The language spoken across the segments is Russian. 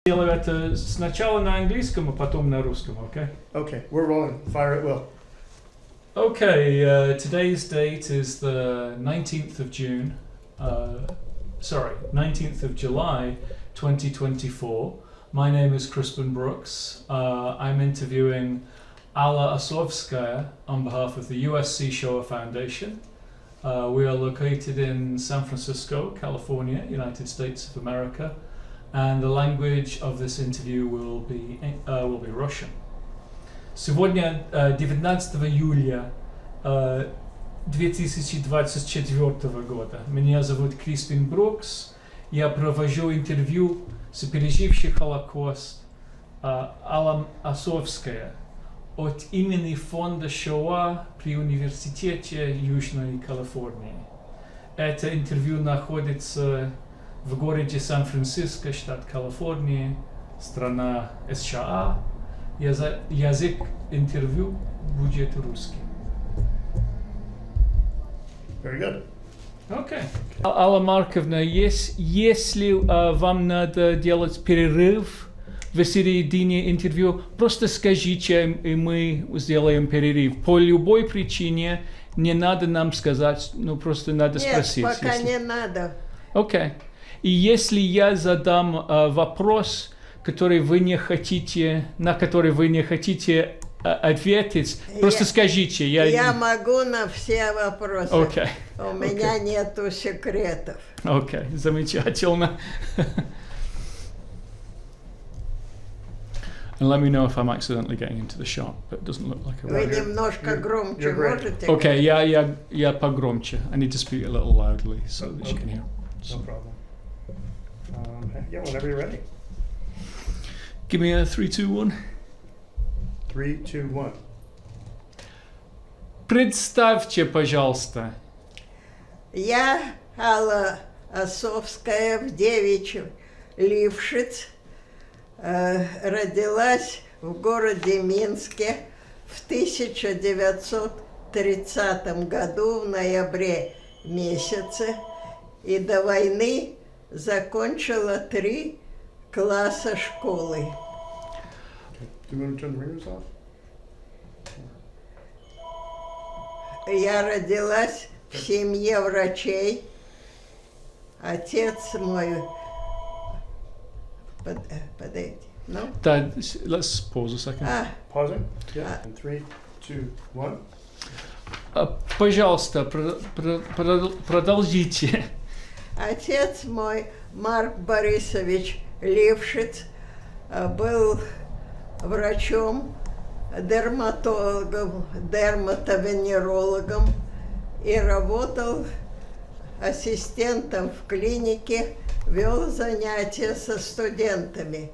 Делаю это сначала на английском, а потом на русском, okay? Okay, we're rolling. Fire at will. Okay, today's date is the 19th of June, 19th of July 2024. My name is Crispin Brooks. I'm interviewing Alla Asovskaya on behalf of the USC Shoah Foundation. We are located in San Francisco, California, United States of America, and the language of this interview will be Russian. Сегодня 19 июля 2024 года. Меня зовут Криспин Брукс. Я провожу интервью с пережившей Холокост Аллой Асовской от имени фонда Шоа при Университете Южной Калифорнии. Это интервью находится в городе Сан-Франциско, штат Калифорния, страна США. Язык интервью будет русский. Very good. Okay. Алла Марковна, если вам надо делать перерыв в середине интервью, просто скажите, и мы сделаем перерыв. По любой причине не надо нам сказать, просто надо спросить. Нет, пока не надо. Окей. И если я задам вопрос, на который вы не хотите ответить, просто скажите. Я могу на все вопросы. Okay. У меня нету секретов. Окей, замечательно. And let me know if I'm accidentally getting into the shot, but it doesn't look like Вы it. немножко громче можете? Okay, я погромче. I need to speak a little loudly so that she can hear. No problem. Yeah, whenever you're ready. Give me a 3, 2, 1. 3, 2, 1. Представьте, пожалуйста. Я Алла Асовская в девичьем Лившиц. Родилась в городе Минске в 1930 году в ноябре месяце и до войны закончила 3 класса школы. Do you want to turn the ringers off? Я родилась в семье врачей. Отец мой... Подойди. No? Dad, let's pause a second. Pausing? Yeah. And 3, 2, 1. Пожалуйста, продолжите. Отец мой, Марк Борисович Лившиц, был врачом, дерматологом, дерматовенерологом и работал ассистентом в клинике, вел занятия со студентами.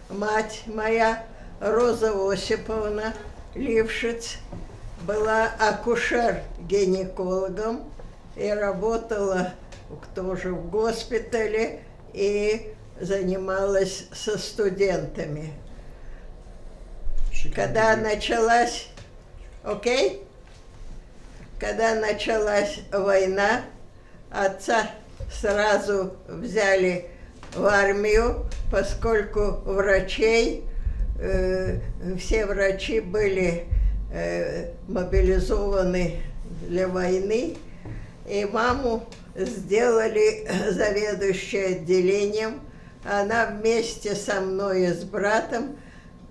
Мать моя, Роза Осиповна Лившиц, была акушер-гинекологом и работала тоже в госпитале и занималась со студентами. Когда началась, когда началась война, отца сразу взяли в армию, поскольку врачей, все врачи были мобилизованы для войны, и маму сделали заведующей отделением. Она вместе со мной и с братом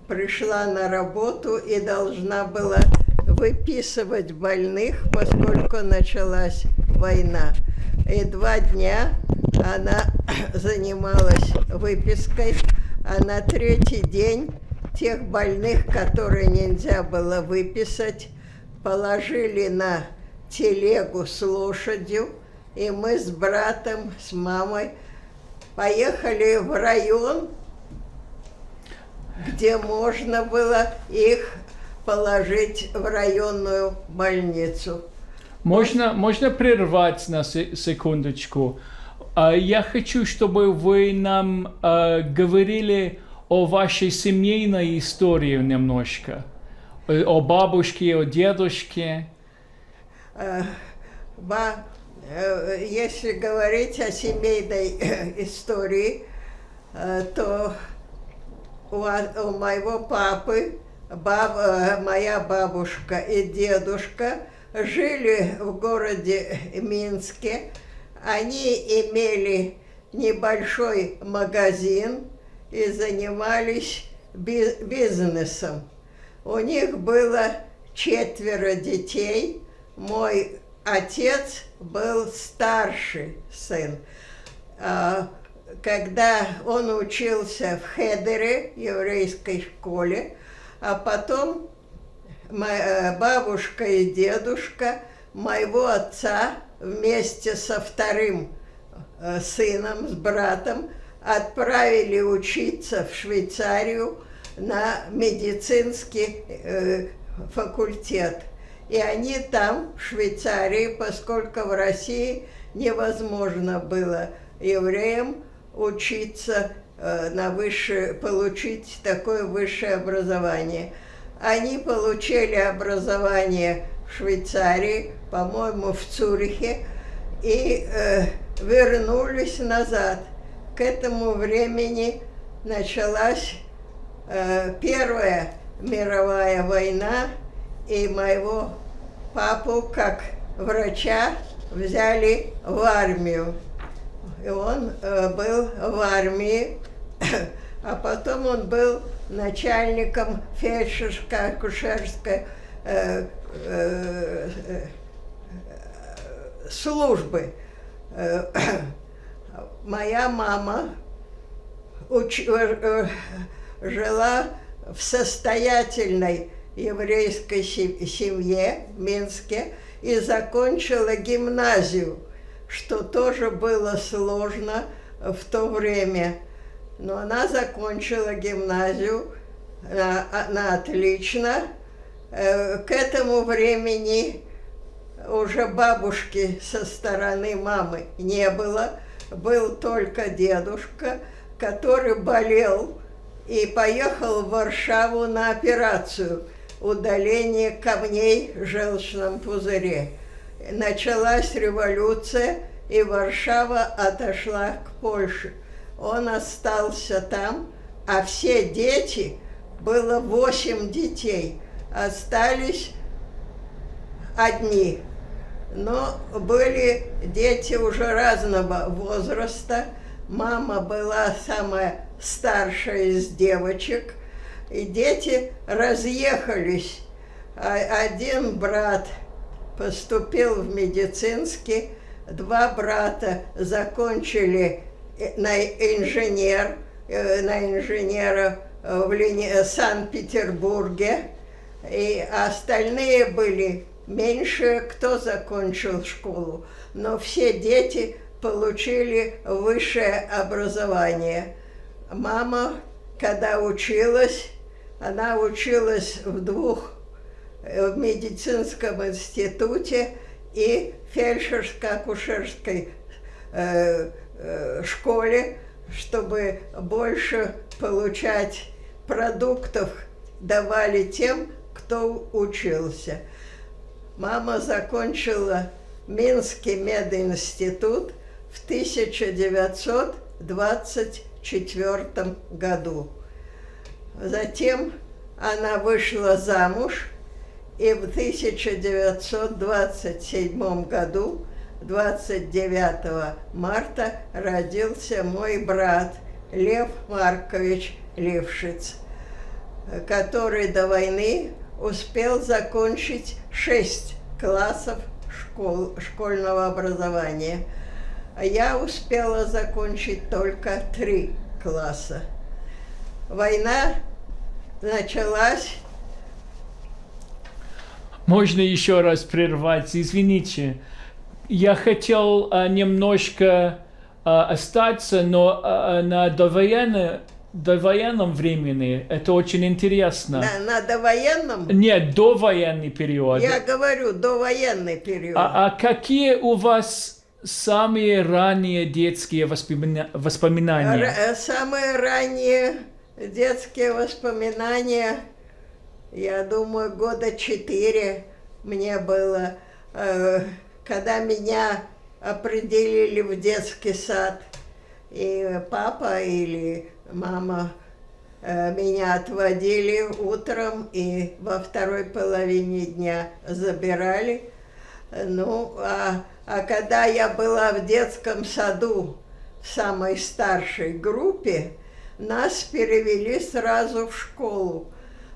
пришла на работу и должна была выписывать больных, поскольку началась война. И 2 дня она занималась выпиской, а на 3-й день тех больных, которые нельзя было выписать, положили на телегу с лошадью, и мы с братом, с мамой поехали в район, где можно было их положить в районную больницу. Можно прервать на секундочку? Я хочу, чтобы вы нам говорили о вашей семейной истории немножко. О бабушке, о дедушке. Если говорить о семейной истории, то у моего папы моя бабушка и дедушка жили в городе Минске. Они имели небольшой магазин и занимались бизнесом. У них было 4 детей. Мой отец был старший сын. Когда он учился в Хедере, еврейской школе, а потом моя бабушка и дедушка моего отца вместе со вторым сыном, с братом, отправили учиться в Швейцарию на медицинский факультет. И они там, в Швейцарии, поскольку в России невозможно было евреям учиться получить такое высшее образование. Они получили образование в Швейцарии, по-моему, в Цюрихе, и вернулись назад. К этому времени началась Первая мировая война, и моего папу, как врача, взяли в армию. И он был в армии, а потом он был начальником фельдшерско-акушерской службы. Моя мама жила в состоятельной еврейской семье в Минске и закончила гимназию, что тоже было сложно в то время. Но она закончила гимназию на отлично. К этому времени уже бабушки со стороны мамы не было. Был только дедушка, который болел и поехал в Варшаву на операцию удаление камней в желчном пузыре. Началась революция, и Варшава отошла к Польше. Он остался там, а все дети, было 8 детей, остались одни. Но были дети уже разного возраста. Мама была самая старшая из девочек, и дети разъехались. Один брат поступил в медицинский, 2 брата закончили на инженера в Санкт-Петербурге, и остальные были меньше, кто закончил школу. Но все дети получили высшее образование. Мама, когда училась, она училась в медицинском институте и фельдшерско-акушерской школе, чтобы больше получать продуктов, давали тем, кто учился. Мама закончила Минский мединститут в 1924 году. Затем она вышла замуж, и в 1927 году, 29 марта, родился мой брат Лев Маркович Лившиц, который до войны успел закончить 6 классов школьного образования. Я успела закончить только 3 класса. Война началась. Можно еще раз прервать? Извините. Я хотел немножко остаться, но на довоенном времени это очень интересно. На довоенном? Нет, довоенный период. Я говорю, довоенный период. А какие у вас самые ранние детские воспоминания? Самые ранние детские воспоминания, я думаю, 4 года мне было, когда меня определили в детский сад. и папа или мама меня отводили утром и во второй половине дня забирали. Ну, а когда я была в детском саду в самой старшей группе, нас перевели сразу в школу.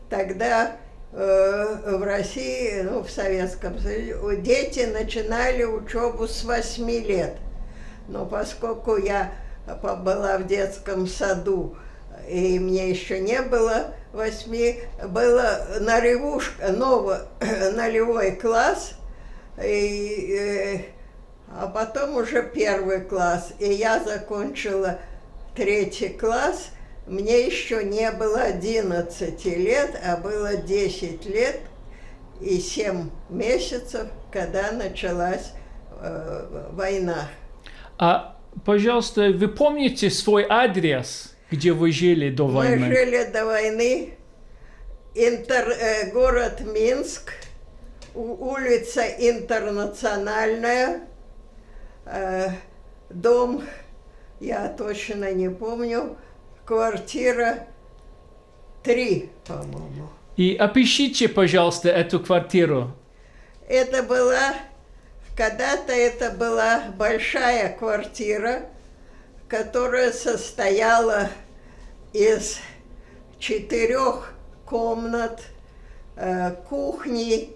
Тогда в России, ну, в Советском Союзе, дети начинали учебу с 8 лет. Но поскольку я была в детском саду, и мне еще не было 8, было нулевой класс, а потом уже 1 класс. И я закончила 3 класс, мне еще не было 11 лет, а было 10 лет и 7 месяцев, когда началась война. А, пожалуйста, вы помните свой адрес, где вы жили до войны? Мы жили до войны, город Минск, улица Интернациональная, дом, я точно не помню, квартира 3, по-моему. И опишите, пожалуйста, эту квартиру. Когда-то это была большая квартира, которая состояла из 4 комнат, кухни,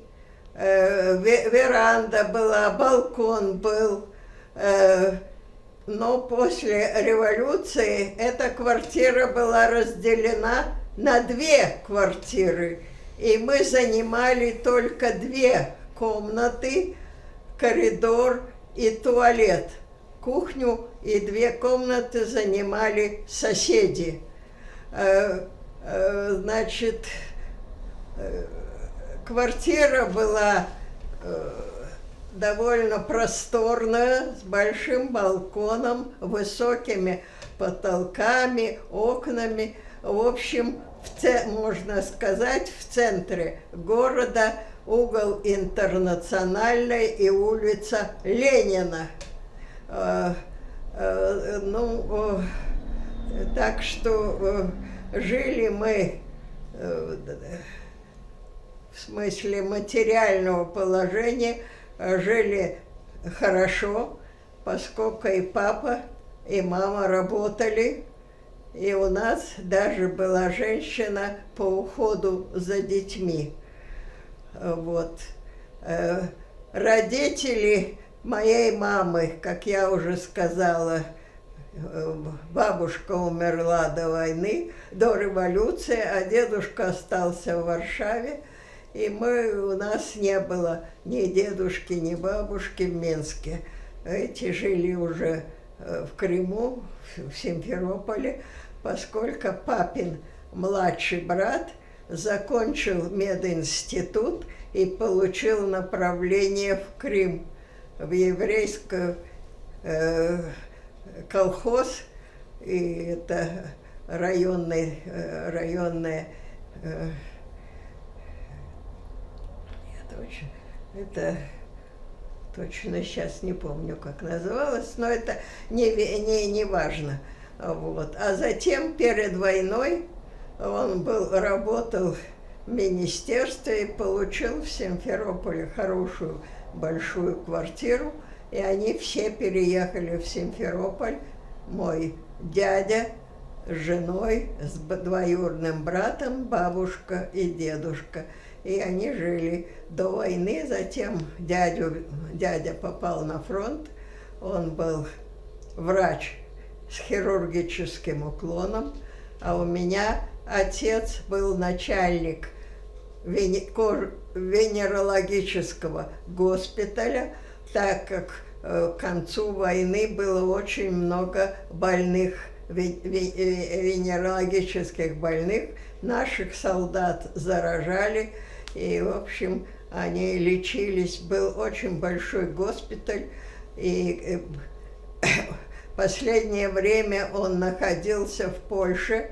веранда была, балкон был. Но после революции эта квартира была разделена на 2 квартиры. И мы занимали только 2 комнаты, коридор и туалет. Кухню и 2 комнаты занимали соседи. Значит, квартира была довольно просторная, с большим балконом, высокими потолками, окнами. В общем, можно сказать, в центре города, угол Интернациональной и улица Ленина. Ну, так что жили мы, в смысле материального положения, жили хорошо, поскольку и папа, и мама работали, и у нас даже была женщина по уходу за детьми. Вот. Родители моей мамы, как я уже сказала, бабушка умерла до войны, до революции, а дедушка остался в Варшаве. И у нас не было ни дедушки, ни бабушки в Минске. Эти жили уже в Крыму, в Симферополе, поскольку папин младший брат закончил мединститут и получил направление в Крым, в еврейский колхоз, и это районная это точно сейчас не помню, как называлось, но это не важно. Вот. А затем, перед войной, он работал в министерстве и получил в Симферополе хорошую большую квартиру, и они все переехали в Симферополь. Мой дядя с женой, с двоюродным братом, бабушка и дедушка. И они жили до войны. Затем дядя попал на фронт. Он был врач с хирургическим уклоном, а у меня отец был начальник венерологического госпиталя, так как к концу войны было очень много больных, венерологических больных. Наших солдат заражали, и, в общем, они лечились. Был очень большой госпиталь, и в последнее время он находился в Польше,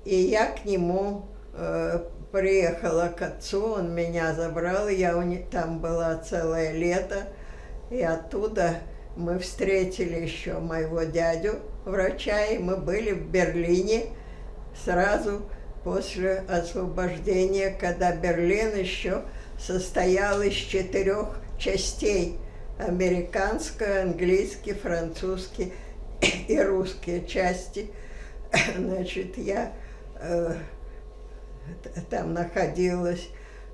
и я к нему приехала к отцу, он меня забрал, я там была целое лето, и оттуда мы встретили еще моего дядю, врача, и мы были в Берлине сразу после освобождения, когда Берлин еще состоял из 4 частей: американской, английской, французской и русские части. Значит, я там находилась.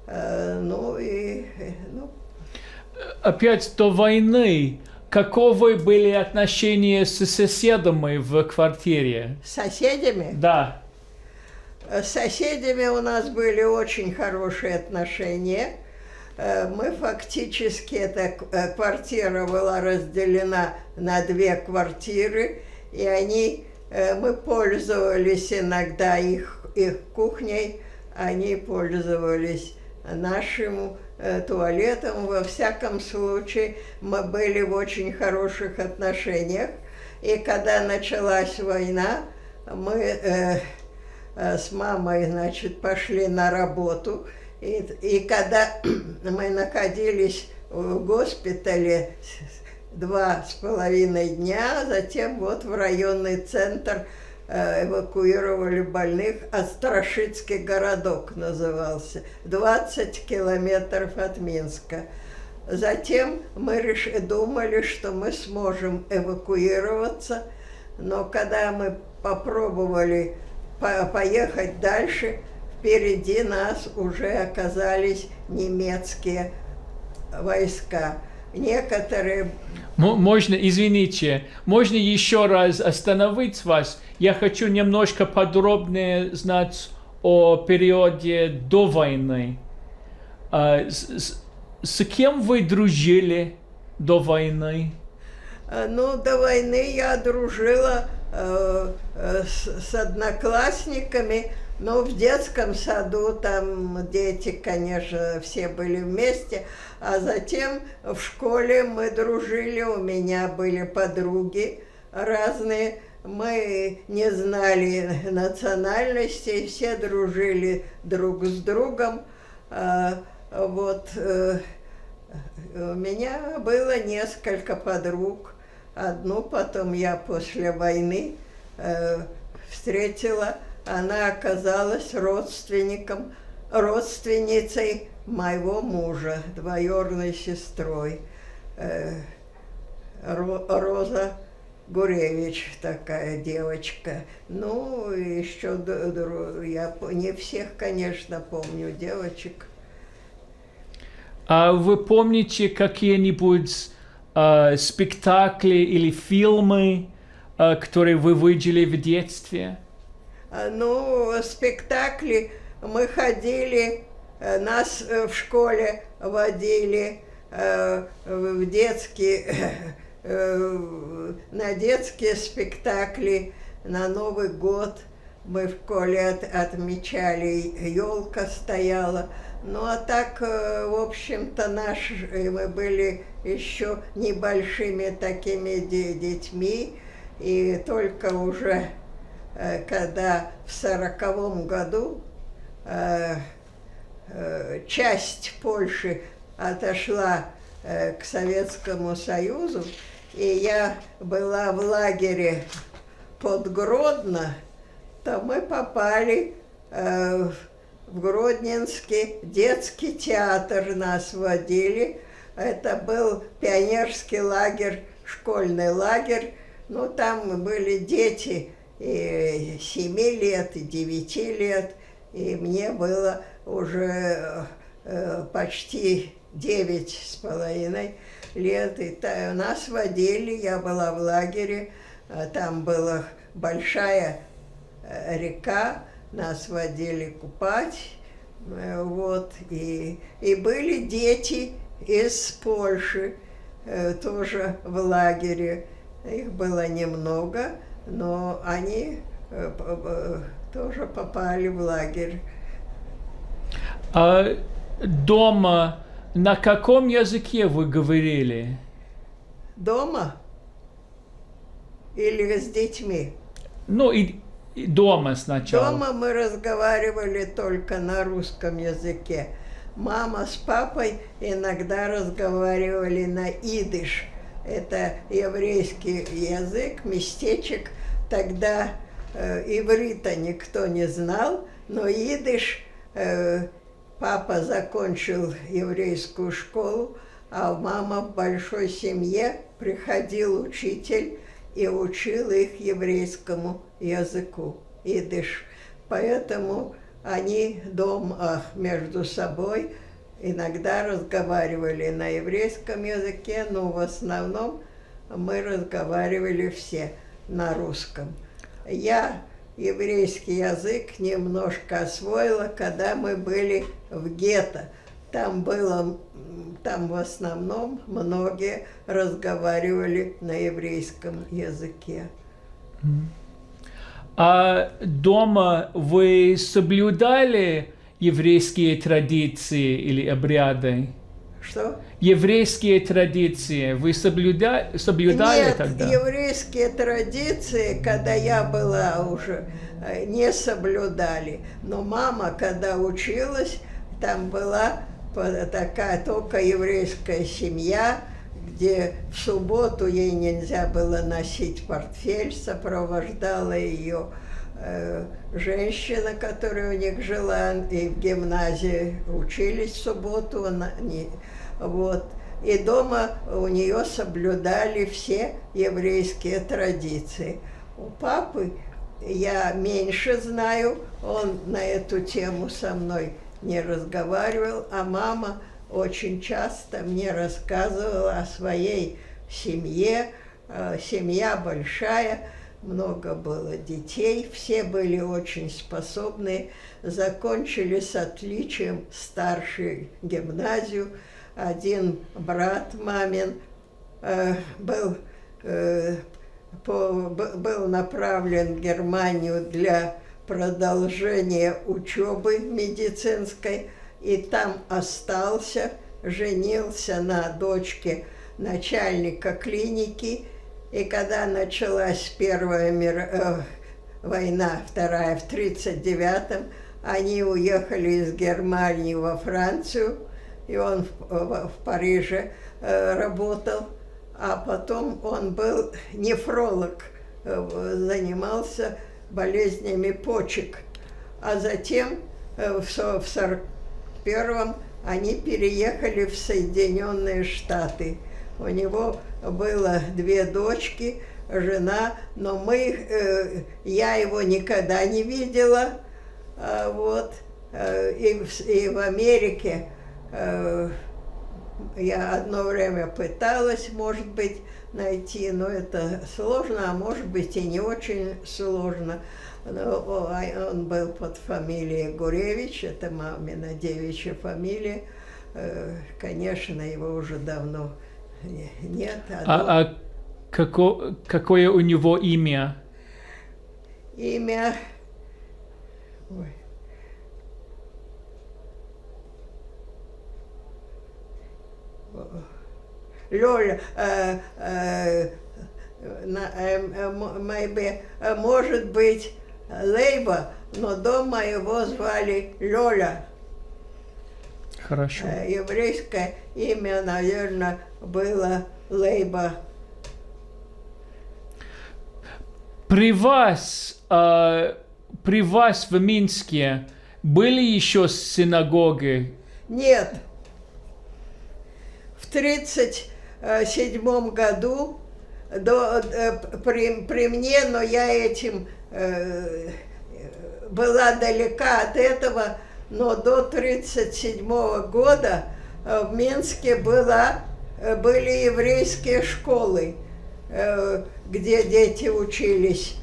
Ну. Опять до войны, каковы были отношения с соседями в квартире? С соседями? Да. С соседями у нас были очень хорошие отношения. Мы фактически, эта квартира была разделена на 2 квартиры, и мы пользовались иногда их кухней, они пользовались нашим туалетом. Во всяком случае, мы были в очень хороших отношениях. И когда началась война, мы с мамой, значит, пошли на работу. И когда мы находились в госпитале 2,5 дня, затем вот в районный центр эвакуировали больных. Острашицкий городок назывался, 20 километров от Минска. Затем мы думали, что мы сможем эвакуироваться, но когда мы попробовали поехать дальше, впереди нас уже оказались немецкие войска. Некоторые... Можно, извините, можно еще раз остановить вас? Я хочу немножко подробнее знать о периоде до войны. С кем вы дружили до войны? Ну, до войны я дружила с одноклассниками, но в детском саду там дети, конечно, все были вместе, а затем в школе мы дружили, у меня были подруги разные, мы не знали национальностей, все дружили друг с другом. Вот у меня было несколько подруг. Одну потом я после войны встретила. Она оказалась родственницей моего мужа, двоюродной сестрой. Роза Гуревич, такая девочка. Ну, еще я не всех, конечно, помню девочек. А вы помните какие-нибудь спектакли или фильмы, которые вы видели в детстве? Ну, спектакли мы ходили, нас в школе водили в на детские спектакли, на Новый год. Мы в школе отмечали, елка стояла. Ну, а так, в общем-то, мы были еще небольшими такими детьми, и только уже когда в 1940 году часть Польши отошла к Советскому Союзу, и я была в лагере под Гродно, то мы попали в Гродненский детский театр, нас водили. Это был пионерский лагерь, школьный лагерь. Ну, там были дети и 7 лет, и 9 лет, и мне было уже почти 9,5 лет. И нас водили, я была в лагере, там была большая река, нас водили купать, вот, и были дети из Польши тоже в лагере. Их было немного, но они тоже попали в лагерь. А дома на каком языке вы говорили? Дома? Или с детьми? Ну, и дома сначала. Дома мы разговаривали только на русском языке. Мама с папой иногда разговаривали на идиш. это еврейский язык, местечек. Тогда иврита никто не знал, но идиш папа закончил еврейскую школу, а мама в большой семье приходил учитель и учил их еврейскому языку, идиш. Поэтому они дома между собой иногда разговаривали на еврейском языке, но в основном мы разговаривали все на русском. Я еврейский язык немножко освоила, когда мы были в гетто. Там в основном многие разговаривали на еврейском языке. А дома вы соблюдали еврейские традиции или обряды? Что? Еврейские традиции вы соблюдали Нет, тогда? еврейские традиции, когда я была уже, не соблюдали. Но мама, когда училась, там была такая только еврейская семья, где в субботу ей нельзя было носить портфель, сопровождала ее женщина, которая у них жила, и в гимназии учились в субботу, вот. И дома у нее соблюдали все еврейские традиции. У папы я меньше знаю, он на эту тему со мной не разговаривал, а мама очень часто мне рассказывала о своей семье. Семья большая, много было детей, все были очень способные, закончили с отличием старшую гимназию. Один брат мамин был направлен в Германию для продолжения учебы медицинской, и там остался, женился на дочке начальника клиники, и когда началась Первая война, Вторая в 1939-м, они уехали из Германии во Францию, и он в Париже работал, а потом он был нефролог, занимался болезнями почек. А затем в 1941-м они переехали в Соединенные Штаты. У него было 2 дочки, жена, но я его никогда не видела. Вот. И в Америке я одно время пыталась, может быть, найти, но это сложно, а может быть и не очень сложно. Но он был под фамилией Гуревич, это мамина девичья фамилия. Конечно, его уже давно нет. Какое у него имя? Имя... Ой. Лёля, может быть, Лейба, но дома его звали Лёля. Хорошо. Еврейское имя, наверное, было Лейба. При вас в Минске были еще синагоги? Нет. В 1937 году при мне, но я этим была далека от этого, но до 1937 года в Минске были еврейские школы, где дети учились.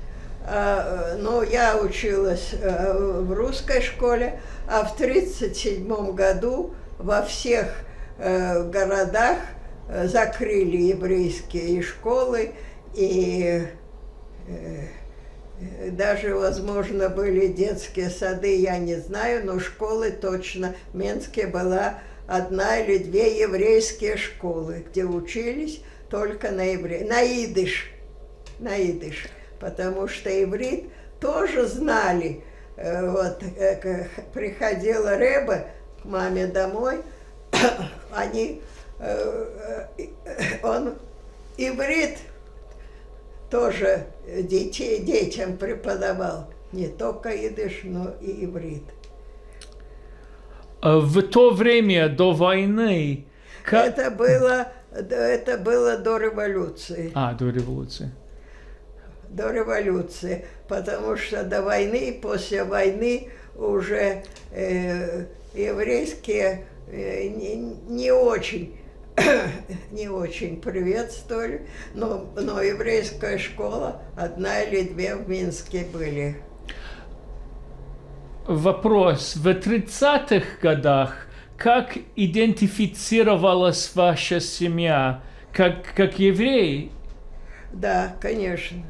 Но я училась в русской школе, а в 1937 году во всех городах закрыли еврейские школы, и даже, возможно, были детские сады, я не знаю, но школы точно. В Минске была 1 или 2 еврейские школы, где учились только на идиш, потому что иврит тоже знали. Вот, приходила Ребе к маме домой, он иврит тоже детям преподавал. Не только идиш, но и иврит. В то время, до войны, Это было до революции. до революции. До революции. Потому что до войны и после войны уже еврейские не очень не очень приветствовали, но еврейская школа, одна или две в Минске были. Вопрос. В 30-х годах как идентифицировалась ваша семья? Как евреи? Да, конечно.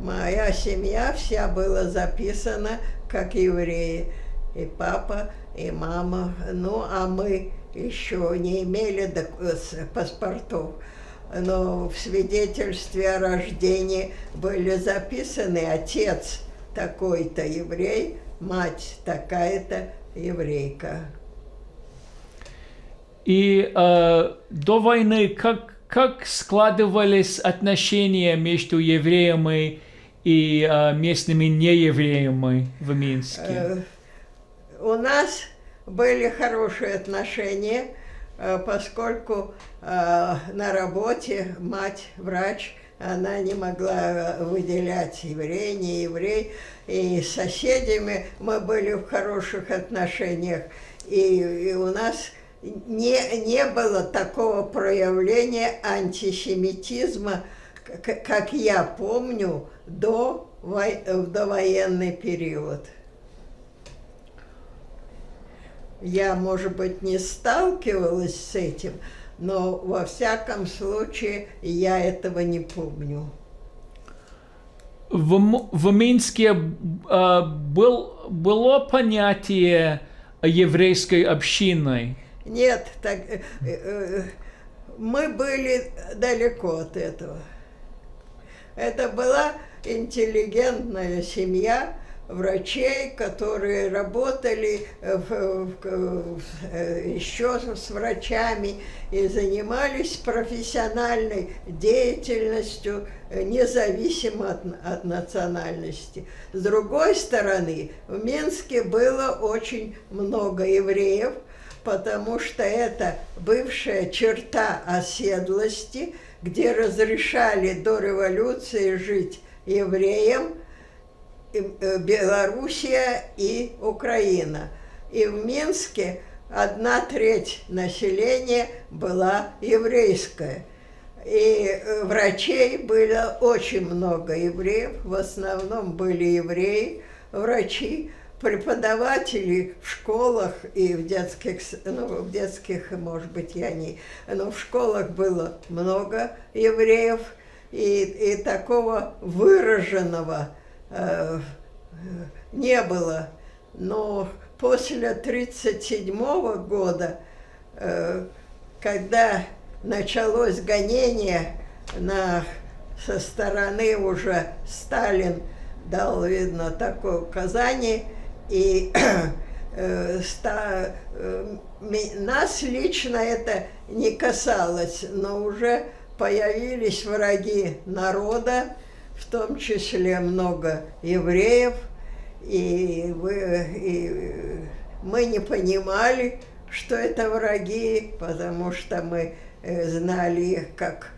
Моя семья вся была записана как евреи. И папа, и мама. Ну, а мы еще не имели паспортов. Но в свидетельстве о рождении были записаны отец такой-то еврей, мать такая-то еврейка. И до войны как складывались отношения между евреями и местными неевреями в Минске? У нас были хорошие отношения, поскольку на работе мать врач, она не могла выделять еврей, не еврей. И с соседями мы были в хороших отношениях. И у нас не было такого проявления антисемитизма, как я помню, в довоенный период. Я, может быть, не сталкивалась с этим, но во всяком случае я этого не помню. В Минске было понятие еврейской общины? Нет, мы были далеко от этого. Это была интеллигентная семья врачей, которые работали еще с врачами и занимались профессиональной деятельностью, независимо от национальности. С другой стороны, в Минске было очень много евреев, потому что это бывшая черта оседлости, где разрешали до революции жить евреям, Белоруссия и Украина. И в Минске 1/3 населения была еврейская. И врачей было очень много евреев, в основном были евреи, врачи, преподаватели в школах и в детских, может быть, я не... Но в школах было много евреев, и такого выраженного не было. Но после 1937 года, когда началось гонение со стороны уже Сталин дал, видно, такое указание, и нас лично это не касалось, но уже появились враги народа, в том числе много евреев, и мы не понимали, что это враги, потому что мы знали их как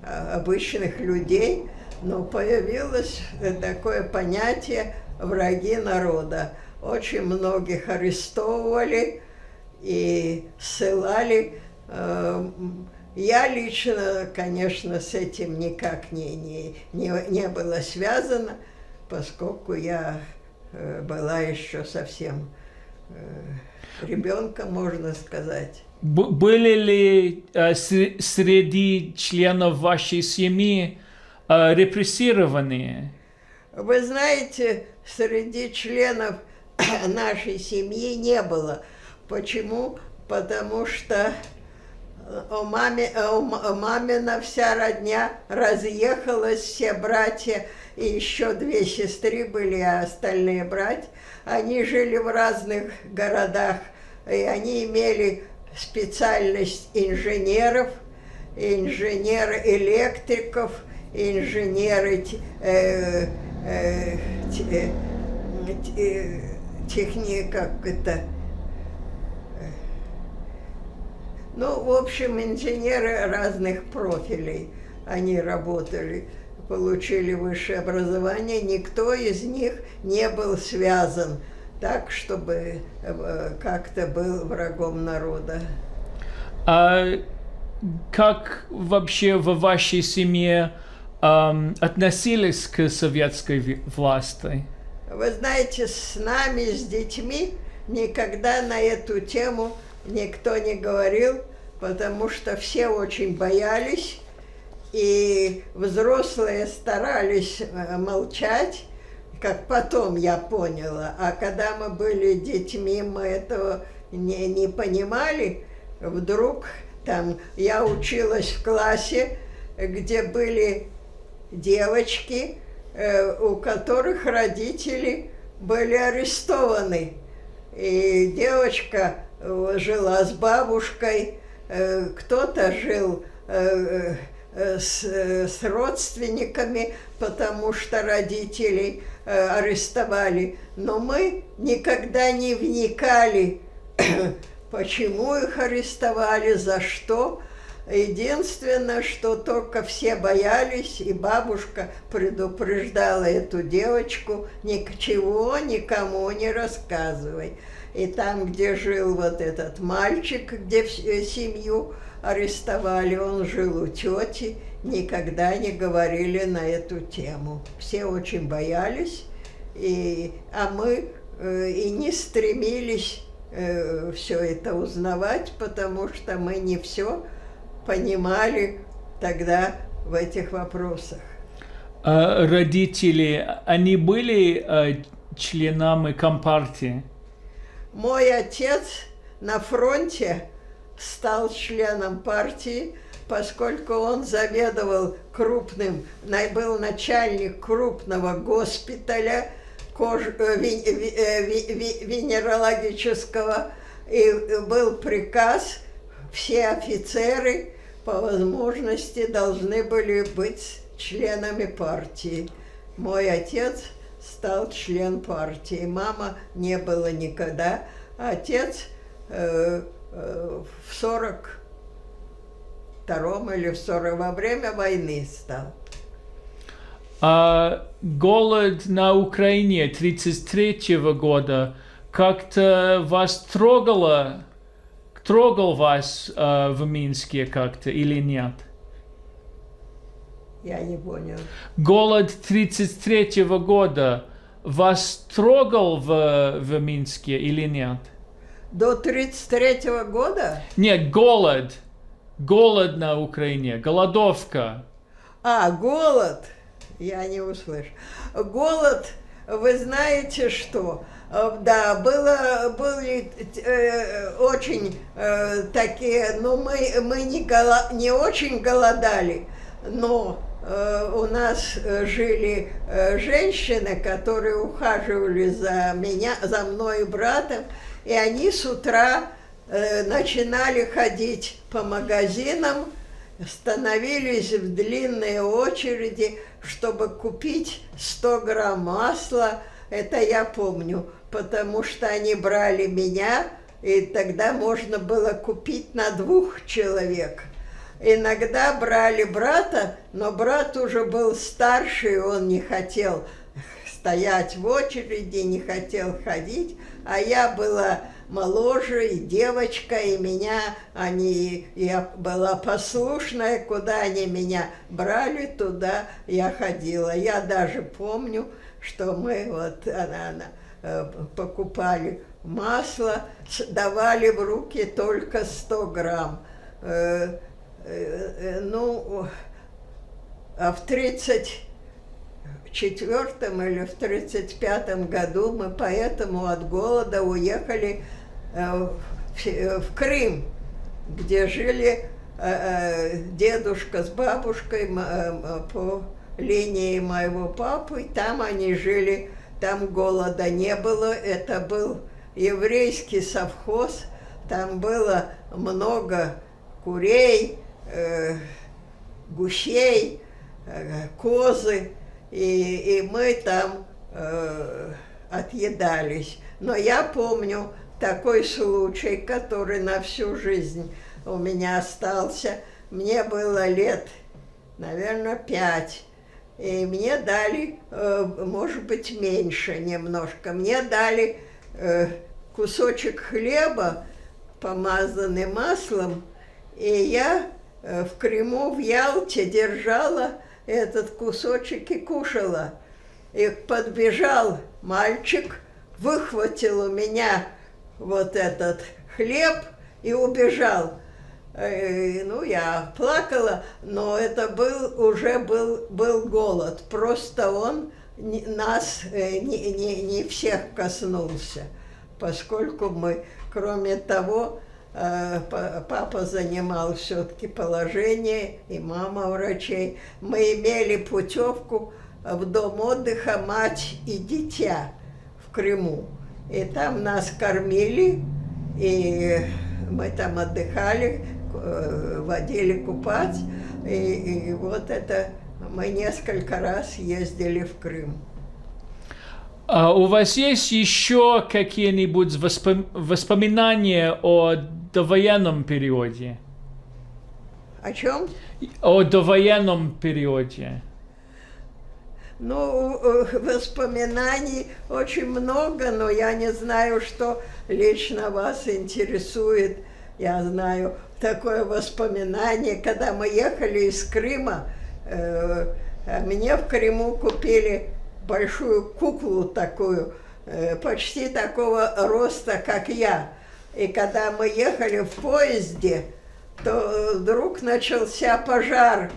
обычных людей, но появилось такое понятие «враги народа». Очень многих арестовывали и ссылали. Я лично, конечно, с этим никак не была связана, поскольку я была еще совсем ребенком, можно сказать. Были ли среди членов вашей семьи репрессированные? Вы знаете, среди членов нашей семьи не было. Почему? Потому что мамина вся родня разъехалась, все братья, и еще 2 сестры были, а остальные братья. Они жили в разных городах, и они имели специальность инженеров, инженер-электриков, инженеры как это, ну, в общем, инженеры разных профилей, они работали, получили высшее образование, никто из них не был связан так, чтобы как-то был врагом народа. А как вообще в вашей семье относились к советской власти? Вы знаете, с нами, с детьми, никогда на эту тему никто не говорил, потому что все очень боялись, и взрослые старались молчать, как потом я поняла. А когда мы были детьми, мы этого не понимали. Вдруг там я училась в классе, где были девочки, у которых родители были арестованы. И девочка жила с бабушкой, кто-то жил с родственниками, потому что родителей арестовали. Но мы никогда не вникали, почему их арестовали, за что. Единственное, что только все боялись, и бабушка предупреждала эту девочку: ничего никому не рассказывай. И там, где жил вот этот мальчик, где семью арестовали, он жил у тети, никогда не говорили на эту тему. Все очень боялись, а мы и не стремились все это узнавать, потому что мы не все понимали тогда в этих вопросах. А родители, они были членами Компартии? Мой отец на фронте стал членом партии, поскольку он заведовал был начальник крупного госпиталя венерологического, и был приказ, все офицеры по возможности должны были быть членами партии. Мой отец стал член партии, мама не было никогда. Отец в 42-м или во время войны стал. А голод на Украине 1933 года как-то вас трогал вас в Минске как-то или нет? Я не понял. Голод 1933 года вас трогал в Минске или нет? До 1933 года? Нет, голод. Голод на Украине, голодовка. Голод. Я не услышу. Голод, вы знаете что? Да, были очень такие, но мы не очень голодали, но у нас жили женщины, которые ухаживали за мной и братом, и они с утра начинали ходить по магазинам, становились в длинные очереди, чтобы купить 100 грамм масла. Это я помню, потому что они брали меня, и тогда можно было купить на 2 человек. Иногда брали брата, но брат уже был старше, он не хотел стоять в очереди, не хотел ходить, а я была моложе, и девочка, и я была послушная, куда они меня брали, туда я ходила. Я даже помню, что мы покупали масло, давали в руки только 100 грамм. А в 1934 или в 1935 году мы поэтому от голода уехали в Крым, где жили дедушка с бабушкой по линии моего папы. Там они жили, там голода не было. Это был еврейский совхоз, там было много курей, гусей, козы, и мы там отъедались. Но я помню такой случай, который на всю жизнь у меня остался. Мне было лет, наверное, 5. И мне дали, может быть, меньше немножко, мне дали кусочек хлеба, помазанный маслом, и я в Крыму, в Ялте держала этот кусочек и кушала. И подбежал мальчик, выхватил у меня вот этот хлеб и убежал. Ну, я плакала, но это уже был голод. Просто он нас не всех коснулся, поскольку мы, кроме того, папа занимал все-таки положение, и мама врачей. Мы имели путевку в дом отдыха «Мать и дитя» в Крыму. И там нас кормили, и мы там отдыхали, водили купать, и вот это мы несколько раз ездили в Крым. А у вас есть еще какие-нибудь воспоминания о довоенном периоде? О чем? О довоенном периоде. Ну, воспоминаний очень много, но я не знаю, что лично вас интересует. Я знаю такое воспоминание, когда мы ехали из Крыма, мне в Крыму купили большую куклу такую, почти такого роста, как я. И когда мы ехали в поезде, то вдруг начался пожар.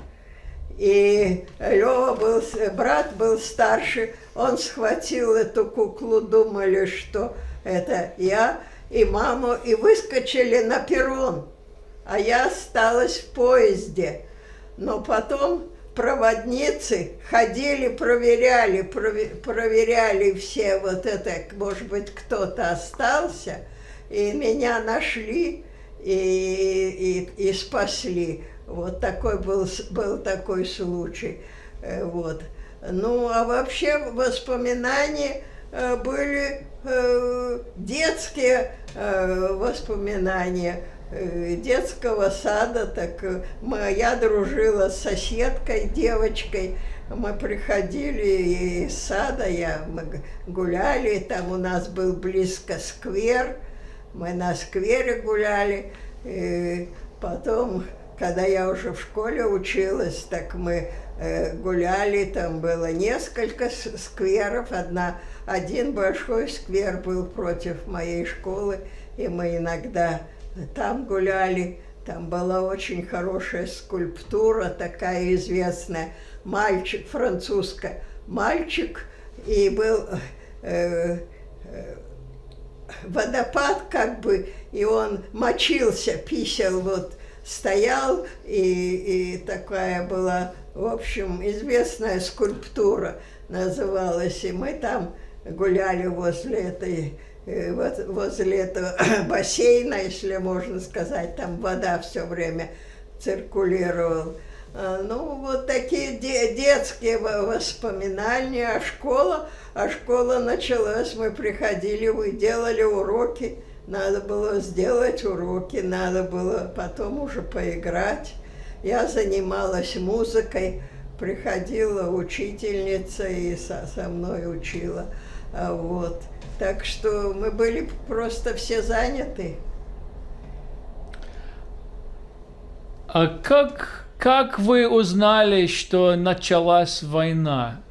И Лёва брат был старше, он схватил эту куклу, думали, что это я и маму, и выскочили на перрон. А я осталась в поезде. Но потом проводницы ходили, проверяли все вот это, может быть, кто-то остался, и меня нашли и спасли. Вот такой был такой случай. Вот. Ну, а вообще воспоминания были детские воспоминания детского сада. Так я дружила с соседкой, девочкой. Мы приходили из сада, мы гуляли, там у нас был близко сквер. Мы на сквере гуляли. И потом, когда я уже в школе училась, так мы гуляли, там было несколько скверов, один большой сквер был против моей школы, и мы иногда там гуляли. Там была очень хорошая скульптура, такая известная, мальчик, французская, мальчик, и был водопад как бы, и он мочился, писал, вот стоял, и такая была, в общем, известная скульптура называлась, и мы там гуляли возле этого бассейна, если можно сказать, там вода все время циркулировала. Ну, вот такие детские воспоминания, а школа началась, мы приходили, мы делали уроки, надо было сделать уроки, надо было потом уже поиграть. Я занималась музыкой, приходила учительница и со мной учила, вот. Так что мы были просто все заняты. А как вы узнали, что началась война?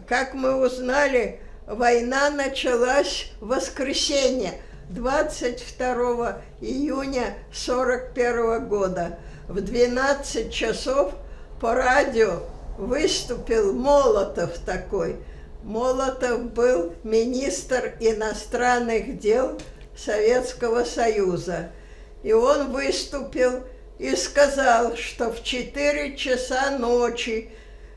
Как мы узнали, война началась в воскресенье, 22 июня 1941 года. В 12 часов по радио выступил Молотов такой. Молотов был министр иностранных дел Советского Союза. И он выступил и сказал, что в 4 часа ночи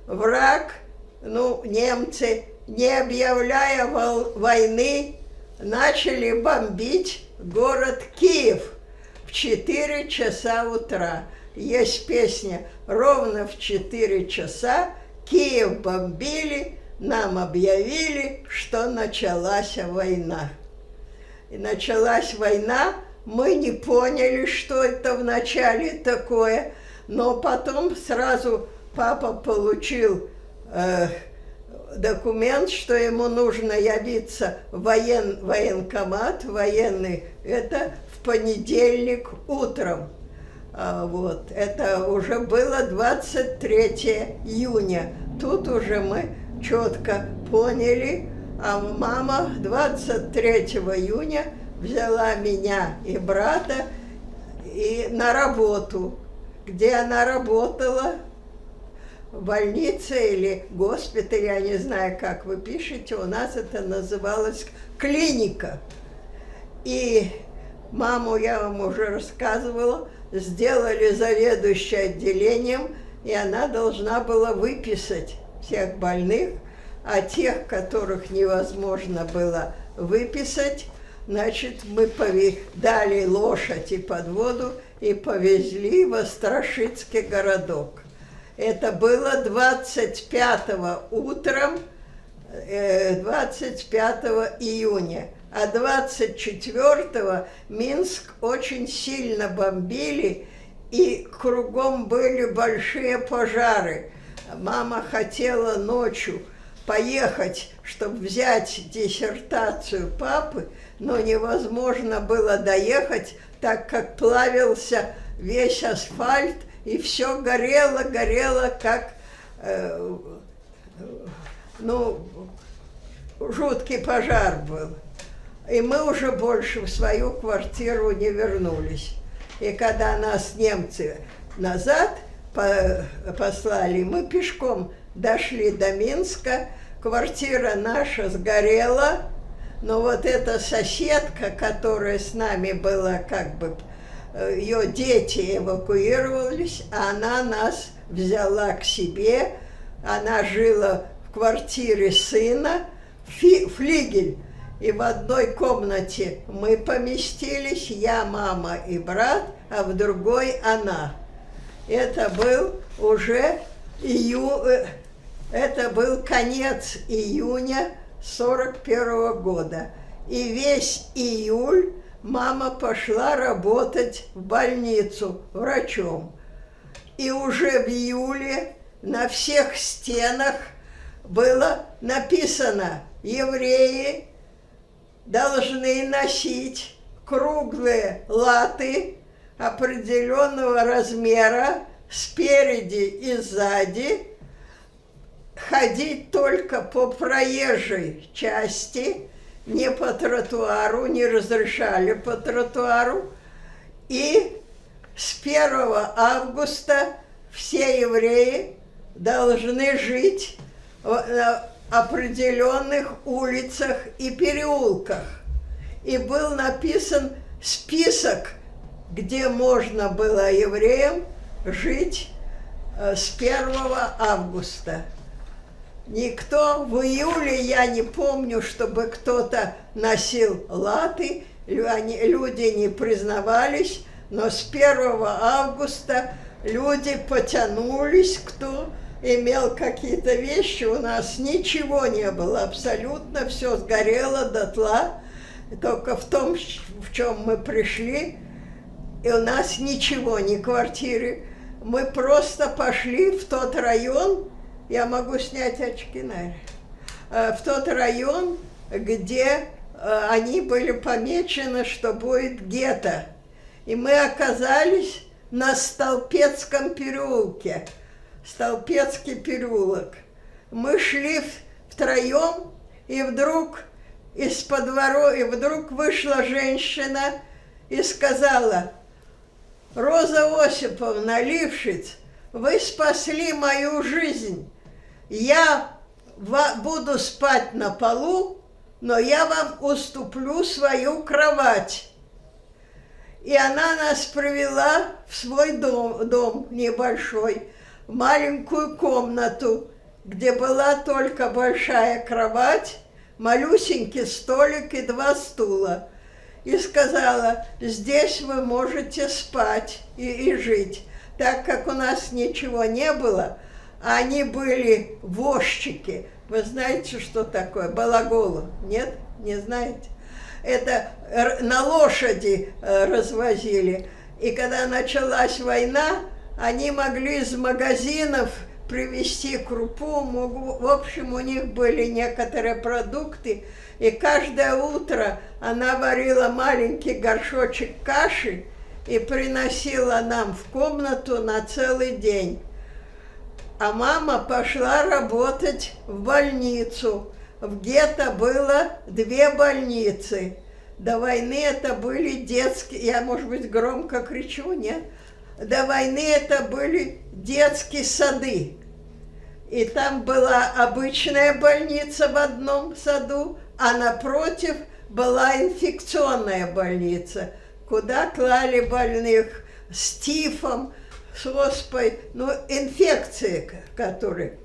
враг, немцы, не объявляя войны, начали бомбить город Киев в 4 часа утра. есть песня «Ровно в 4 часа Киев бомбили, нам объявили, что началась война». И началась война, мы не поняли, что это вначале такое, но потом сразу папа получил документ, что ему нужно явиться в военкомат, военный, это в понедельник утром. Вот, это уже было 23 июня. Тут уже мы четко поняли, а мама 23 июня взяла меня и брата и на работу, где она работала, в больнице или госпитале, я не знаю, как вы пишете, у нас это называлось клиника. И маму, я вам уже рассказывала, сделали заведующей отделением, и она должна была выписать всех больных, а тех, которых невозможно было выписать, значит, мы дали лошадь и подводу и повезли в Острашицкий городок. Это было 25 утром, 25 июня. А 24-го Минск очень сильно бомбили, и кругом были большие пожары. Мама хотела ночью поехать, чтобы взять диссертацию папы, но невозможно было доехать, так как плавился весь асфальт, и все горело, как, жуткий пожар был. И мы уже больше в свою квартиру не вернулись. И когда нас немцы назад послали, мы пешком дошли до Минска, квартира наша сгорела, но вот эта соседка, которая с нами была, как бы, ее дети эвакуировались, а она нас взяла к себе, она жила в квартире сына, флигель. И в одной комнате мы поместились, я, мама и брат, а в другой она. Это был уже это был конец июня 41 года. И весь июль мама пошла работать в больницу врачом. И уже в июле на всех стенах было написано: евреи должны носить круглые латы определенного размера спереди и сзади, ходить только по проезжей части, не по тротуару, не разрешали по тротуару. И с 1 августа все евреи должны жить на определенных улицах и переулках. И был написан список, где можно было евреям жить с 1 августа. Никто в июле, я не помню, чтобы кто-то носил латы, люди не признавались, но с 1 августа люди потянулись, кто имел какие-то вещи, у нас ничего не было, абсолютно все сгорело дотла, только в том, в чем мы пришли, и у нас ничего, ни квартиры, мы просто пошли в тот район, я могу снять очки, наверное, в тот район, где они были помечены, что будет гетто, и мы оказались на Столпецком переулке. Столпецкий переулок. Мы шли втроем, и вдруг из-под ворот, и вдруг вышла женщина и сказала: «Роза Осиповна, Лившиц, вы спасли мою жизнь. Я буду спать на полу, но я вам уступлю свою кровать». И она нас привела в свой дом небольшой, маленькую комнату, где была только большая кровать, малюсенький столик и 2 стула. И сказала: «Здесь вы можете спать и жить». так как у нас ничего не было, они были возчики. Вы знаете, что такое балаголо? Нет? Не знаете? Это на лошади развозили. И когда началась война, они могли из магазинов привезти крупу. В общем, у них были некоторые продукты. И каждое утро она варила маленький горшочек каши и приносила нам в комнату на целый день. А мама пошла работать в больницу. В гетто было 2 больницы. До войны это были детские... Я, может быть, громко кричу, нет? До войны это были детские сады. И там была обычная больница в одном саду, а напротив была инфекционная больница, куда клали больных с тифом, с оспой, ну, инфекции, которые.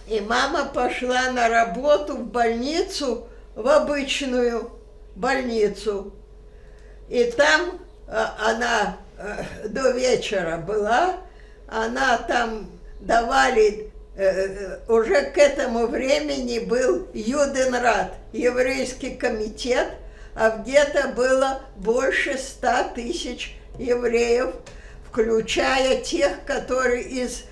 И мама пошла на работу в больницу, в обычную больницу. И там она до вечера была, она там давали, уже к этому времени был Юденрат, еврейский комитет, а в гетто было больше 100 тысяч евреев, включая тех, которые из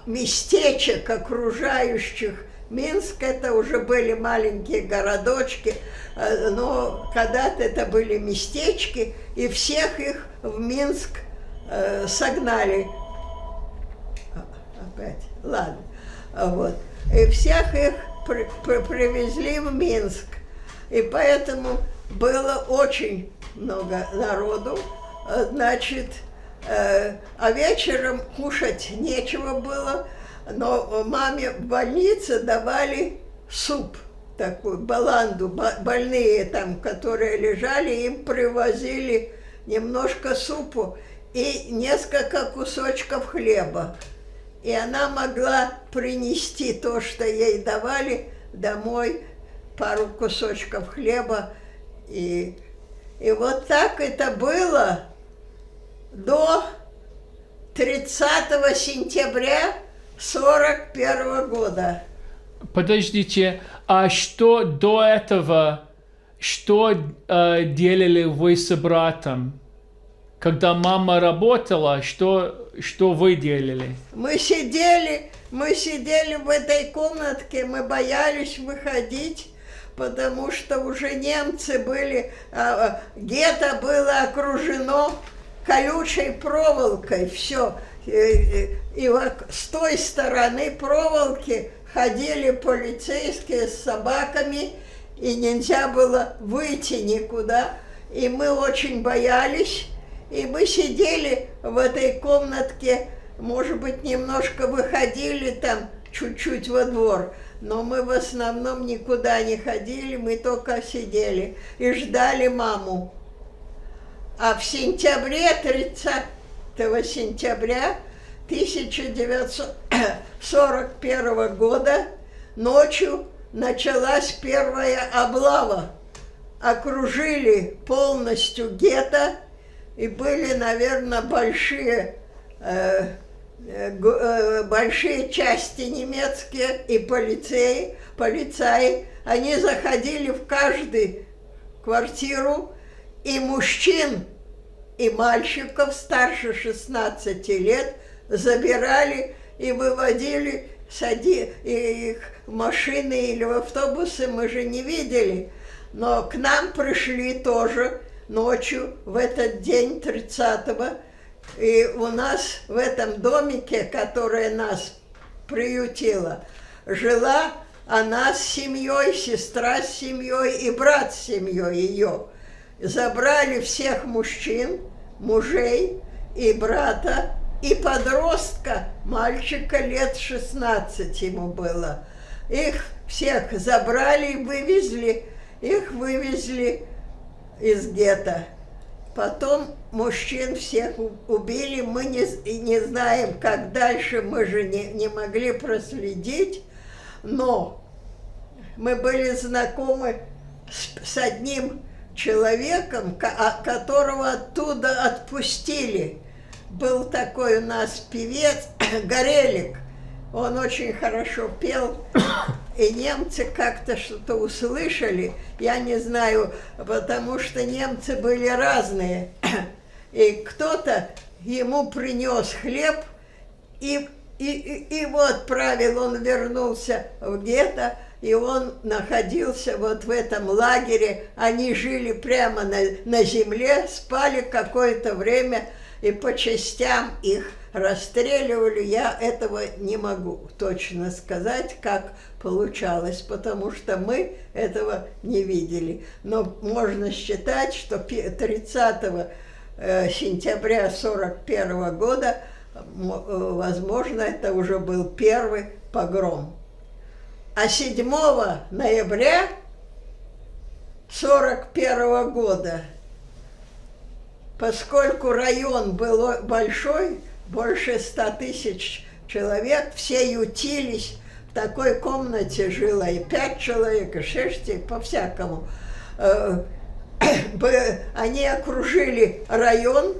местечек, окружающих Минск, это уже были маленькие городочки, но когда-то это были местечки, и всех их в Минск согнали. Опять, ладно. Вот. И всех их привезли в Минск. И поэтому было очень много народу, значит, а вечером кушать нечего было, но маме в больнице давали суп, такую баланду, больные там, которые лежали, им привозили немножко супу и несколько кусочков хлеба. И она могла принести то, что ей давали, домой, пару кусочков хлеба. И вот так это было до 30 сентября 1941 года. Подождите, а что до этого, что делали вы с братом? Когда мама работала, что вы делали? Мы сидели в этой комнатке, мы боялись выходить, потому что уже немцы были, гетто было окружено колючей проволокой, все. И с той стороны проволоки ходили полицейские с собаками, и нельзя было выйти никуда. И мы очень боялись, и мы сидели в этой комнатке, может быть, немножко выходили там чуть-чуть во двор, но мы в основном никуда не ходили, мы только сидели и ждали маму. А в сентябре, 30 сентября 1941 года ночью началась первая облава. Окружили полностью гетто, и были, наверное, большие части немецкие и полицаи. Они заходили в каждую квартиру, и мужчин, и мальчиков старше 16 лет забирали и выводили их в машины или в автобусы, мы же не видели. Но к нам пришли тоже ночью, в этот день 30-го, и у нас в этом домике, которое нас приютило, жила она с семьей, сестра с семьей и брат с семьей ее. Забрали всех мужчин, мужей и брата, и подростка, мальчика лет 16 ему было. Их всех забрали и вывезли, их вывезли из гетто. Потом мужчин всех убили, мы не знаем, как дальше, мы же не могли проследить, но мы были знакомы с одним человеком, которого оттуда отпустили. был такой у нас певец Горелик. Он очень хорошо пел. И немцы как-то что-то услышали, я не знаю, потому что немцы были разные. И кто-то ему принес хлеб, и его отправил, он вернулся в гетто, и он находился вот в этом лагере. Они жили прямо на земле, спали какое-то время, и по частям их расстреливали. Я этого не могу точно сказать, как получалось, потому что мы этого не видели. Но можно считать, что 30 сентября 1941 года, возможно, это уже был первый погром. А 7 ноября 1941 года, поскольку район был большой, больше 100 тысяч человек, все ютились, в такой комнате жило и 5 человек, и 6, и по-всякому. Они окружили район,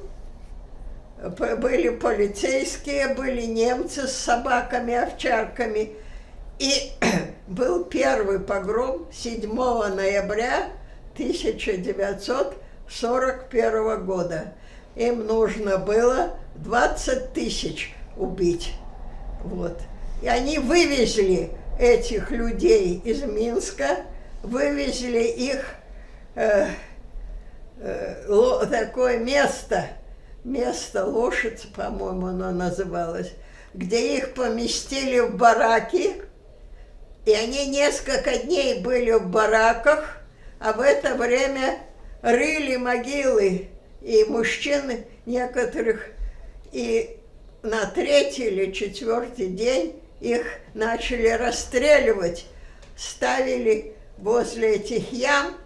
были полицейские, были немцы с собаками, овчарками. И был первый погром 7 ноября 1941 года. Им нужно было 20 тысяч убить. Вот. И они вывезли этих людей из Минска, вывезли их такое место Лошадь, по-моему, оно называлось, где их поместили в бараки, и они несколько дней были в бараках, а в это время рыли могилы, и мужчин некоторых, и на 3-й или 4-й день их начали расстреливать, ставили возле этих ям,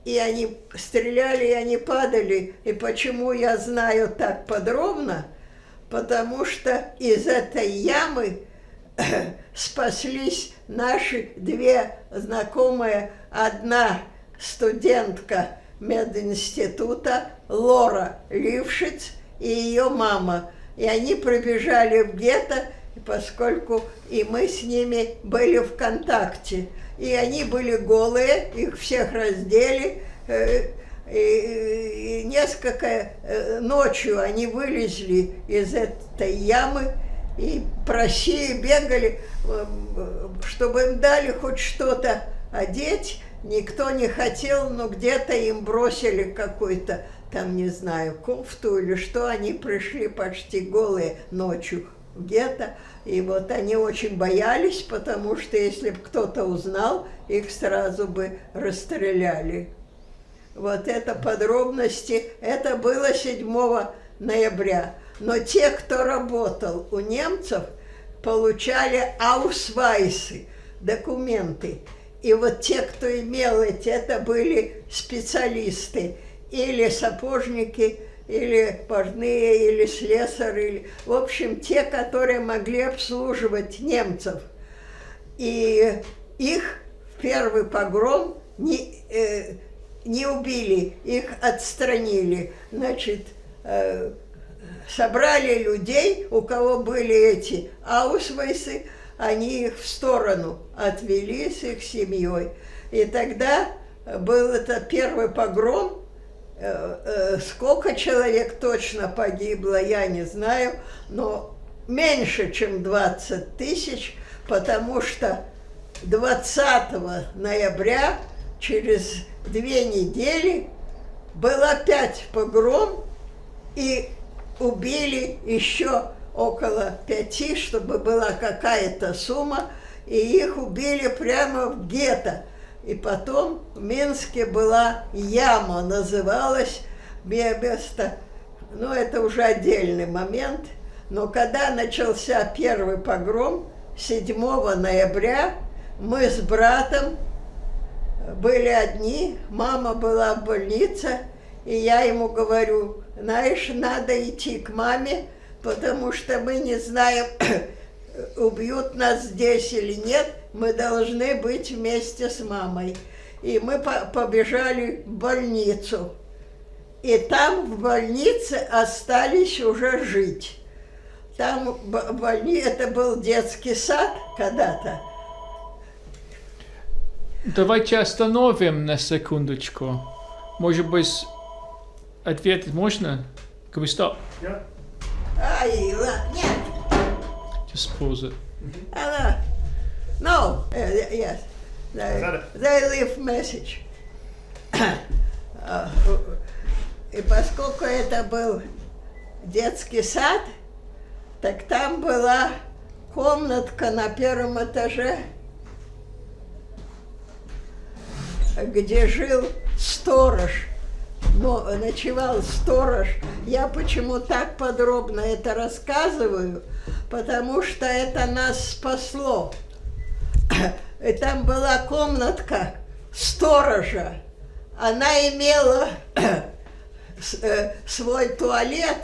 и они стреляли, и они падали. И почему я знаю так подробно? Потому что из этой ямы спаслись наши 2 знакомые. Одна студентка мединститута Лора Лившиц и ее мама. И они прибежали в гетто, поскольку и мы с ними были в контакте. И они были голые, их всех раздели, и несколько ночью они вылезли из этой ямы и просили, бегали, чтобы им дали хоть что-то одеть. Никто не хотел, но где-то им бросили какой-то, там, не знаю, кофту или что, они пришли почти голые ночью в гетто. И вот они очень боялись, потому что если бы кто-то узнал, их сразу бы расстреляли. Вот это подробности. Это было 7 ноября. Но те, кто работал у немцев, получали аусвайсы, документы. И вот те, кто имел эти, это были специалисты, или сапожники, или портные, или слесари, в общем, те, которые могли обслуживать немцев. И их в первый погром не убили, их отстранили. Значит, собрали людей, у кого были эти аусвайсы, они их в сторону отвели с их семьей. И тогда был это первый погром. Сколько человек точно погибло, я не знаю, но меньше, чем 20 тысяч, потому что 20 ноября, через 2 недели, был опять погром, и убили еще около 5, чтобы была какая-то сумма, и их убили прямо в гетто. И потом в Минске была яма, называлась место, ну это уже отдельный момент. Но когда начался первый погром, 7 ноября, мы с братом были одни, мама была в больнице, и я ему говорю: знаешь, надо идти к маме, потому что мы не знаем, убьют нас здесь или нет, мы должны быть вместе с мамой. И мы побежали в больницу. И там в больнице остались уже жить. Там это был детский сад когда-то. Давайте остановим на секундочку. Может быть, ответить можно? Can we stop? Yeah. Ай, нет. Just pause it. No, yes. They leave message. И поскольку это был детский сад, так там была комнатка на первом этаже, где жил сторож. Но ночевал сторож. Я почему так подробно это рассказываю? Потому что это нас спасло. И там была комнатка сторожа. Она имела свой туалет,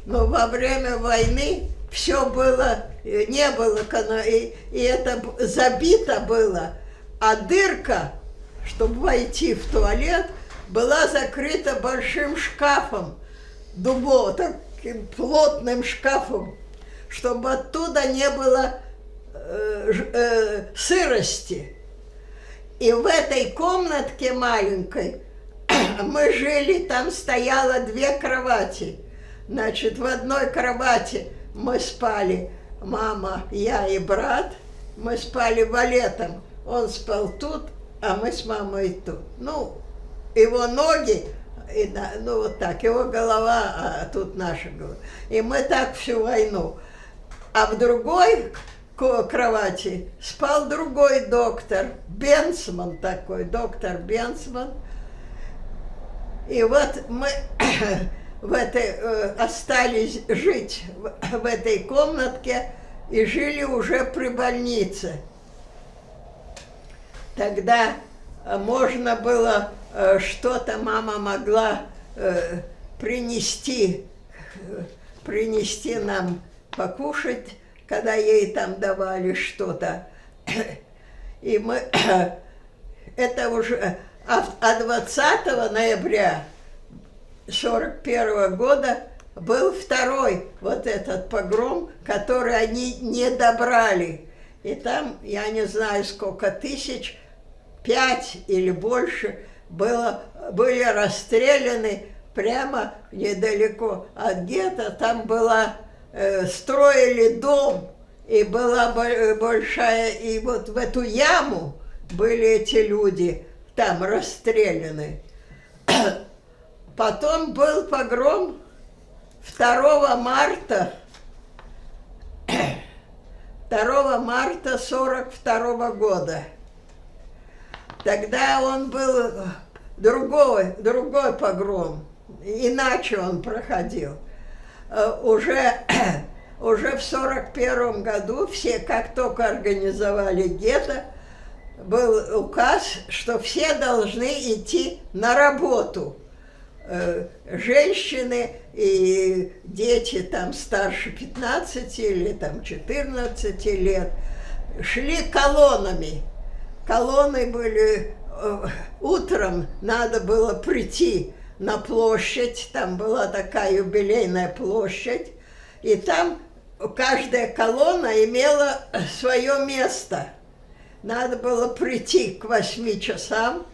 но во время войны все было, не было, и это забито было. А дырка, чтобы войти в туалет, была закрыта большим шкафом, таким плотным шкафом, чтобы оттуда не было сырости. И в этой комнатке маленькой мы жили, там стояло 2 кровати. Значит, в одной кровати мы спали, мама, я и брат, мы спали валетом. Он спал тут, а мы с мамой тут. Ну, его ноги, ну вот так, его голова, а тут наша голова. И мы так всю войну. А в другой кровати спал другой доктор, Бенсман такой, доктор Бенсман. И вот мы остались жить в этой комнатке и жили уже при больнице. Тогда можно было что-то, мама могла принести нам покушать, когда ей там давали что-то. И мы, это уже, а 20 ноября 1941 года был второй вот этот погром, который они не добрали. И там, я не знаю, сколько тысяч, 5 или больше, были расстреляны прямо недалеко от гетто. Там строили дом, и была большая, и вот в эту яму были эти люди там расстреляны. Потом был погром 2 марта 1942 года. Тогда он был другой погром, иначе он проходил. Уже в 1941 году все, как только организовали гетто, был указ, что все должны идти на работу. Женщины и дети там старше 15 или там 14 лет шли колоннами. Колонны были, утром надо было прийти на площадь, там была такая юбилейная площадь, и там каждая колонна имела свое место. Надо было прийти к 8 часам,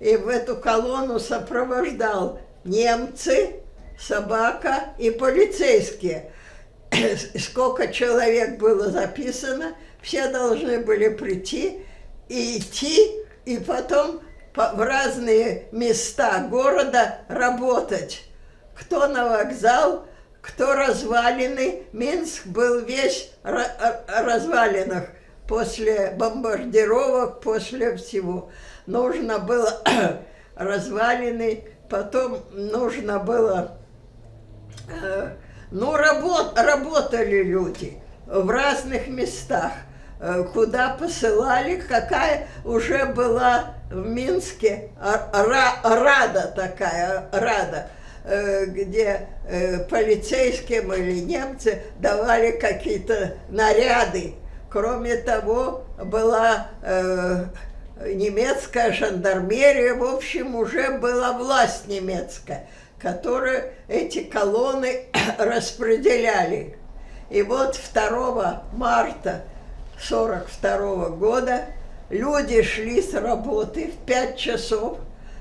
и в эту колонну сопровождал немцы, собака и полицейские. Сколько человек было записано, все должны были прийти и идти, и потом в разные места города работать. Кто на вокзал, кто развалины. Минск был весь в развалинах после бомбардировок, после всего. Нужно было развалины, потом нужно было... работали люди в разных местах, куда посылали, какая уже была в Минске рада такая, где полицейским или немцы давали какие-то наряды. Кроме того, была немецкая жандармерия, в общем, уже была власть немецкая. которые эти колонны распределяли. И вот 2 марта 1942 года люди шли с работы в 5 часов,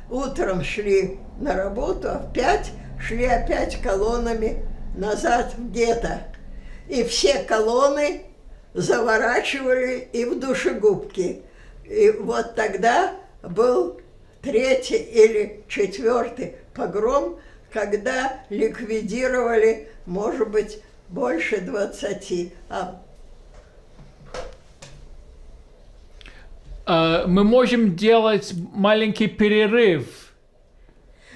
утром шли на работу, а в 5 шли опять колоннами назад в гетто. И все колонны заворачивали и в душегубки. И вот тогда был 3-й или 4-й погром, когда ликвидировали, может быть, больше 20. Мы можем делать маленький перерыв.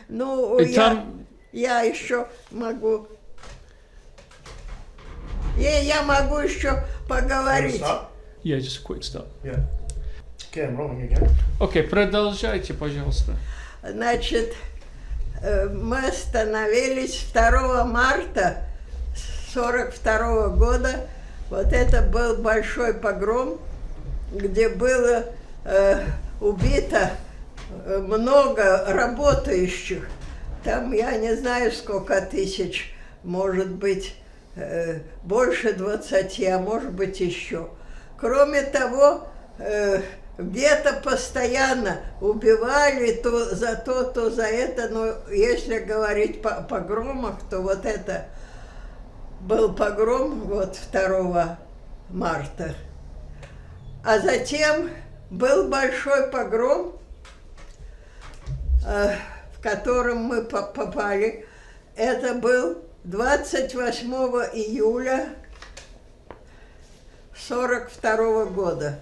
Ну, И там... я еще могу... Я могу еще поговорить. Stop? Yeah, just a quick stop. Yeah. Okay, I'm rolling again. Окей, продолжайте, пожалуйста. Значит, мы остановились 2 марта 1942 года. Вот это был большой погром, где было убито много работающих. Там, я не знаю, сколько тысяч, может быть, больше 20, а может быть еще. Кроме того, где-то постоянно убивали то за то, то за это. Но если говорить по погромах, то вот это был погром вот 2 марта. А затем был большой погром, в котором мы попали. Это был 28 июля 1942 года.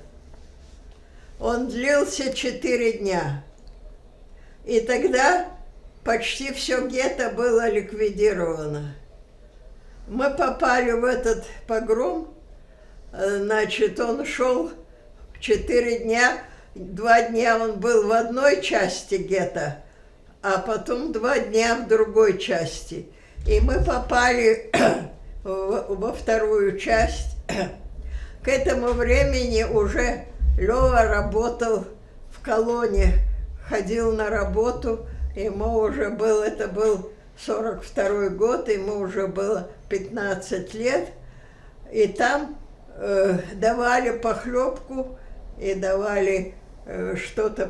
Он длился 4 дня. И тогда почти все гетто было ликвидировано. Мы попали в этот погром, значит, он шел 4 дня. 2 дня он был в одной части гетто, а потом 2 дня в другой части. И мы попали во вторую часть. К этому времени уже Лёва работал в колонне, ходил на работу, ему уже был, это был 42-й год, ему уже было 15 лет, и там давали похлебку и давали что-то,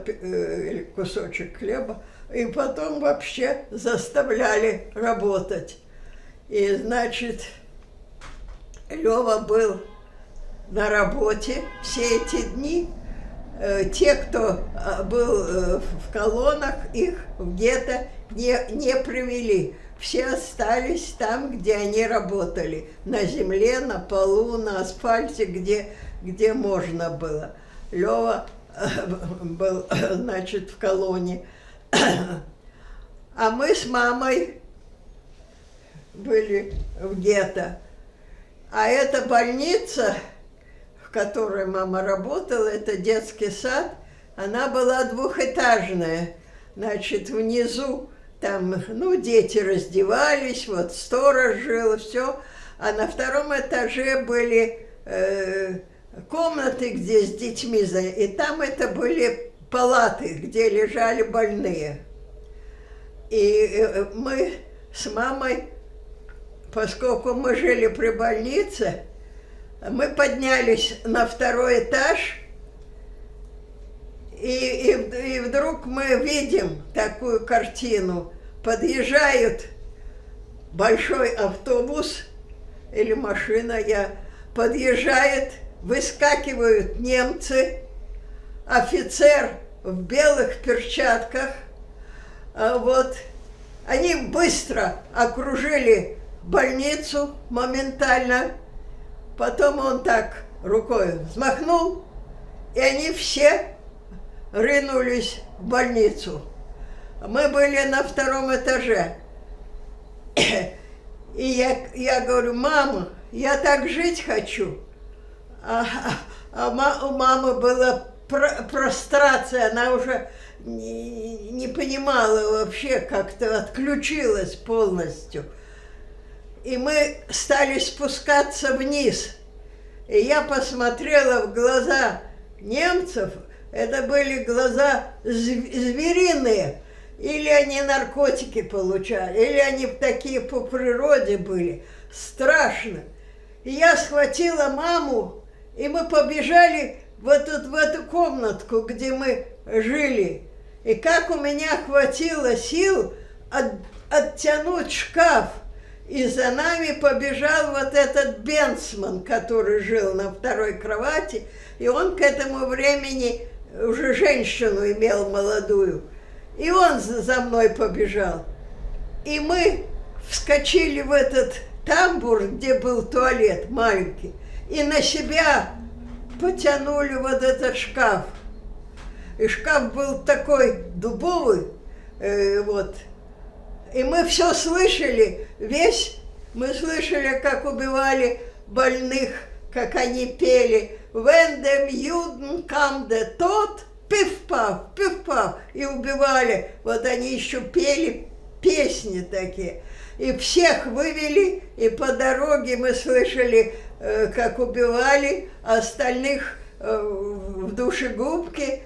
кусочек хлеба, и потом вообще заставляли работать. И, значит, Лёва был на работе все эти дни. Те, кто был в колоннах, их в гетто не привели. Все остались там, где они работали. На земле, на полу, на асфальте, где можно было. Лёва был, значит, в колонне. А мы с мамой были в гетто. А эта больница, в которой мама работала, это детский сад, она была двухэтажная. Значит, внизу там, ну, дети раздевались, вот сторож жил, все. А на 2-м этаже были комнаты, где с детьми, и там это были палаты, где лежали больные. И мы с мамой, поскольку мы жили при больнице, мы поднялись на 2-й этаж, и вдруг мы видим такую картину. Подъезжает большой автобус или машина, подъезжает, выскакивают немцы, офицер в белых перчатках, вот, они быстро окружили больницу моментально, потом он так рукой взмахнул, и они все рынулись в больницу. Мы были на 2-м этаже. И я говорю: мама, я так жить хочу. У мамы была прострация, она уже не понимала вообще, как-то отключилась полностью. И мы стали спускаться вниз. И я посмотрела в глаза немцев, это были глаза звериные. или они наркотики получали, или они такие по природе были. Страшно. И я схватила маму, и мы побежали в эту комнатку, где мы жили. И как у меня хватило сил оттянуть шкаф, и за нами побежал вот этот Бенцман, который жил на второй кровати, и он к этому времени уже женщину имел молодую. И он за мной побежал. И мы вскочили в этот тамбур, где был туалет маленький, и на себя потянули вот этот шкаф. И шкаф был такой дубовый, вот. И мы все слышали, мы слышали, как убивали больных, как они пели «When the Juden come the Tod», пиф-паф, пиф-паф, и убивали. Вот они еще пели песни такие. И всех вывели, и по дороге мы слышали, как убивали, а остальных в душегубке.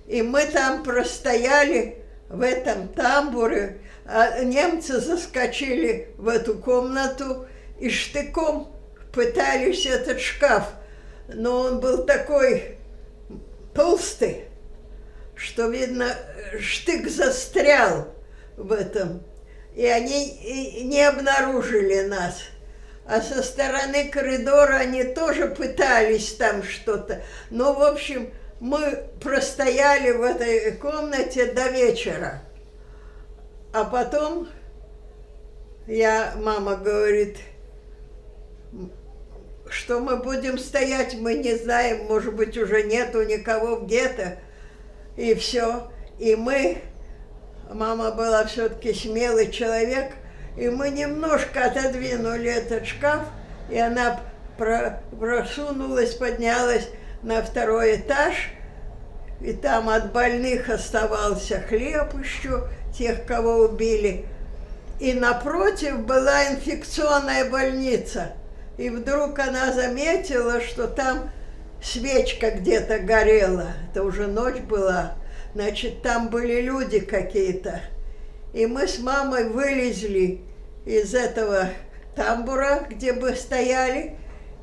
И мы там простояли в этом тамбуре, а немцы заскочили в эту комнату и штыком пытались этот шкаф. Но он был такой толстый, что, видно, штык застрял в этом. И они не обнаружили нас. А со стороны коридора они тоже пытались там что-то. Но, в общем, мы простояли в этой комнате до вечера. А потом мама говорит, что мы будем стоять, мы не знаем, может быть, уже нету никого в гетто. И все. И мама была все-таки смелый человек, и мы немножко отодвинули этот шкаф, и она просунулась, поднялась на второй этаж, и там от больных оставался хлеб еще, тех, кого убили. И напротив была инфекционная больница. И вдруг она заметила, что там свечка где-то горела. Это уже ночь была. Значит, там были люди какие-то. И мы с мамой вылезли из этого тамбура, где мы стояли,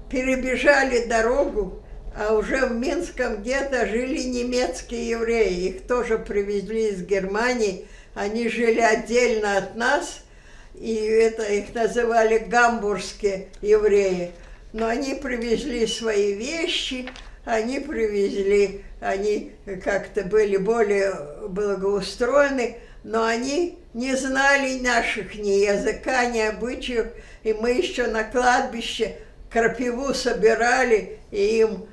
перебежали дорогу, а уже в Минском гетто жили немецкие евреи. Их тоже привезли из Германии. Они жили отдельно от нас, и их называли гамбургские евреи. Но они привезли свои вещи, они как-то были более благоустроены, но они не знали наших ни языка, ни обычаев, и мы еще на кладбище крапиву собирали, и им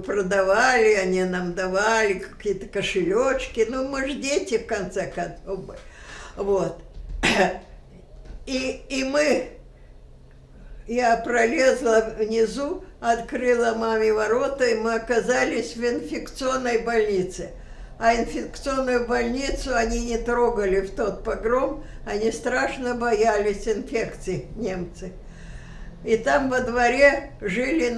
продавали, они нам давали какие-то кошелечки, мы же дети, в конце концов. Вот. Я пролезла внизу, открыла маме ворота, и мы оказались в инфекционной больнице. А инфекционную больницу они не трогали в тот погром, они страшно боялись инфекций, немцы. И там во дворе жили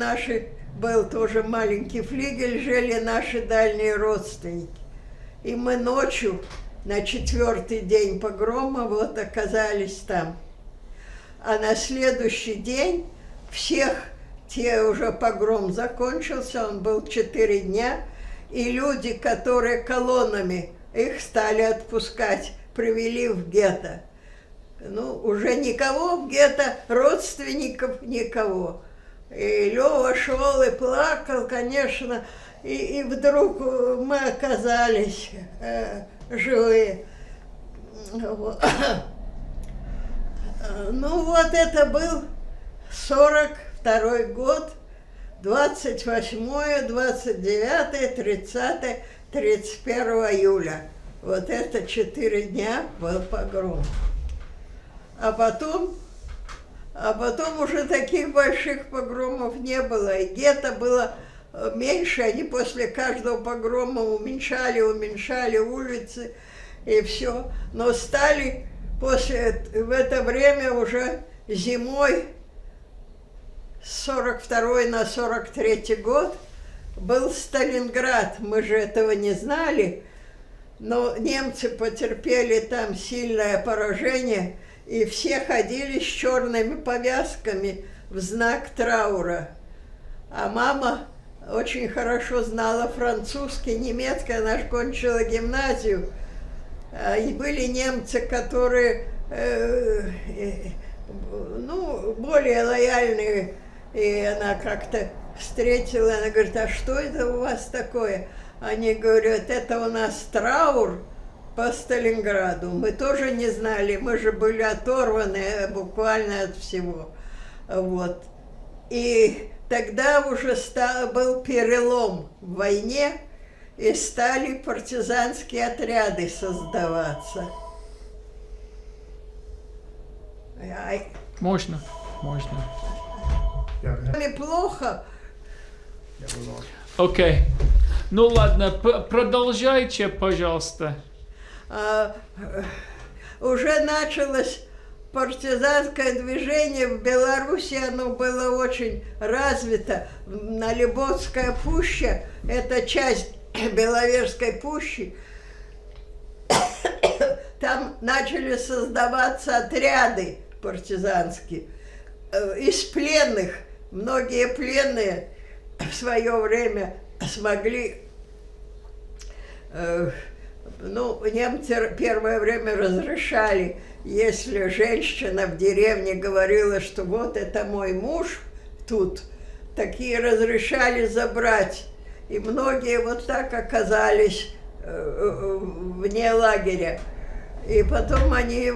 был тоже маленький флигель, жили наши дальние родственники. И мы ночью, на 4-й день погрома, оказались там. А на следующий день уже погром закончился, он был 4 дня, и люди, которые колоннами, их стали отпускать, привели в гетто. Уже никого в гетто, родственников никого. И Лёва шел и плакал, конечно, и вдруг мы оказались живые. Это был 42-й год, 28, 29, 30, 31 июля. Это 4 дня был погром. А потом уже таких больших погромов не было, и гетто было меньше, они после каждого погрома уменьшали улицы, и все. Но стали в это время уже зимой, с 42 на 43 год, был Сталинград. Мы же этого не знали, Но немцы потерпели там сильное поражение, и все ходили с черными повязками в знак траура. А мама очень хорошо знала французский, немецкий, она же кончила гимназию. И были немцы, которые, ну, более лояльные, и она как-то встретила, она говорит, а что это у вас такое? Они говорят, это у нас траур по Сталинграду. Мы тоже не знали, мы же были оторваны буквально от всего. Вот. И тогда уже был перелом в войне, и стали партизанские отряды создаваться. Можно? Можно. Неплохо. Окей. Ну ладно, продолжайте, пожалуйста. Уже началось партизанское движение в Беларуси, оно было очень развито. Налибоцкая пуща, это часть Беловежской пущи, там начали создаваться отряды партизанские из пленных. Многие пленные в свое время смогли, ну, немцы первое время разрешали, если женщина в деревне говорила, что вот это мой муж тут, такие разрешали забрать. И многие вот так оказались вне лагеря. И потом они,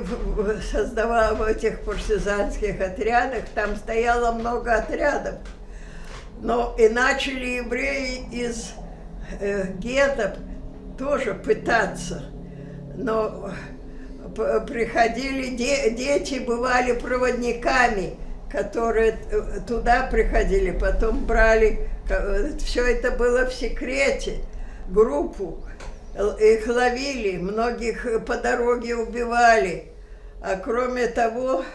создавая в этих партизанских отрядах, там стояло много отрядов. Но и начали евреи из гетто тоже пытаться. Но приходили дети, бывали проводниками, которые туда приходили, потом брали, все это было в секрете, группу. Их ловили, многих по дороге убивали. А кроме того,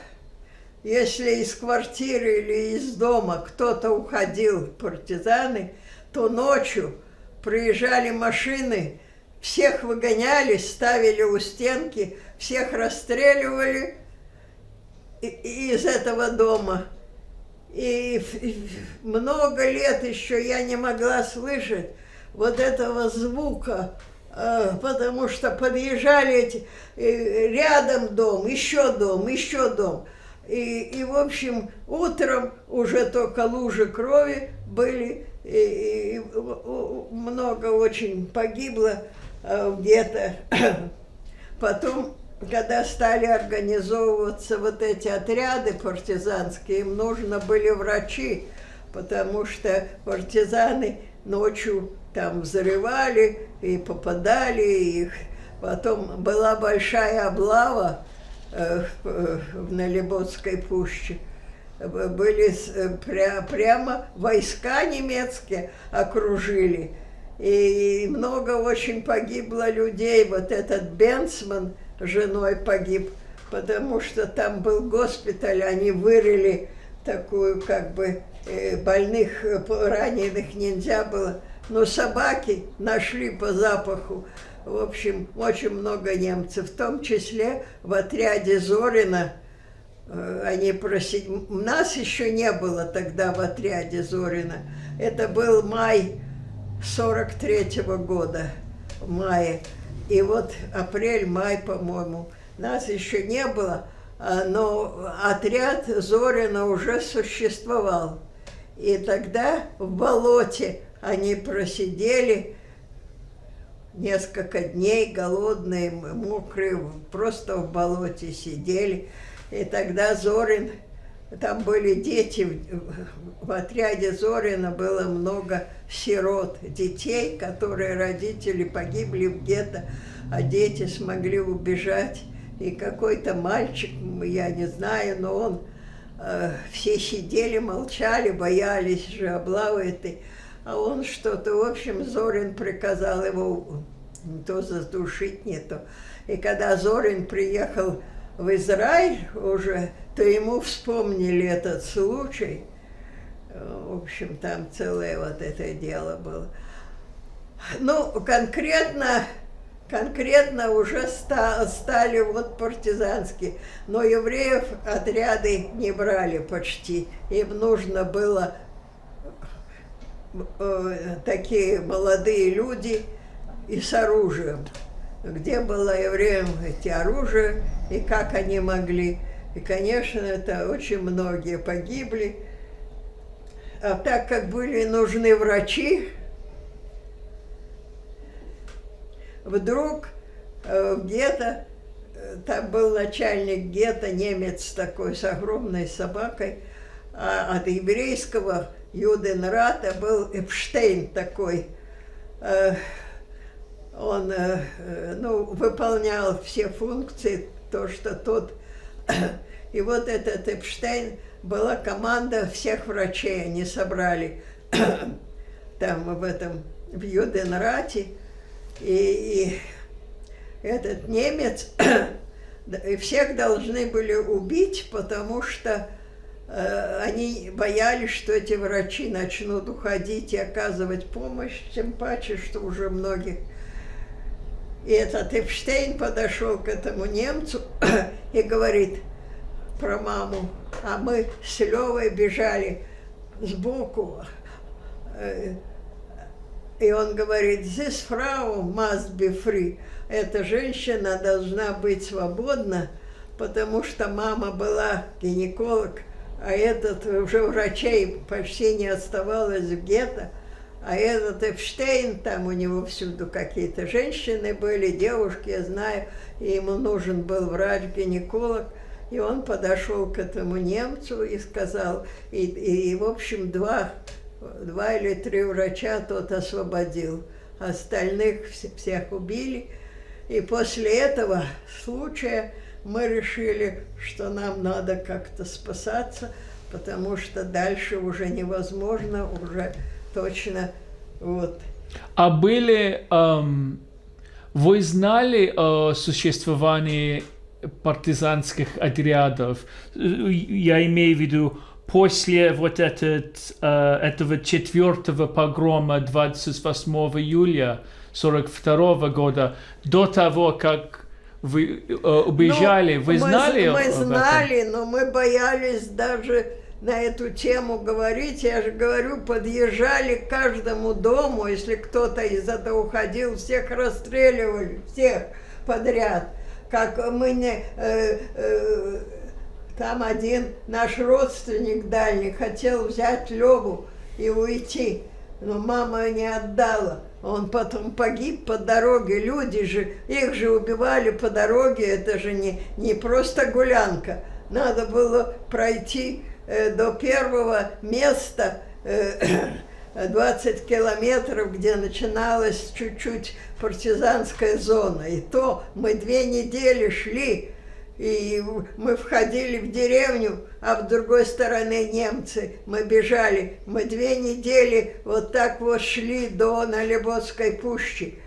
если из квартиры или из дома кто-то уходил, партизаны, то ночью приезжали машины, всех выгоняли, ставили у стенки, всех расстреливали из этого дома. И много лет еще я не могла слышать вот этого звука, потому что подъезжали эти, рядом дом, еще дом, еще дом. И в общем, утром уже только лужи крови были, и много очень погибло где-то. Потом, когда стали организовываться вот эти отряды партизанские, им нужны были врачи, потому что партизаны ночью там взрывали и попадали их. Потом была большая облава в Налибоцкой пуще. Были прямо войска немецкие окружили. И много очень погибло людей. Вот этот Бенцман с женой погиб, потому что там был госпиталь, они вырыли такую, как бы, больных, раненых нельзя было. Но собаки нашли по запаху. В общем, очень много немцев, в том числе в отряде Зорина. Они просили... Нас еще не было тогда в отряде Зорина. Это был май 43-го года, в мае. И вот апрель-май, по-моему, нас еще не было, но отряд Зорина уже существовал. И тогда в болоте они просидели несколько дней, голодные, мокрые, просто в болоте сидели. И тогда Зорин, там были дети, в отряде Зорина было много сирот, детей, которые родители погибли в гетто, а дети смогли убежать. И какой-то мальчик, я не знаю, но он, все сидели, молчали, боялись же облавы этой. А он что-то, в общем, Зорин приказал его не то задушить, не то. И когда Зорин приехал в Израиль уже, то ему вспомнили этот случай. В общем, там целое вот это дело было. Ну, конкретно конкретно уже стали вот партизанские. Но евреев отряды не брали почти. Им нужно было такие молодые люди и с оружием. Где было евреям эти оружия и как они могли. И, конечно, это очень многие погибли. А так как были нужны врачи, вдруг гетто, там был начальник гетто, немец такой с огромной собакой, а от еврейского Юденрата был Эпштейн такой. Он выполнял все функции, то, что тот. И вот этот Эпштейн, была команда всех врачей, они собрали там в Юденрате. И этот немец, и всех должны были убить, потому что они боялись, что эти врачи начнут уходить и оказывать помощь, тем паче, что уже многих. И этот Эпштейн подошел к этому немцу и говорит про маму, а мы с Левой бежали сбоку. И он говорит, this Frau must be free. Эта женщина должна быть свободна, потому что мама была гинеколог, а этот уже врачей почти не оставалось в гетто. А этот Эпштейн, там у него всюду какие-то женщины были, девушки, я знаю, и ему нужен был врач-гинеколог. И он подошел к этому немцу и сказал, и в общем, два или три врача тот освободил, остальных всех убили. И после этого случая мы решили, что нам надо как-то спасаться, потому что дальше уже невозможно, уже точно вот. А были, вы знали о существовании партизанских отрядов? Я имею в виду, после вот этого 4-го погрома 28 июля 1942 года, до того, как вы убежали, вы знали об этом? Мы знали, но мы боялись даже на эту тему говорить. Я же говорю, подъезжали к каждому дому, если кто-то из этого уходил, всех расстреливали, всех подряд. Как мы не... Там один наш родственник дальний хотел взять Леву и уйти, но мама не отдала. Он потом погиб по дороге. Люди же, их же убивали по дороге, это же не просто гулянка. Надо было пройти до первого места 20 километров, где начиналась чуть-чуть партизанская зона. И то мы 2 недели шли, и мы входили в деревню, а в другой стороне немцы. Мы бежали. Мы 2 недели вот так вот шли до Налибодской пущи.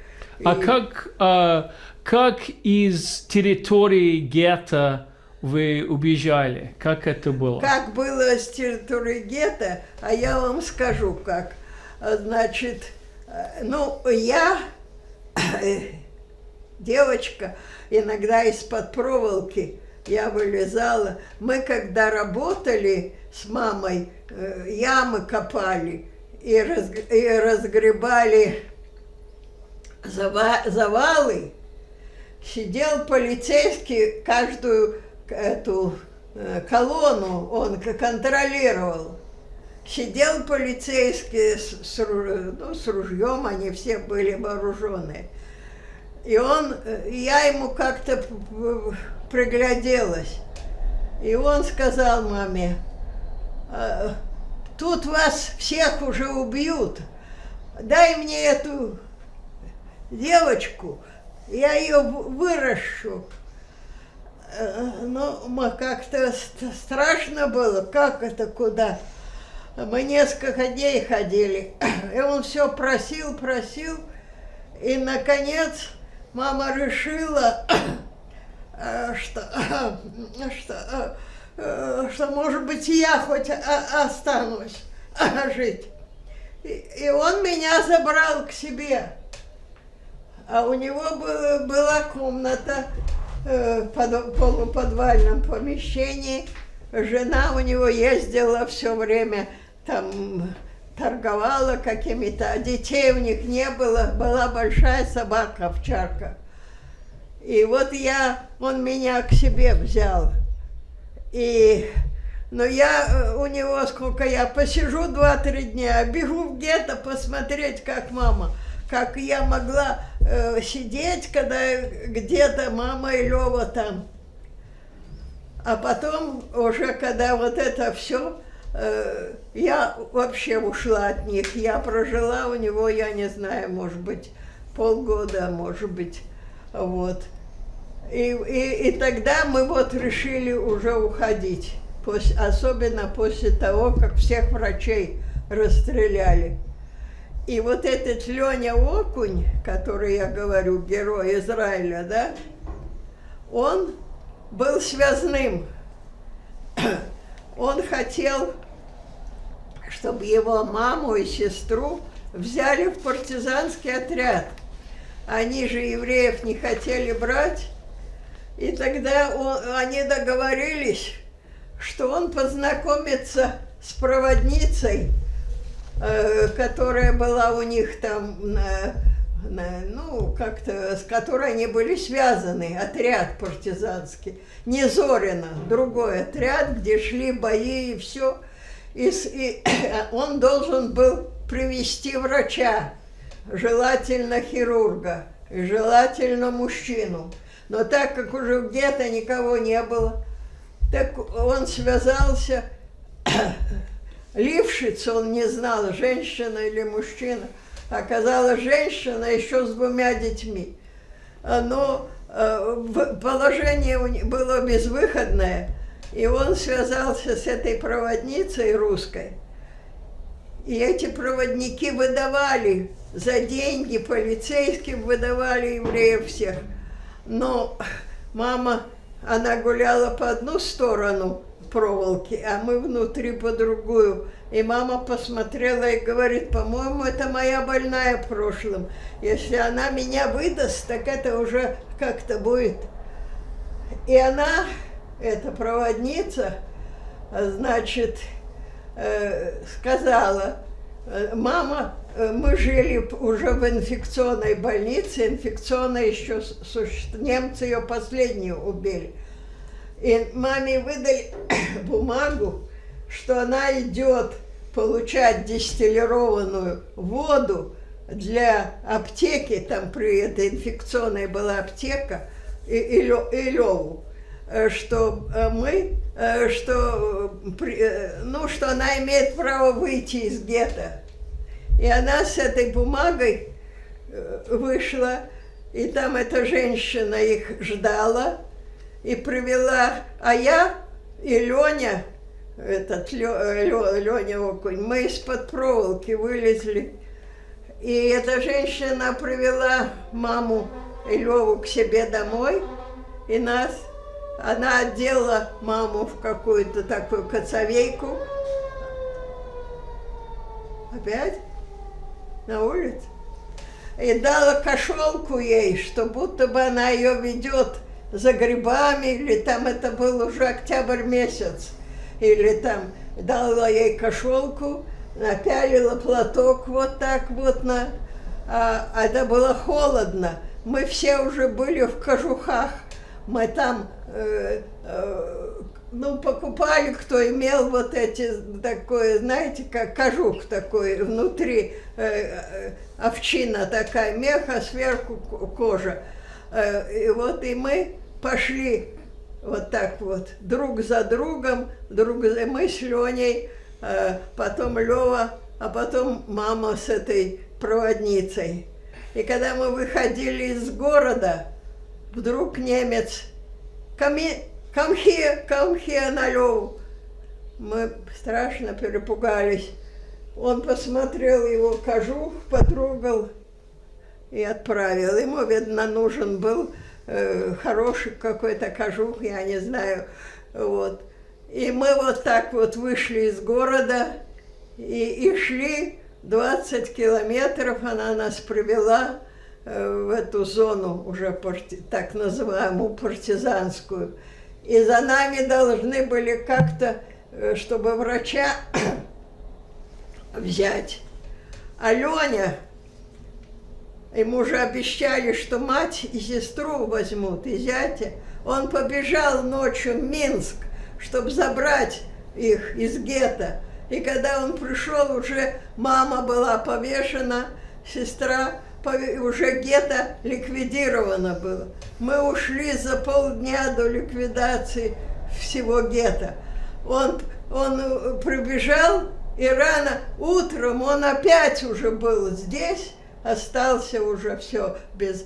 А как из территории гетто вы убежали? Как это было? Как было с территории гетто, а я вам скажу как. Значит, я, девочка, иногда из-под проволоки я вылезала. Мы когда работали с мамой, ямы копали и разгребали завалы, сидел полицейский, каждую эту колонну он контролировал. Сидел полицейский с ружьем, они все были вооруженные. И я ему как-то пригляделась. И он сказал маме, тут вас всех уже убьют, дай мне эту девочку, я ее выращу. Как-то страшно было, как это, куда. Мы несколько дней ходили, и он все просил, и, наконец, мама решила, что может быть, и я хоть останусь жить. И он меня забрал к себе. А у него была комната в полуподвальном помещении. Жена у него ездила все время, там торговала какими-то, а детей у них не было. Была большая собака, овчарка. И вот он меня к себе взял. Но я у него, сколько я посижу 2-3 дня, бегу в гетто посмотреть, как мама. Как я могла сидеть, когда где-то мама и Лёва там. А потом, уже когда вот это все, я вообще ушла от них. Я прожила у него, я не знаю, может быть, полгода, может быть, вот. И тогда мы вот решили уже уходить, особенно после того, как всех врачей расстреляли. И вот этот Леня Окунь, который, я говорю, герой Израиля, да, он был связным. Он хотел, чтобы его маму и сестру взяли в партизанский отряд. Они же евреев не хотели брать. И тогда они договорились, что он познакомится с проводницей, которая была у них там, ну, как-то, с которой они были связаны, отряд партизанский. Не Зорина, другой отряд, где шли бои и все. И он должен был привести врача, желательно хирурга, и желательно мужчину. Но так как уже где-то никого не было, так он связался. Лившиц, он не знал, женщина или мужчина. Оказалась женщина еще с 2 детьми. Но положение было безвыходное, и он связался с этой проводницей русской. И эти проводники выдавали за деньги, полицейским выдавали евреев всех. Но мама, она гуляла по одну сторону проволоки, а мы внутри по другую. И мама посмотрела и говорит: по-моему, это моя больная в прошлом. Если она меня выдаст, так это уже как-то будет. И она, эта проводница, значит, сказала: мама, мы жили уже в инфекционной больнице, инфекционная еще немцы ее последнюю убили. И маме выдали бумагу, что она идет получать дистиллированную воду для аптеки, там при этой инфекционной была аптека, и Леву, что что она имеет право выйти из гетто. И она с этой бумагой вышла, и там эта женщина их ждала и привела, а я и Леня, Леня Окунь, мы из-под проволоки вылезли. И эта женщина привела маму и Леву к себе домой, и она одела маму в какую-то такую коцовейку. Опять? На улице? И дала кошелку ей, что будто бы она ее ведет за грибами, или там это был уже октябрь месяц, или там дала ей кошелку, напялила платок вот так вот а это было холодно. Мы все уже были в кожухах, мы там покупали, кто имел вот эти, такое, знаете, как кожух такой, внутри овчина такая, мех, а сверху кожа. И мы пошли вот так вот, друг за другом, мы с Леней, потом Лева, а потом мама с этой проводницей. И когда мы выходили из города, вдруг немец: come here, на Леву. Мы страшно перепугались. Он посмотрел его кожух, потрогал и отправил. Ему, видно, нужен был хороший какой-то кожух, я не знаю. Вот. И мы вот так вот вышли из города и шли 20 километров, она нас привела в эту зону, уже так называемую партизанскую. И за нами должны были как-то, чтобы врача взять. А Леня, ему уже обещали, что мать и сестру возьмут, и зятя. Он побежал ночью в Минск, чтобы забрать их из гетто. И когда он пришел, уже мама была повешена, сестра, уже гетто ликвидировано было. Мы ушли за полдня до ликвидации всего гетто. Он прибежал, и рано утром он опять уже был здесь, остался уже все без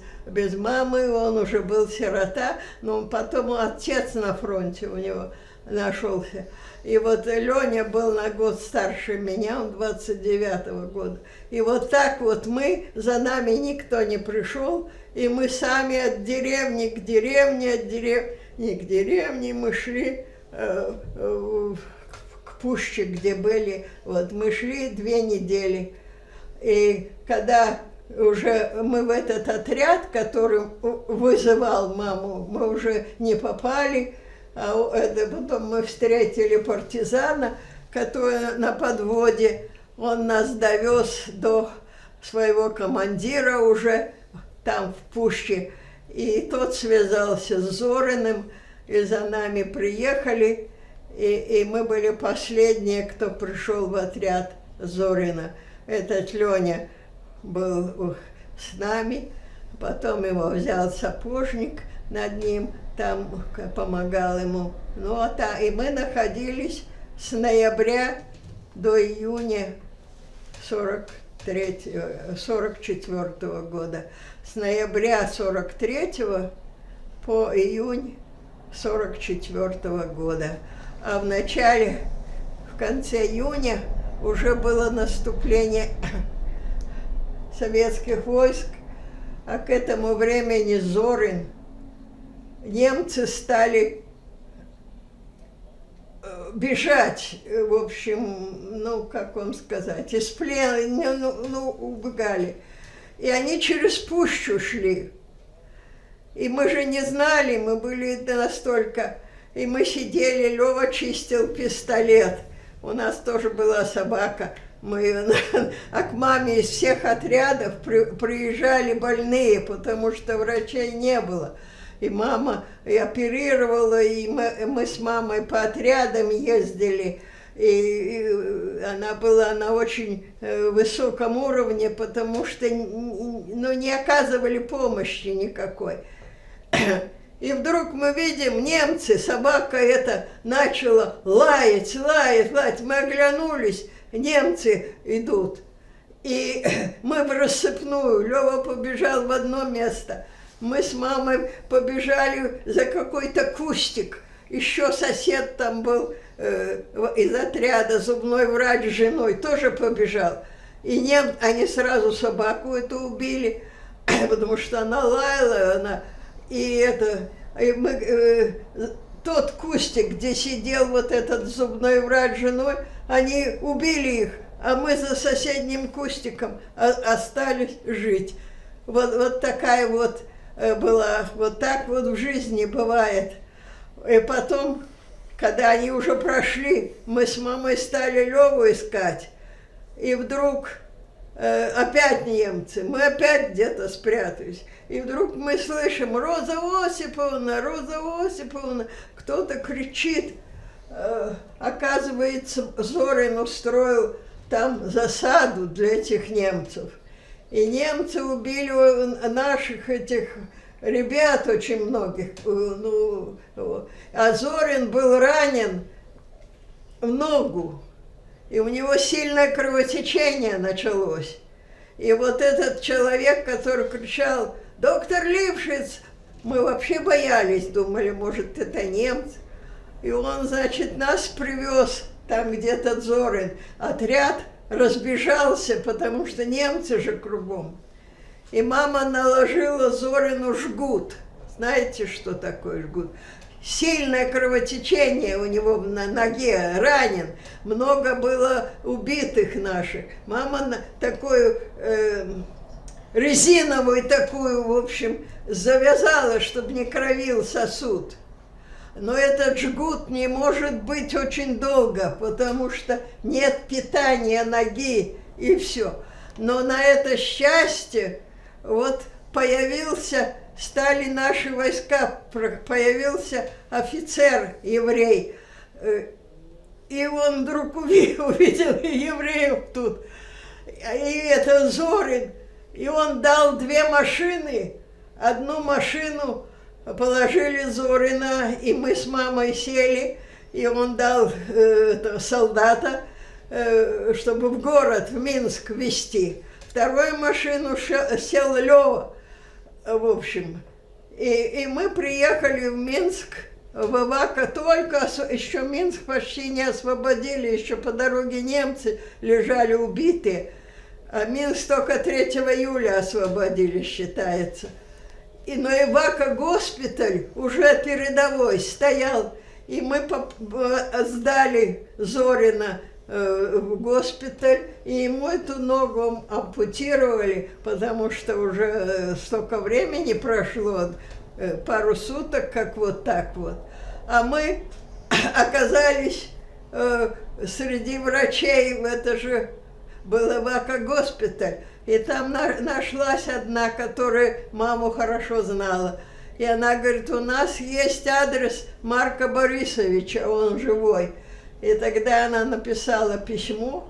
мамы, он уже был сирота, но потом отец на фронте у него нашелся. И вот Леня был на год старше меня, он 29-го года. И вот так вот мы, за нами никто не пришел, и мы сами от деревни к деревне, от деревни к деревне мы шли к пуще, где были, вот мы шли 2 недели. И когда уже мы в этот отряд, который вызывал маму, мы уже не попали, а это потом мы встретили партизана, который на подводе, он нас довез до своего командира уже там в пуще, и тот связался с Зориным, и за нами приехали, и мы были последние, кто пришел в отряд Зорина. Этот Леня был с нами, потом его взял сапожник над ним, там помогал ему. Ну, и мы находились с ноября до июня 44 года. С ноября 43 по июнь 44 года. А в конце июня уже было наступление советских войск, а к этому времени Зорин, немцы стали бежать, в общем, ну, как вам сказать, из плена, убегали. И они через пущу шли. И мы же не знали, мы были настолько... И мы сидели, Лёва чистил пистолет. У нас тоже была собака. А к маме из всех отрядов приезжали больные, потому что врачей не было. И мама оперировала, и мы с мамой по отрядам ездили. И она была на очень высоком уровне, потому что не оказывали помощи никакой. И вдруг мы видим, немцы, собака эта начала лаять. Мы оглянулись, немцы идут. И мы в рассыпную, Лёва побежал в одно место. Мы с мамой побежали за какой-то кустик. Еще сосед там был из отряда, зубной врач с женой, тоже побежал. И они сразу собаку эту убили, потому что она лаяла, тот кустик, где сидел вот этот зубной врач с женой, они убили их, а мы за соседним кустиком остались жить. Вот такая вот была, вот так вот в жизни бывает. И потом, когда они уже прошли, мы с мамой стали Леву искать, и вдруг опять немцы, мы опять где-то спрятались. И вдруг мы слышим: Роза Осиповна, кто-то кричит. Оказывается, Зорин устроил там засаду для этих немцев. И немцы убили наших этих ребят очень многих. А Зорин был ранен в ногу. И у него сильное кровотечение началось. И вот этот человек, который кричал: «Доктор Лившиц!», мы вообще боялись, думали, может, это немец. И он, значит, нас привез там где-то Зорин. Отряд разбежался, потому что немцы же кругом. И мама наложила Зорину жгут. Знаете, что такое жгут? Сильное кровотечение у него на ноге, ранен. Много было убитых наших. Мама такую резиновую такую, в общем, завязала, чтобы не кровил сосуд. Но этот жгут не может быть очень долго, потому что нет питания ноги и все. Но на это счастье вот стали наши войска, появился офицер еврей. И он вдруг увидел евреев тут. И это Зорин. И он дал 2 машины. Одну машину положили Зорина, и мы с мамой сели. И он дал солдата, чтобы в город, в Минск везти. Вторую машину сел Лева. В общем. И мы приехали в Минск. В Ивако только, еще Минск почти не освободили, еще по дороге немцы лежали убитые, а Минск только 3 июля освободили, считается. Но Ивако госпиталь уже передовой стоял, и мы сдали Зорина в госпиталь, и ему эту ногу ампутировали, потому что уже столько времени прошло, пару суток, как вот так вот. А мы оказались среди врачей, это же был Ивако госпиталь, и там нашлась одна, которая маму хорошо знала. И она говорит, у нас есть адрес Марка Борисовича, он живой. И тогда она написала письмо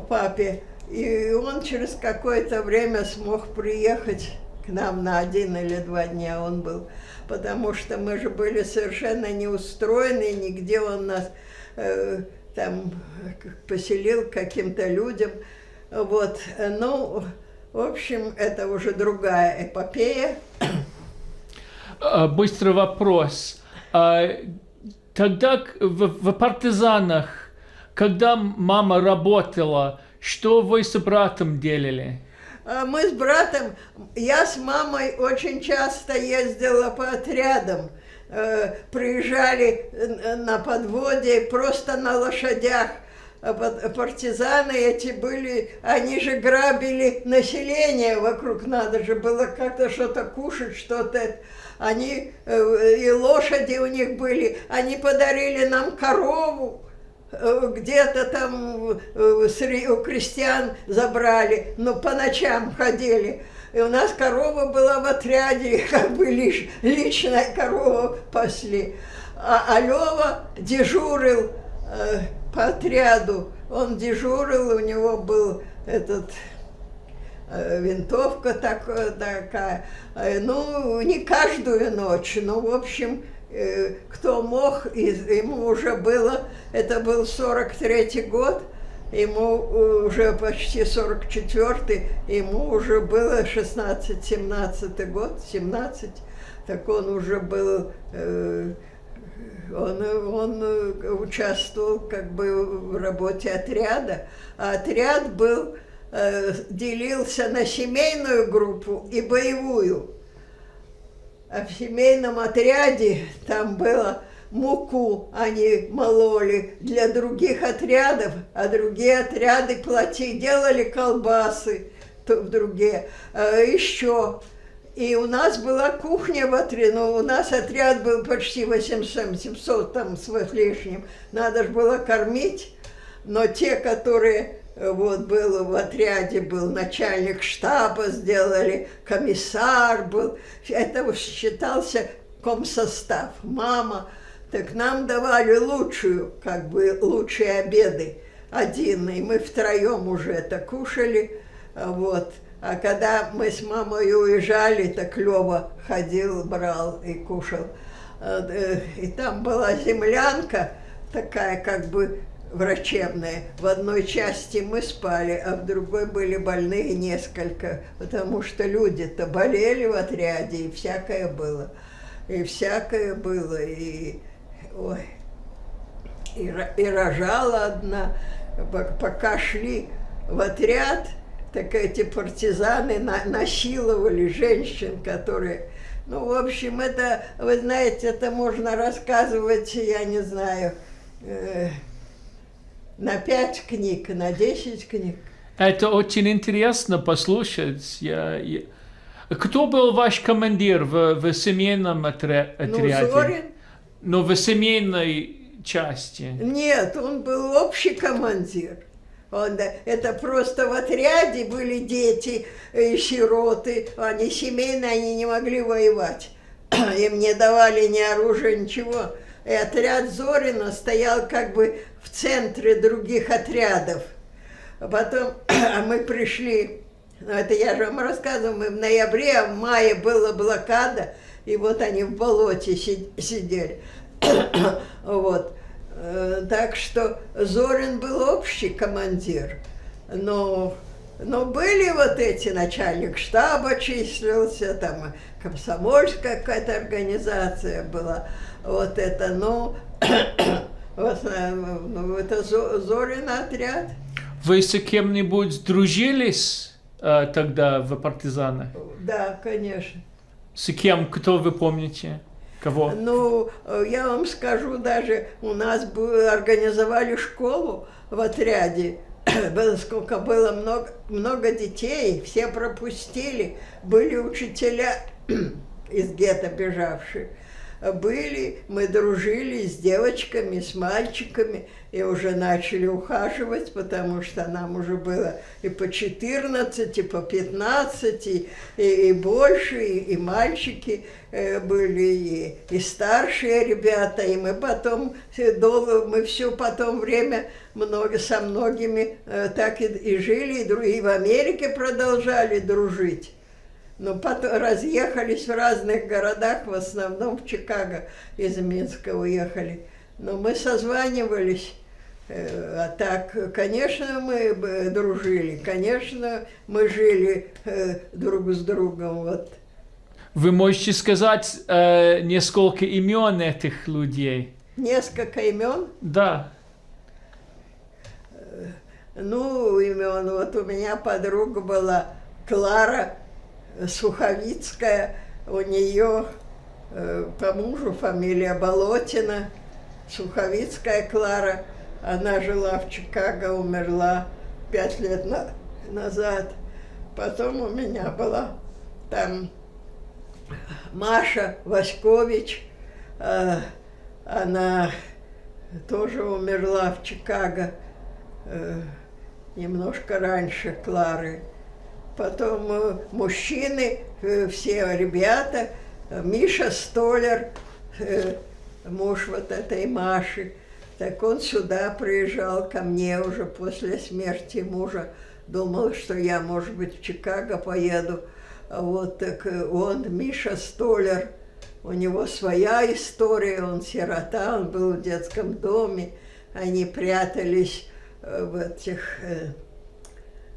папе, и он через какое-то время смог приехать к нам на 1 или 2 дня он был, потому что мы же были совершенно не устроены, нигде он нас там поселил к каким-то людям, вот, ну, в общем, это уже другая эпопея. Быстрый вопрос. Тогда в партизанах, когда мама работала, что вы с братом делали? Мы с братом, я с мамой очень часто ездила по отрядам, приезжали на подводе, просто на лошадях. Партизаны эти были, они же грабили население вокруг, надо же было как-то что-то кушать, что-то. Они, и лошади у них были, они подарили нам корову. Где-то там у крестьян забрали, но по ночам ходили. И у нас корова была в отряде, как бы личная корова пасли. А Лёва дежурил по отряду. Он дежурил, у него был винтовка такая. Ну, не каждую ночь, но, в общем, кто мог, ему уже было, это был 43-й год, ему уже почти 44-й, ему уже было 16-17 год, 17, так он уже был, он участвовал как бы в работе отряда, а отряд был, делился на семейную группу и боевую. А в семейном отряде там было муку, они мололи для других отрядов, а другие отряды делали колбасы, другие, еще. И у нас была кухня в отряде, но у нас отряд был почти 700 там с лишним, надо же было кормить, но те, которые... Вот был в отряде, был начальник штаба, сделали, комиссар был, это считался комсостав, мама, так нам давали как бы лучшие обеды, один, и мы втроем уже это кушали, вот. А когда мы с мамой уезжали, так Лёва ходил, брал и кушал. И там была землянка такая, как бы, врачебная. В одной части мы спали, а в другой были больные несколько, потому что люди-то болели в отряде, и всякое было. И всякое было, и рожала одна. Пока шли в отряд, так эти партизаны насиловали женщин, которые... Ну, в общем, это, вы знаете, это можно рассказывать, я не знаю... на 5 книг, на 10 книг. Это очень интересно послушать. Кто был ваш командир в семейном Ну, отряде? Зорин? Но в семейной части. Нет, он был общий командир. Это просто в отряде были дети, сироты, они семейные, они не могли воевать. Им не давали ни оружия, ничего. И отряд Зорина стоял как бы в центре других отрядов. А потом мы пришли, это я же вам рассказывала, мы в ноябре, а в мае была блокада, и вот они в болоте сидели. Вот. Так что Зорин был общий командир, но были вот эти, начальник штаба числился, там комсомольская какая-то организация была, вот это, но в основном, это Зорин отряд. Вы с кем-нибудь сдружились тогда в партизанах? Да, конечно. С кем, кто вы помните? Кого? Ну, я вам скажу, даже у нас организовали школу в отряде. Сколько было много детей, все пропустили. Были учителя из гетто бежавшие. Мы дружили с девочками, с мальчиками, и уже начали ухаживать, потому что нам уже было и по 14, и по 15, и больше, и мальчики были, и старшие ребята, и мы потом, мы все потом время со многими так и жили, и в Америке продолжали дружить. Но потом разъехались в разных городах, в основном в Чикаго из Минска уехали. Но мы созванивались, а так, конечно, мы дружили, конечно, мы жили друг с другом. Вот. Вы можете сказать несколько имен этих людей? Несколько имен? Да. Ну, имен, вот у меня подруга была Клара Суховицкая, у нее по мужу фамилия Болотина, Суховицкая Клара, она жила в Чикаго, умерла 5 лет назад. Потом у меня была там Маша Васькович, она тоже умерла в Чикаго немножко раньше Клары. Потом мужчины, все ребята, Миша Столер, муж вот этой Маши, так он сюда приезжал ко мне уже после смерти мужа, думал, что я, может быть, в Чикаго поеду. Вот так он, Миша Столер, у него своя история, он сирота, он был в детском доме, они прятались в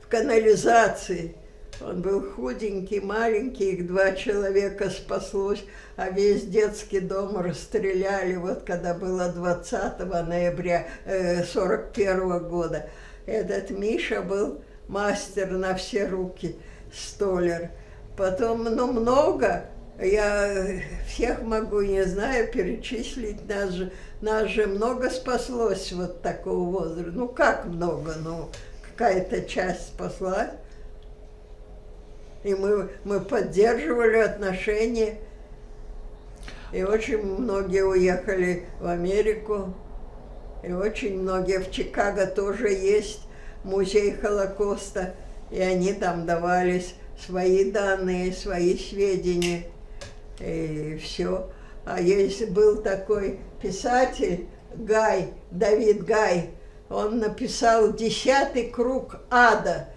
канализации. Он был худенький, маленький, их 2 человека спаслось, а весь детский дом расстреляли, вот когда было 20 ноября 1941 года. Этот Миша был мастер на все руки, Столер. Потом, много, я всех могу, не знаю, перечислить, нас же много спаслось вот такого возраста. Ну, как много, какая-то часть спаслась. И мы поддерживали отношения. И очень многие уехали в Америку. И очень многие в Чикаго тоже есть музей Холокоста. И они там давались свои данные, свои сведения. И все. А был такой писатель Гай, Давид Гай. Он написал 10-й круг ада.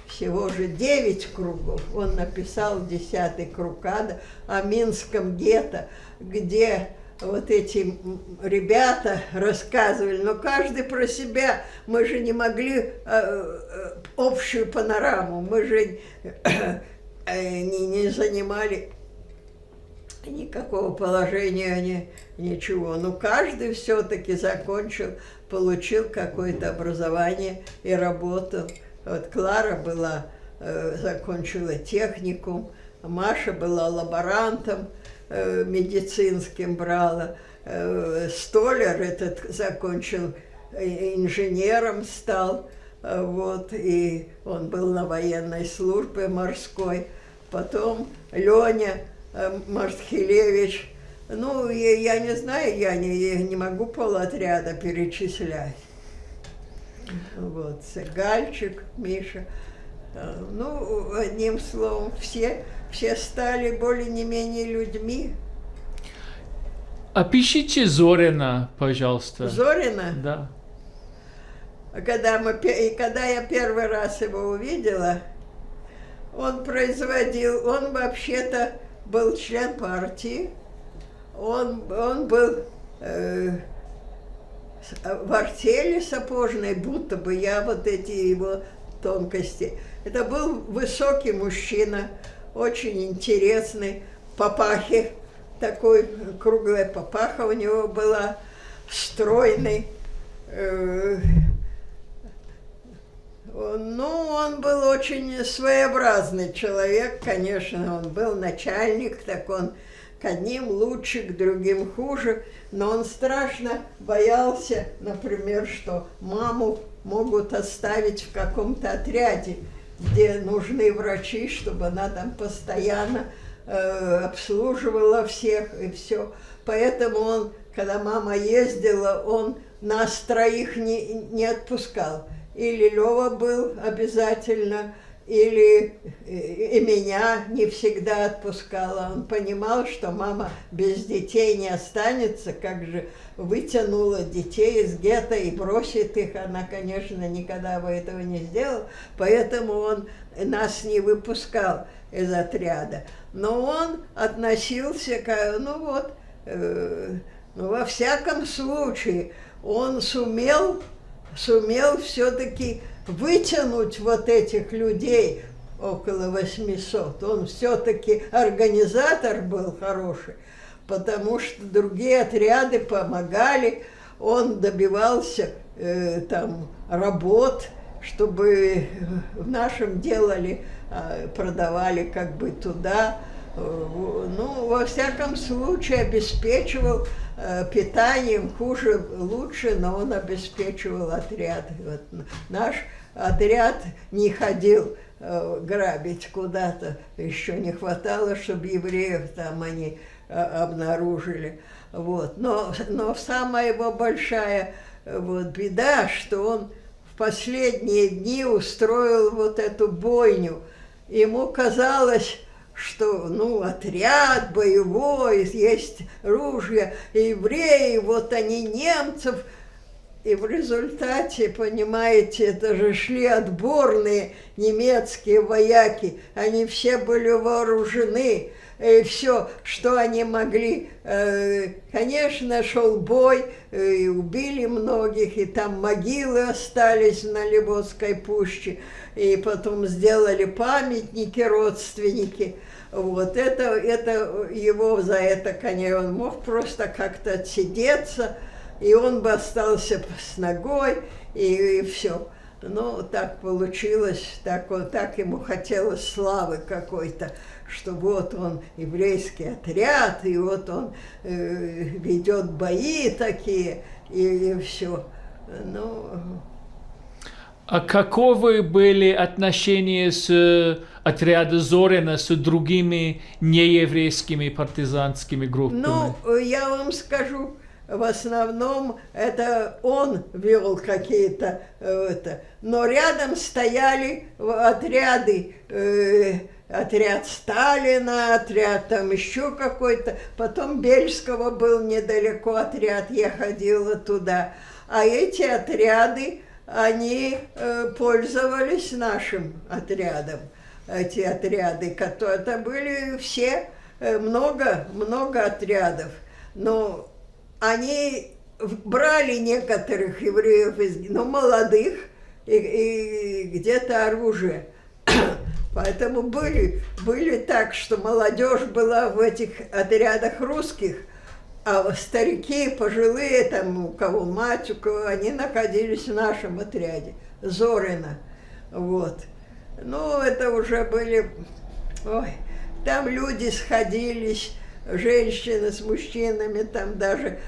Всего же 9 кругов. Он написал 10-й круг ада о Минском гетто, где вот эти ребята рассказывали, но каждый про себя. Мы же не могли общую панораму, мы же не занимали никакого положения, ничего. Но каждый все-таки получил какое-то образование и работал. Вот Клара закончила техникум, Маша была лаборантом медицинским, брала. Столер закончил, инженером стал. вот, и он был на военной службе морской. Потом Леня Мартхилевич. Ну, я не знаю, я не могу полотряда перечислять. Вот, Гальчик, Миша. Ну, одним словом, все стали более-не-менее людьми. Опишите Зорина, пожалуйста. Зорина, Да. когда я первый раз его увидела, он вообще-то был член партии, он был в артели сапожной, будто бы я вот эти его тонкости. Это был высокий мужчина, очень интересный, папахи, такой круглая папаха у него была, стройный. Ну, он был очень своеобразный человек, конечно, он был начальник, так он к одним лучше, к другим хуже, но он страшно боялся, например, что маму могут оставить в каком-то отряде, где нужны врачи, чтобы она там постоянно обслуживала всех и все. Поэтому он, когда мама ездила, он нас троих не отпускал. Или Лёва был обязательно, или и меня не всегда отпускала. Он понимал, что мама без детей не останется, как же вытянула детей из гетто и бросит их. Она, конечно, никогда бы этого не сделала, поэтому он нас не выпускал из отряда. Но он относился к, во всяком случае, он сумел все-таки вытянуть вот этих людей, около 800. Он все-таки организатор был хороший, потому что другие отряды помогали, он добивался там работ, чтобы в нашем делали, продавали как бы туда. Ну, во всяком случае, обеспечивал питанием, хуже, лучше, но он обеспечивал отряд. Вот наш отряд не ходил грабить куда-то, еще не хватало, чтобы евреев там они обнаружили. Вот. Но самая его большая беда, что он в последние дни устроил вот эту бойню. Ему казалось, что, отряд боевой, есть ружья, и евреи, вот они немцев. И в результате, понимаете, это же шли отборные немецкие вояки, они все были вооружены, и все, что они могли. Конечно, шел бой, и убили многих, и там могилы остались на Лебовской пуще, и потом сделали памятники родственники. Вот это его за это, конечно, он мог просто как-то отсидеться, и он бы остался с ногой, и все. Ну, так получилось, так ему хотелось славы какой-то, что вот он еврейский отряд, и вот он ведет бои такие, и все. Ну... А каковы были отношения с отрядом Зорина с другими нееврейскими партизанскими группами? Ну, я вам скажу, в основном это он вел какие-то, но рядом стояли отряды, отряд Сталина, отряд там еще какой-то, потом Бельского был недалеко отряд, я ходила туда, а эти отряды, они пользовались нашим отрядом, эти отряды, которые это были все, много отрядов, но они брали некоторых евреев, молодых, и где-то оружие. Поэтому были так, что молодежь была в этих отрядах русских, а старики, пожилые, там, у кого мать, у кого, они находились в нашем отряде, Зорина. Вот. Ну, это уже были... Ой, там люди сходились, женщины с мужчинами, там даже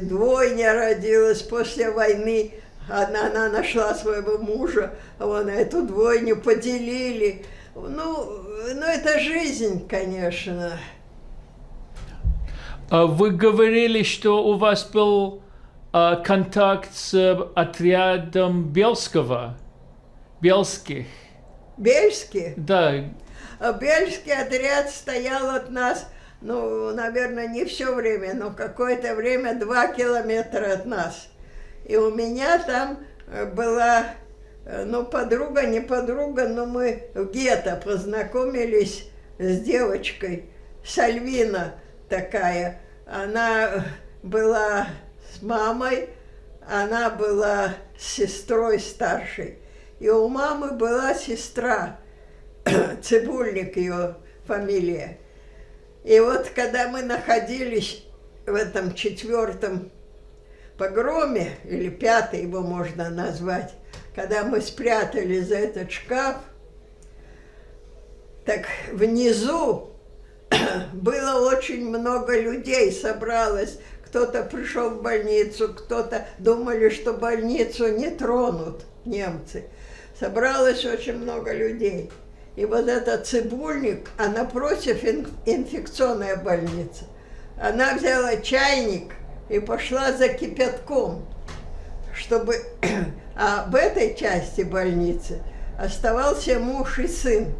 двойня родилась после войны, она нашла своего мужа, вон эту двойню поделили. Ну, это жизнь, конечно. Вы говорили, что у вас был контакт с отрядом Бельских. Бельский? Да. Бельский отряд стоял от нас, ну, наверное, не все время, но какое-то время 2 километра от нас. И у меня там была, ну, подруга, не подруга, но мы в гетто познакомились с девочкой, Сальвина такая. Она была с мамой, она была с сестрой старшей. И у мамы была сестра, Цибульник ее фамилия. И вот когда мы находились в этом 4-м погроме, или 5-й его можно назвать, когда мы спрятались за этот шкаф, так внизу было очень много людей, собралось. Кто-то пришел в больницу, кто-то думали, что больницу не тронут немцы. Собралось очень много людей. И вот этот Цибульник, а напротив инфекционная больница. Она взяла чайник и пошла за кипятком, чтобы... А в этой части больницы оставался муж и сын.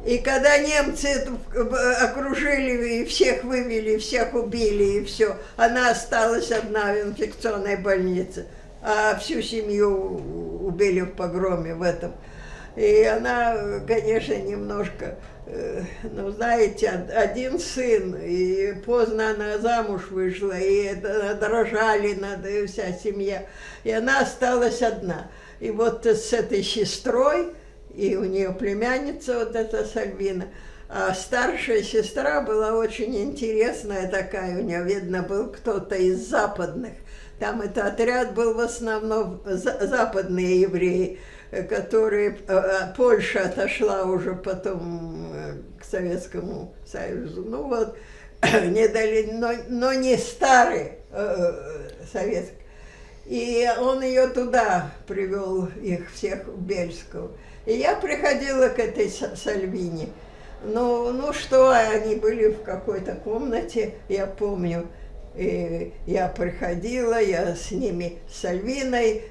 И когда немцы окружили и всех вывели, всех убили, и все, она осталась одна в инфекционной больнице, а всю семью убили в погроме в этом. И она, конечно, немножко, ну, знаете, один сын, и поздно она замуж вышла, и это, дрожали надо, и вся семья. И она осталась одна. И вот с этой сестрой, и у нее племянница вот эта Сальвина, а старшая сестра была очень интересная такая, у нее, видно, был кто-то из западных. Там этот отряд был в основном западные евреи, которые... Польша отошла уже потом к Советскому Союзу. Ну вот, не дали, но не старые советские. И он ее туда привел, их всех в Бельскую. И я приходила к этой Сальвине. Ну что, они были в какой-то комнате, я помню. И я приходила, я с ними, с Сальвиной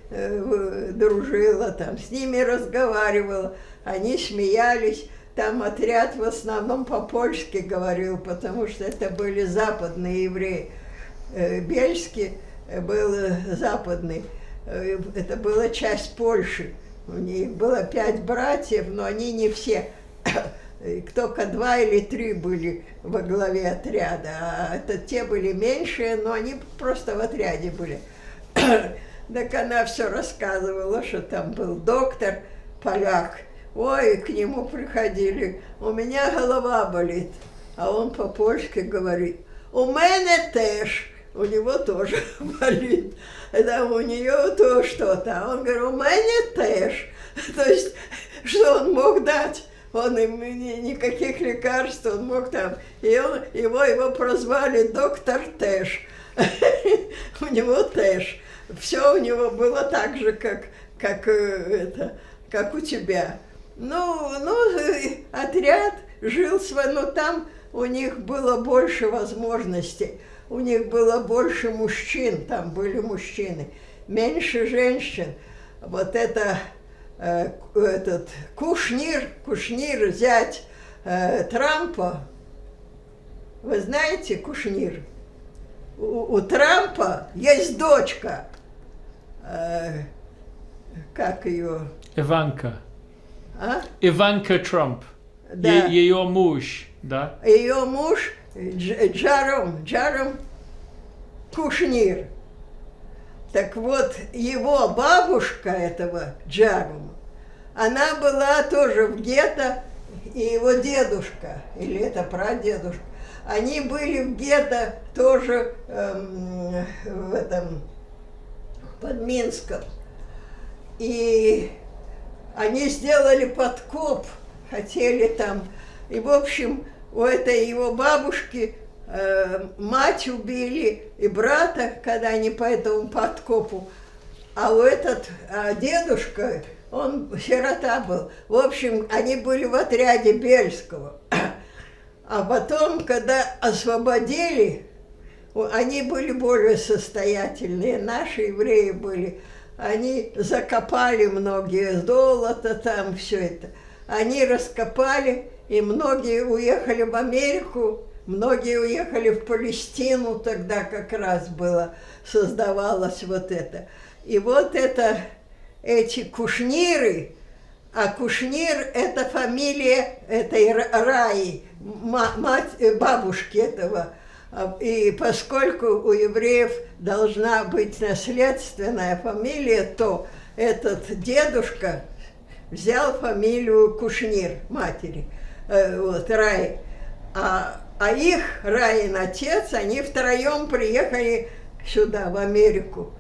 дружила, там с ними разговаривала, они смеялись. Там отряд в основном по-польски говорил, потому что это были западные евреи. Бельский был западный, это была часть Польши. У них было 5 братьев, но они не все. Только 2 или 3 были во главе отряда, а это те были меньшие, но они просто в отряде были. Так она все рассказывала, что там был доктор, поляк. Ой, к нему приходили, у меня голова болит. А он по-польски говорит, у меня теж, у него тоже болит. Это у нее то что-то. А он говорит, у меня теж. То есть, что он мог дать? Он им никаких лекарств, он мог там, и его прозвали доктор Тэш. У него Тэш. Все у него было так же, как у тебя. Ну, отряд жил свой, но там у них было больше возможностей, у них было больше мужчин, там были мужчины, меньше женщин. Вот это... этот Кушнир, зять Трампа, вы знаете Кушнир? У Трампа есть дочка, как ее? Иванка. А? Иванка Трамп. Да. Ее муж, да? Ее муж Джаром Кушнир. Так вот, его бабушка этого Джарума, она была тоже в гетто, и его дедушка, или это прадедушка, они были в гетто тоже в этом, под Минском. И они сделали подкоп, хотели там, и в общем, у этой его бабушки мать убили и брата, когда они по этому подкопу. А у дедушка, он сирота был. В общем, они были в отряде Бельского. А потом, когда освободили, они были более состоятельные, наши евреи были. Они закопали многие золото, там все это. Они раскопали, и многие уехали в Америку, многие уехали в Палестину, тогда как раз создавалось вот это. И вот эти Кушниры, а Кушнир – это фамилия этой Раи, бабушки этого. И поскольку у евреев должна быть наследственная фамилия, то этот дедушка взял фамилию Кушнир, матери, Раи. А их, Раин отец, они втроем приехали сюда, в Америку.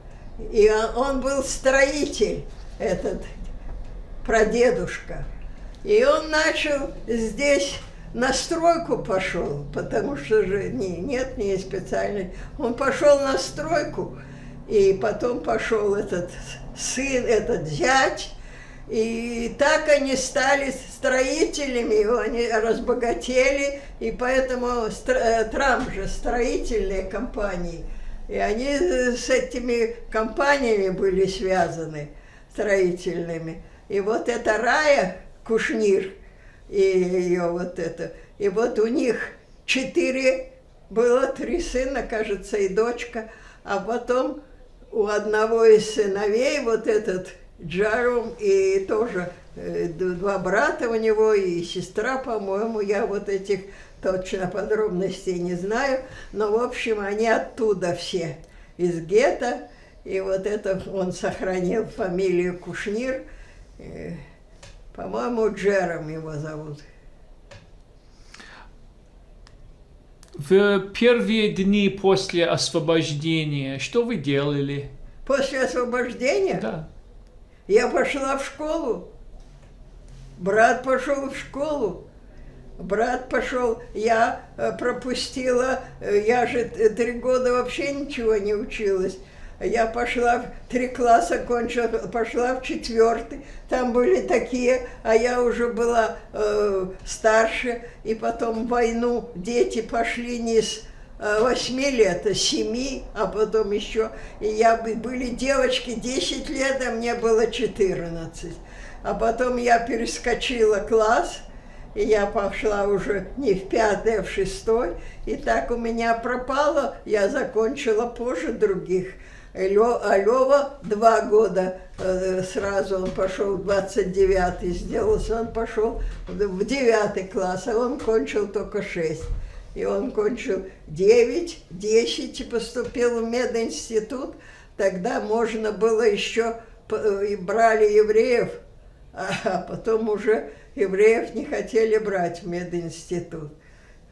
И он был строитель, этот прадедушка. И он начал здесь, на стройку пошел, потому что же нет специальной. Он пошел на стройку, и потом пошел этот сын, этот зять. И так они стали строителями, они разбогатели, и поэтому Трамп же строительные компании. И они с этими компаниями были связаны, строительными. И вот эта Рая Кушнир, и ее вот это, и вот у них 3 сына, кажется, и дочка, а потом у одного из сыновей вот этот Джарум, и тоже 2 брата у него, и сестра, по-моему, я вот этих точно подробностей не знаю, но, в общем, они оттуда все, из гетто, и вот это он сохранил фамилию Кушнир, по-моему, Джером его зовут. В первые дни после освобождения что вы делали? После освобождения? Да. Я пошла в школу, брат пошел в школу, брат пошел, я пропустила, я же 3 года вообще ничего не училась. Я пошла, 3 класса кончила, пошла в 4-й, там были такие, а я уже была старше, и потом в войну дети пошли не с 8 лет, а 7, а потом еще, и были девочки 10 лет, а мне было 14. А потом я перескочила класс, и я пошла уже не в 5-й, а в 6-й, и так у меня пропало, я закончила позже других. А Лёва 2 года сразу, он пошел в 29-й, сделался, он пошел в 9 класс, а он кончил только 6. И он кончил 9, 10 и поступил в мединститут. Тогда можно было еще, и брали евреев, а потом уже евреев не хотели брать в мединститут.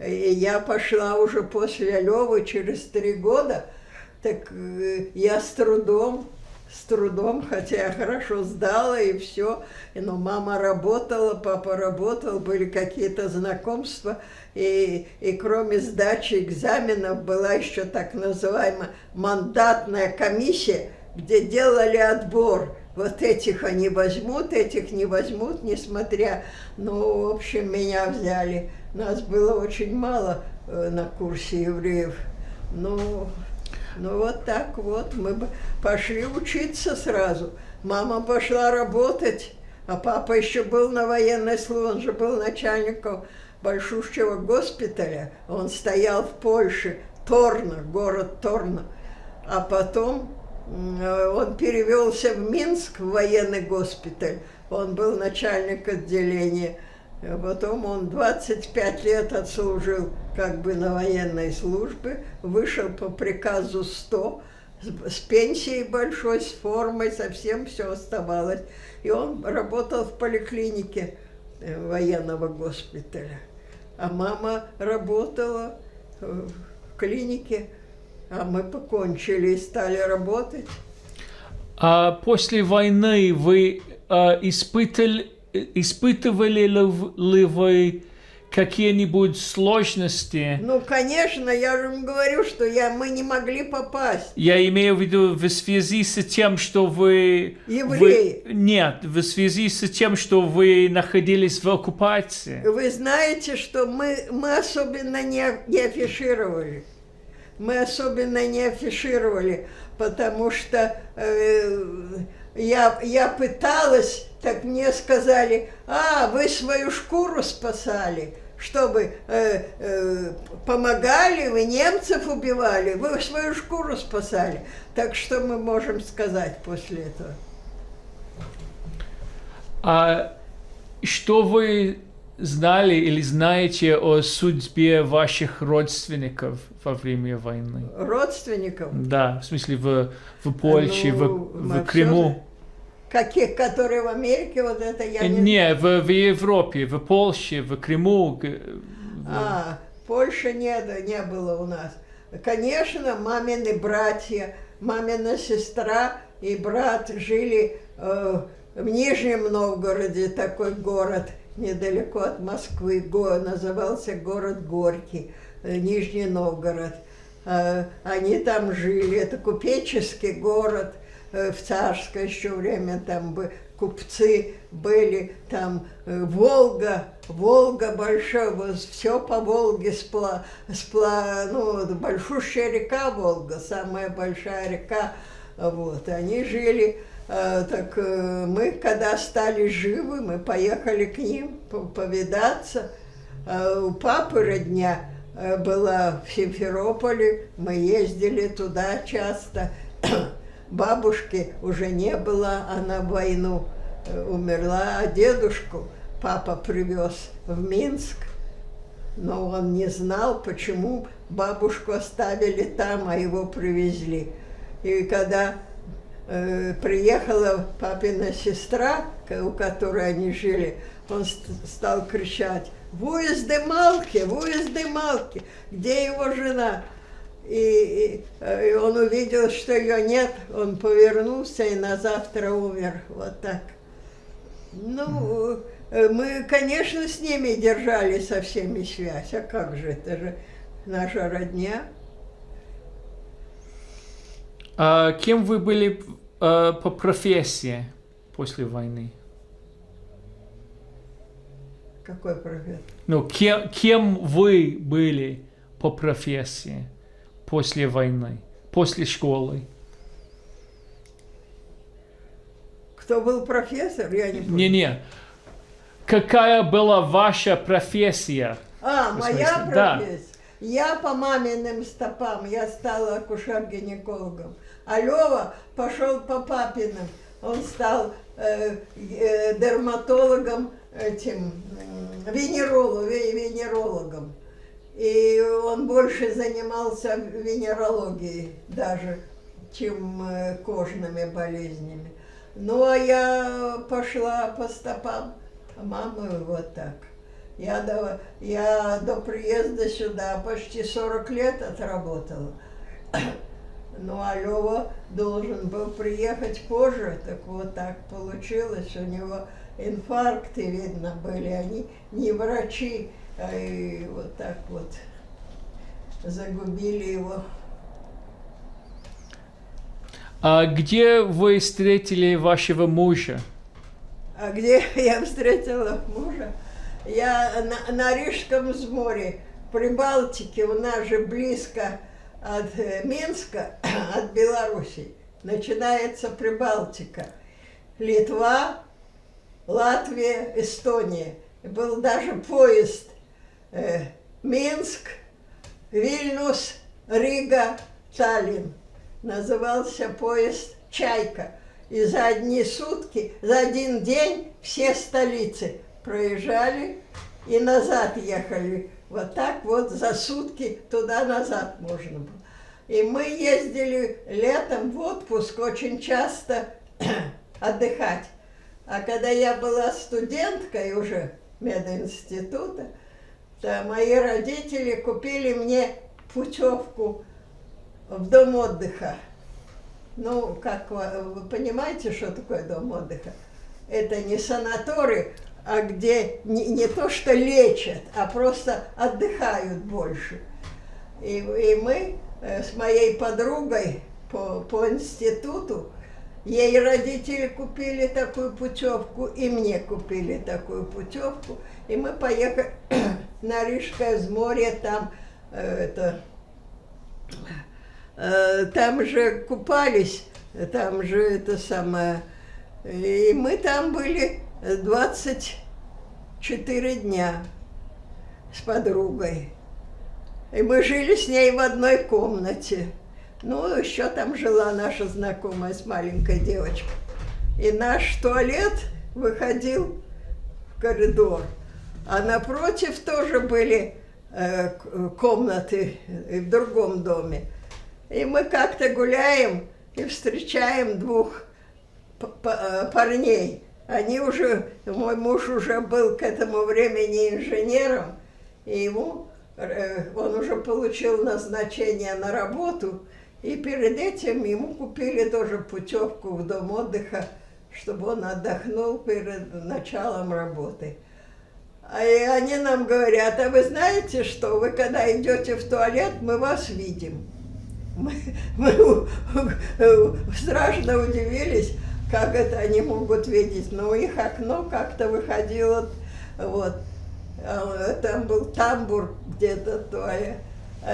И я пошла уже после Лёвы через 3 года, так я с трудом, хотя я хорошо сдала и все, но мама работала, папа работал, были какие-то знакомства, и кроме сдачи экзаменов была еще так называемая мандатная комиссия, где делали отбор. Вот этих они возьмут, этих не возьмут, несмотря, ну, в общем, меня взяли. Нас было очень мало на курсе евреев. Ну вот так вот, мы пошли учиться сразу. Мама пошла работать, а папа еще был на военной службе, он же был начальником большущего госпиталя. Он стоял в Польше, Торно, город Торно. А потом он перевелся в Минск, в военный госпиталь. Он был начальник отделения. А потом он 25 лет отслужил как бы на военной службе, вышел по приказу 100, с пенсией большой, с формой, совсем все оставалось. И он работал в поликлинике военного госпиталя. А мама работала в клинике, а мы покончили и стали работать. А после войны вы испытывали ли вы какие-нибудь сложности? Ну, конечно, я же вам говорю, что мы не могли попасть. Я имею в виду в связи с тем, что вы... Евреи. Нет, в связи с тем, что вы находились в оккупации. Вы знаете, что мы особенно не афишировали. Мы особенно не афишировали, потому что я пыталась, так мне сказали, вы свою шкуру спасали, чтобы помогали, вы немцев убивали, вы свою шкуру спасали. Так что мы можем сказать после этого? А что вы знали или знаете о судьбе ваших родственников во время войны? Родственников? Да, в смысле в Польше, в Крыму. Каких, которые в Америке, вот это я не... Не, в Европе, в Польше, в Крыму. Польши не было у нас. Конечно, мамины братья, мамина сестра и брат жили в Нижнем Новгороде, такой город, недалеко от Москвы, назывался город Горький, Нижний Новгород. Они там жили, это купеческий город, в царское еще время там купцы были, там Волга большая, все по Волге большущая река Волга, самая большая река, вот, они жили. Так мы, когда стали живы, мы поехали к ним повидаться. У папы родня была в Симферополе, мы ездили туда часто. Бабушки уже не было, она в войну умерла, а дедушку папа привез в Минск, но он не знал, почему бабушку оставили там, а его привезли. И когда приехала папина сестра, у которой они жили, он стал кричать: «Вуез де Малки, где его жена?» И он увидел, что ее нет, он повернулся и на завтра умер, вот так. Ну, мы, конечно, с ними держали со всеми связь, а как же, это же наша родня. А кем вы были по профессии после войны? Какой профессия? Ну, кем вы были по профессии после войны, после школы? Кто был профессор? Я не помню. Не. Какая была ваша профессия? Моя профессия? Да. Я по маминым стопам, я стала акушер-гинекологом. А Лёва пошел по папиным. Он стал дерматологом, венерологом. И он больше занимался венерологией даже, чем кожными болезнями. Ну, а я пошла по стопам мамы вот так. Я до приезда сюда почти 40 лет отработала. Ну, а Лёва должен был приехать позже, так вот так получилось. У него инфаркты, видно, были. Они не врачи, и вот так вот загубили его. А где вы встретили вашего мужа? А где я встретила мужа? Я на Рижском море, в Прибалтике, у нас же близко от Минска, от Беларуси, начинается Прибалтика. Литва, Латвия, Эстония. Был даже поезд Минск, Вильнюс, Рига, Таллин. Назывался поезд «Чайка». И за один день все столицы проезжали и назад ехали. Вот так вот за сутки туда-назад можно было. И мы ездили летом в отпуск очень часто отдыхать. А когда я была студенткой уже мединститута, то мои родители купили мне путевку в дом отдыха. Ну, как вы понимаете, что такое дом отдыха? Это не санаторий, а где не то что лечат, а просто отдыхают больше. И мы с моей подругой по институту, ей родители купили такую путевку, и мне купили такую путевку, и мы поехали на Рижское взморье, там там же купались, там же это самое, и мы там были 24 дня с подругой. И мы жили с ней в одной комнате. Ну, еще там жила наша знакомая с маленькой девочкой. И наш туалет выходил в коридор. А напротив тоже были комнаты в другом доме. И мы как-то гуляем и встречаем двух парней. Они уже, мой муж уже был к этому времени инженером, и ему, он уже получил назначение на работу, и перед этим ему купили тоже путевку в дом отдыха, чтобы он отдохнул перед началом работы. И они нам говорят: а вы знаете, что вы когда идете в туалет, мы вас видим. Мы страшно удивились, как это они могут видеть, но их окно как-то выходило, вот, там был тамбур где-то туалет.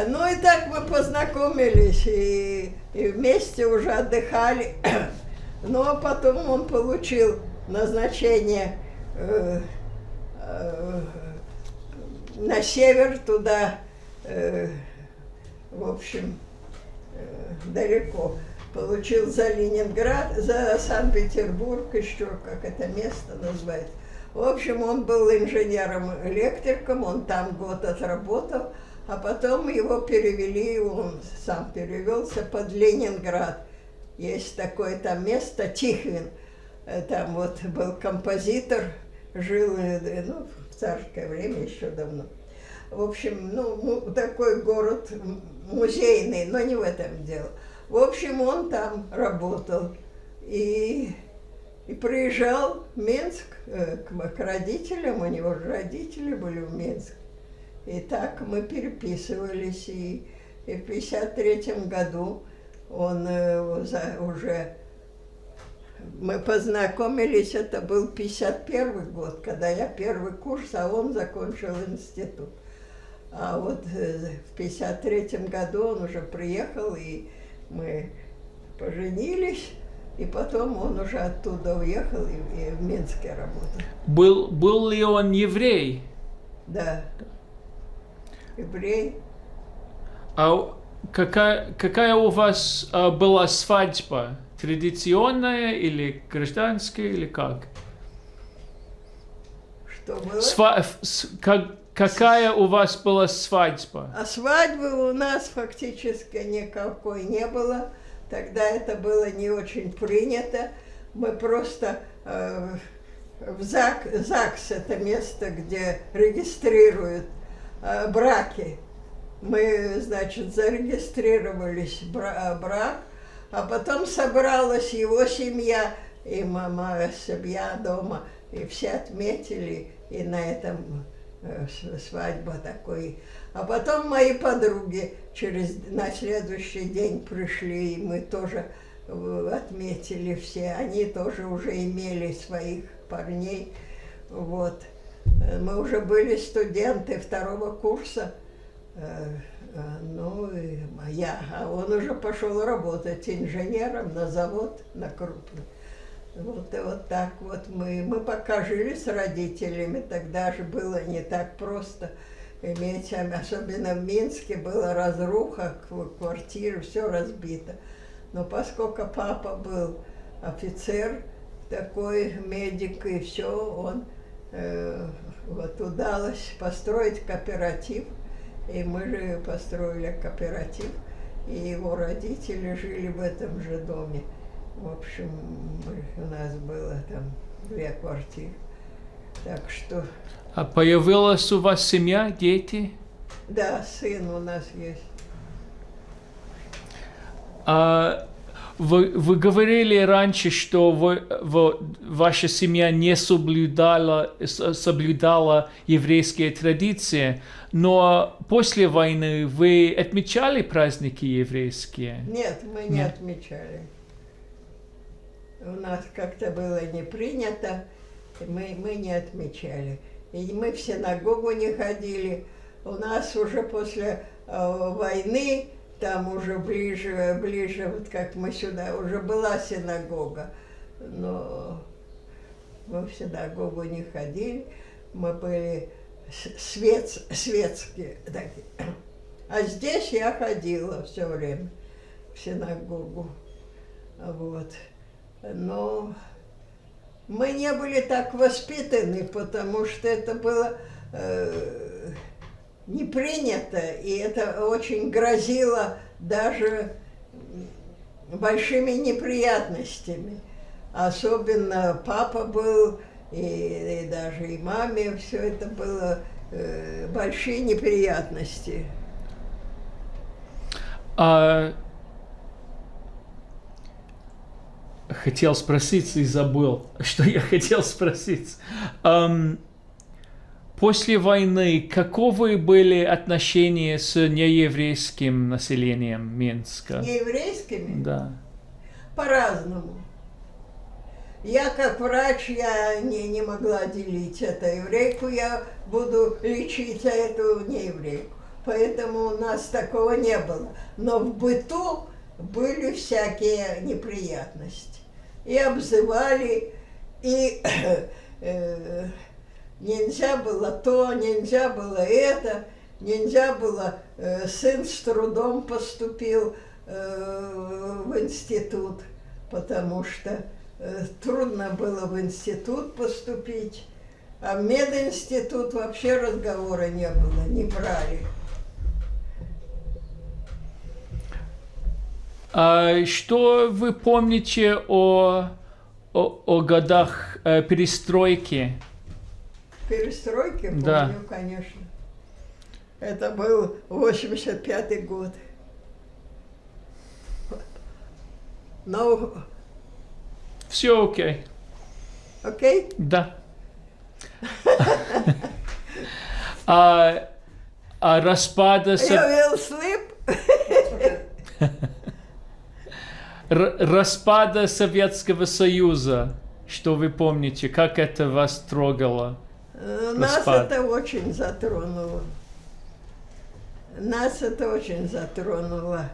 Ну и так мы познакомились и вместе уже отдыхали. Ну а потом он получил назначение на север, туда, в общем, далеко. Получил за Ленинград, за Санкт-Петербург, еще как это место называется. В общем, он был инженером-электриком, он там год отработал, а потом его перевели, он сам перевелся под Ленинград. Есть такое там место, Тихвин, там вот был композитор, жил, ну, в царское время еще давно. В общем, ну, такой город музейный, но не в этом дело. В общем, он там работал и приезжал в Минск к родителям, у него же родители были в Минске. И так мы переписывались, и в 1953 году он уже... Мы познакомились, это был 1951 год, когда я первый курс, а он закончил институт. А вот в 1953 году он уже приехал, и мы поженились, и потом он уже оттуда уехал и в Минске работал. Был ли он еврей? Да. Еврей. А какая у вас была свадьба? Традиционная или гражданская, или как? Что было? Какая у вас была свадьба? А свадьбы у нас фактически никакой не было. Тогда это было не очень принято. Мы просто в ЗАГС, это место, где регистрируют браки. Мы, значит, зарегистрировались брак, а потом собралась его семья и моя семья дома, и все отметили, и на этом свадьба такой. А потом мои подруги на следующий день пришли, и мы тоже отметили все. Они тоже уже имели своих парней. Вот. Мы уже были студенты второго курса. Ну, а он уже пошел работать инженером на завод, на крупный. Вот, и вот так вот мы пока жили с родителями, тогда же было не так просто иметь, особенно в Минске была разруха, квартиры, все разбито. Но поскольку папа был офицер, такой медик, и все, он вот удалось построить кооператив, и мы же построили кооператив, и его родители жили в этом же доме. В общем, у нас было там 2 квартиры. Так что... А появилась у вас семья, дети? Да, сын у нас есть. Вы говорили раньше, что ваша семья не соблюдала еврейские традиции, но после войны вы отмечали праздники еврейские? Нет, мы не Нет. отмечали. У нас как-то было не принято, и мы не отмечали. И мы в синагогу не ходили. У нас уже после войны, там уже ближе, вот как мы сюда, уже была синагога. Но мы в синагогу не ходили, мы были светские такие. А здесь я ходила все время в синагогу. Вот. Но мы не были так воспитаны, потому что это было не принято, и это очень грозило даже большими неприятностями. Особенно папа был, и даже и маме все это было большие неприятности. Хотел спросить и забыл, что я хотел спросить. После войны каковы были отношения с нееврейским населением Минска? Нееврейскими? Да. По-разному. Я как врач, я не могла делить это еврейку, я буду лечить, а эту не еврейку. Поэтому у нас такого не было. Но в быту были всякие неприятности. И обзывали, и нельзя было то, нельзя было это, нельзя было, сын с трудом поступил в институт, потому что трудно было в институт поступить, а в мединститут вообще разговора не было, не брали. Что вы помните о годах перестройки? Перестройки помню, Да. конечно. Это был 85-й год. Но, Все окей. окей? Да. Распада You will sleep? распада Советского Союза. Что вы помните? Как это вас трогало? Нас Распад. это очень затронуло. Нас это очень затронуло.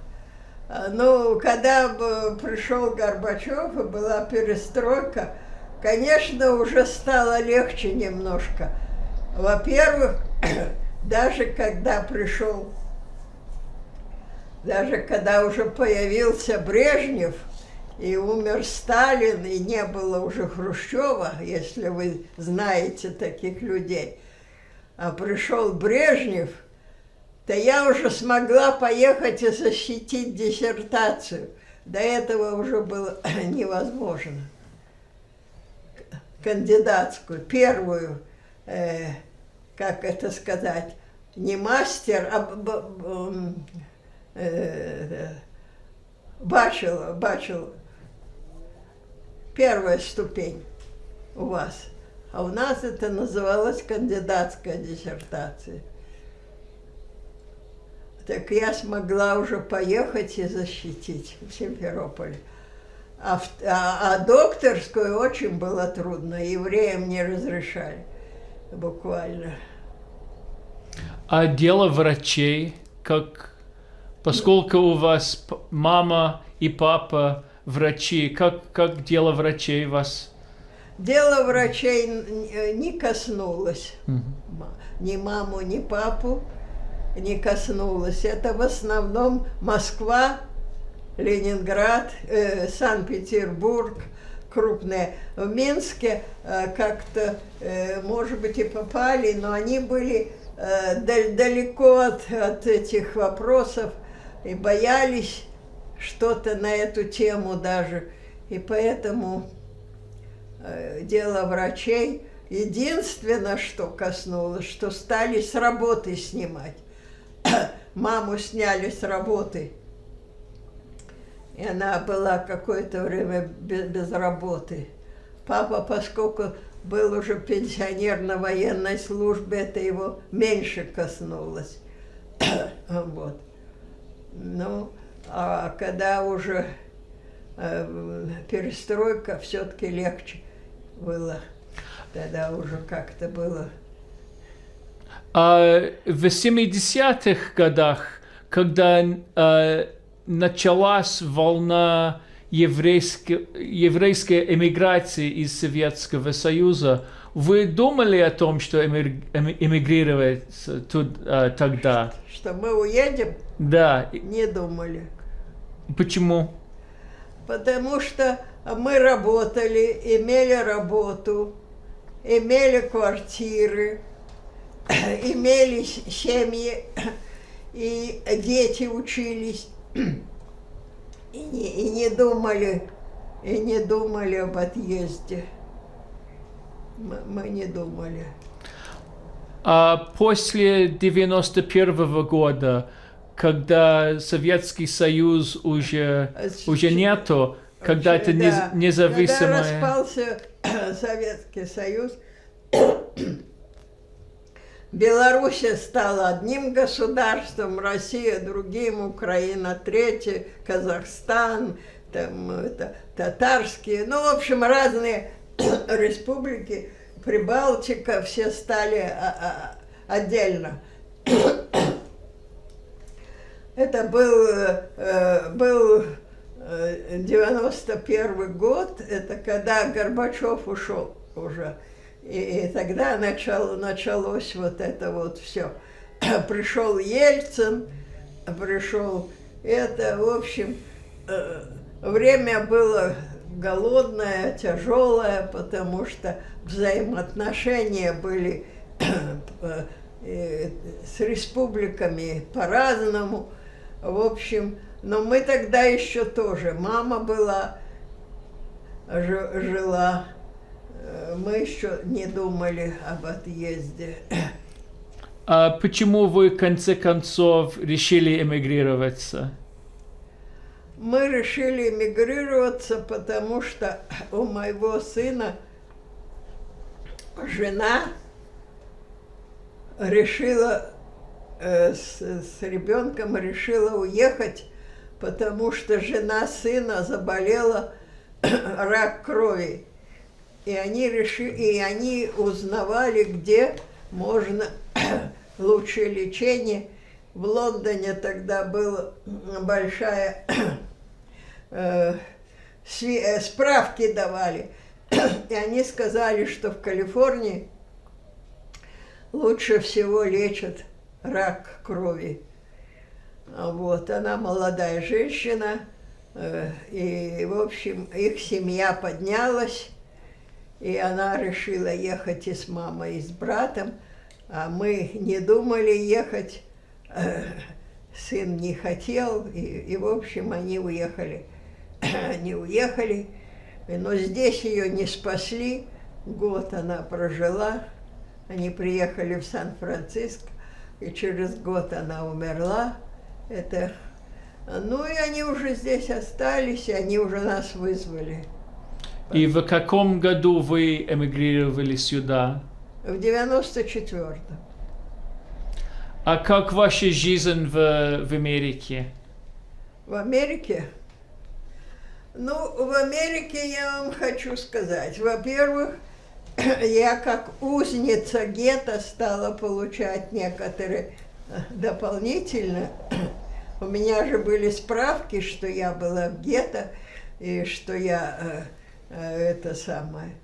Ну, когда пришел Горбачев и была перестройка, конечно, уже стало легче немножко. Во-первых, даже когда уже появился Брежнев, и умер Сталин, и не было уже Хрущева, если вы знаете таких людей, а пришел Брежнев, то я уже смогла поехать и защитить диссертацию. До этого уже было невозможно. Кандидатскую, первую, как это сказать, не мастер, а бачелор. Первая ступень у вас. А у нас это называлось кандидатская диссертация. Так я смогла уже поехать и защитить в Симферополе. А докторскую очень было трудно. Евреям не разрешали. Буквально. А дело врачей, поскольку у вас мама и папа врачи, как дело врачей вас? Дело врачей не коснулось. Ни маму, ни папу не коснулось. Это в основном Москва, Ленинград, Санкт-Петербург, крупные. В Минске как-то, может быть, и попали, но они были далеко от этих вопросов и боялись что-то на эту тему даже. И поэтому дело врачей единственное, что коснулось, что стали с работы снимать. Маму сняли с работы. и она была какое-то время без работы. Папа, поскольку был уже пенсионер на военной службе, это его меньше коснулось. Вот. Ну, а когда уже перестройка, все-таки легче было. Тогда уже как-то было. А в 70-х годах, когда началась волна еврейской эмиграции из Советского Союза, вы думали о том, что эмигрировать тогда? Что мы уедем, Да. не думали. Почему? Потому что мы работали, имели работу, имели квартиры, имели семьи, и дети учились, и не думали об отъезде. Мы не думали. А после 91 года, когда Советский Союз уже нету, когда это Да. независимое... Когда распался Советский Союз, Белоруссия стала одним государством, Россия другим, Украина третье, Казахстан, там, татарские, ну, в общем, разные республики, Прибалтика, все стали отдельно. Это был 91 год, это когда Горбачев ушел уже. И тогда началось вот это вот все. Пришел Ельцин, пришел это, в общем, время было голодное, тяжелое, потому что взаимоотношения были с республиками по-разному. В общем, но мы тогда еще тоже, мама была, жила, мы еще не думали об отъезде. А почему вы, в конце концов, решили эмигрироваться? Мы решили эмигрироваться, потому что у моего сына жена решила, с ребенком решила уехать, потому что жена сына заболела рак крови. И они узнавали, где можно лучшее лечение. В Лондоне тогда была большая... справки давали. И они сказали, что в Калифорнии лучше всего лечат рак крови. Вот, она молодая женщина, и, в общем, их семья поднялась, и она решила ехать и с мамой, и с братом, а мы не думали ехать, сын не хотел, и в общем, они уехали. Они уехали, но здесь ее не спасли, год она прожила, они приехали в Сан-Франциско, и через год она умерла. Это... Ну и они уже здесь остались, и они уже нас вызвали. И в каком году вы эмигрировали сюда? В 94-м. А как ваша жизнь в Америке? В Америке? Ну, в Америке я вам хочу сказать. Во-первых, я как узница гетто стала получать некоторые дополнительно. У меня же были справки, что я была в гетто, и что я это самое.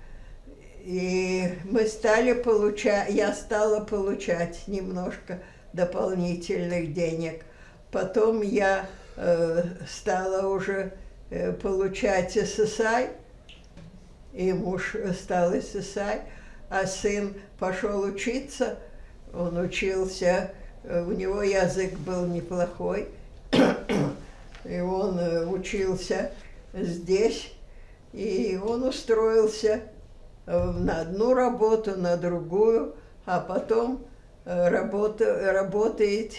И мы стали получать, я стала получать немножко дополнительных денег. Потом я стала уже получать SSI, и муж стал SSI, а сын пошел учиться, он учился, у него язык был неплохой, и он учился здесь, и он устроился на одну работу, на другую, а потом работает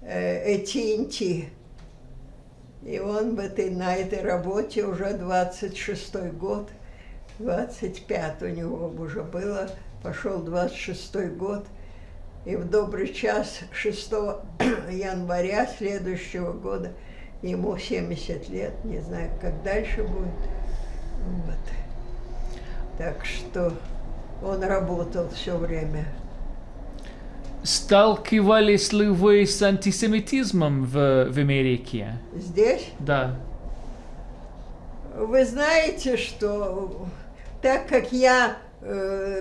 AT&T. И он на этой работе уже 26-й год, 25 у него уже было, пошел 26-й год. И в добрый час 6 января следующего года ему 70 лет, не знаю, как дальше будет. Вот. Так что он работал все время. Сталкивались ли вы с антисемитизмом в Америке? Здесь Да. вы знаете, что так как я не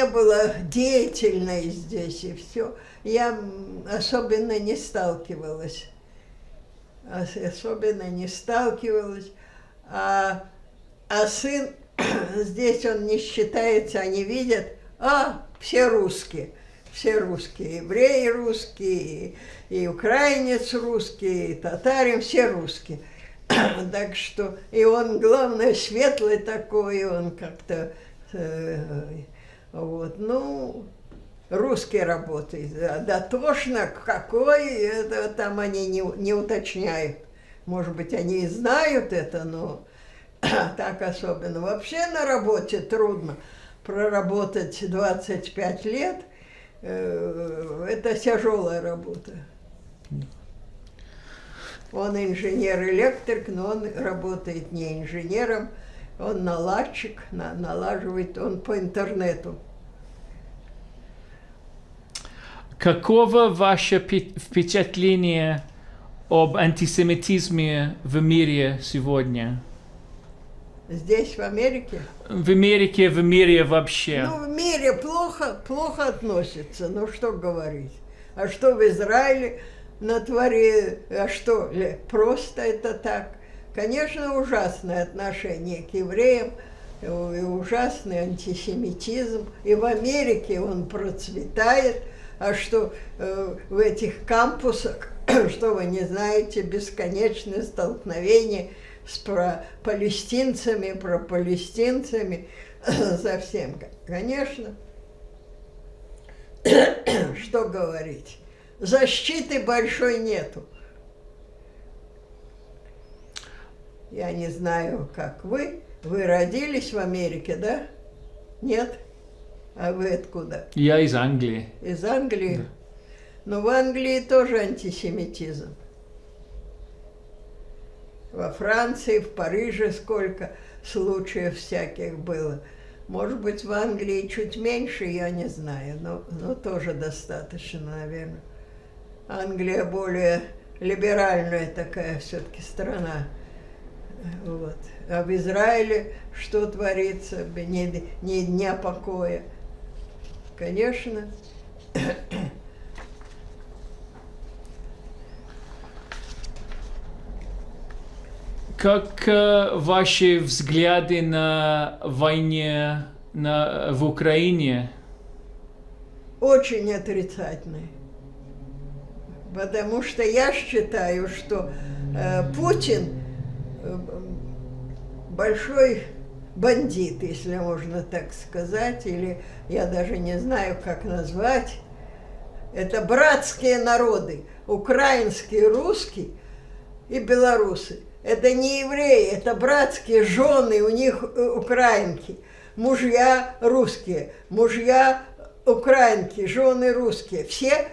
была деятельной здесь и все, я особенно не сталкивалась. А сын, здесь он не считается, они видят, все русские, евреи русские, и украинец русский, и татарин, все русские. Так что, и он, главное, светлый такой, он как-то, русский работает. Дотошно какой, это там они не уточняют. Может быть, они и знают это, но так особенно. Вообще на работе трудно проработать 25 лет. Это тяжелая работа. Он инженер-электрик, но он работает не инженером, он наладчик, налаживает он по интернету. Каково ваше впечатление об антисемитизме в мире сегодня? Здесь, в Америке? В Америке, в мире вообще. Ну, в мире плохо относятся, ну что говорить. А что в Израиле натворили, а что, просто это так? Конечно, ужасное отношение к евреям, и ужасный антисемитизм. И в Америке он процветает. А что в этих кампусах, что вы не знаете, бесконечные столкновения с палестинцами, совсем. Конечно, что говорить, защиты большой нету. Я не знаю, как вы родились в Америке, да? Нет? А вы откуда? Я из Англии. Из Англии? Да. Но в Англии тоже антисемитизм. Во Франции, в Париже сколько случаев всяких было. Может быть, в Англии чуть меньше, я не знаю, но тоже достаточно, наверное. Англия более либеральная такая все-таки страна. Вот. А в Израиле что творится? Ни дня покоя. Конечно. Как ваши взгляды на войне в Украине? Очень отрицательные. Потому что я считаю, что Путин большой бандит, если можно так сказать, или я даже не знаю, как назвать. Это братские народы, украинский, русский и белорусы. Это не евреи, это братские жены, у них украинки, мужья русские, мужья украинки, жены русские. Все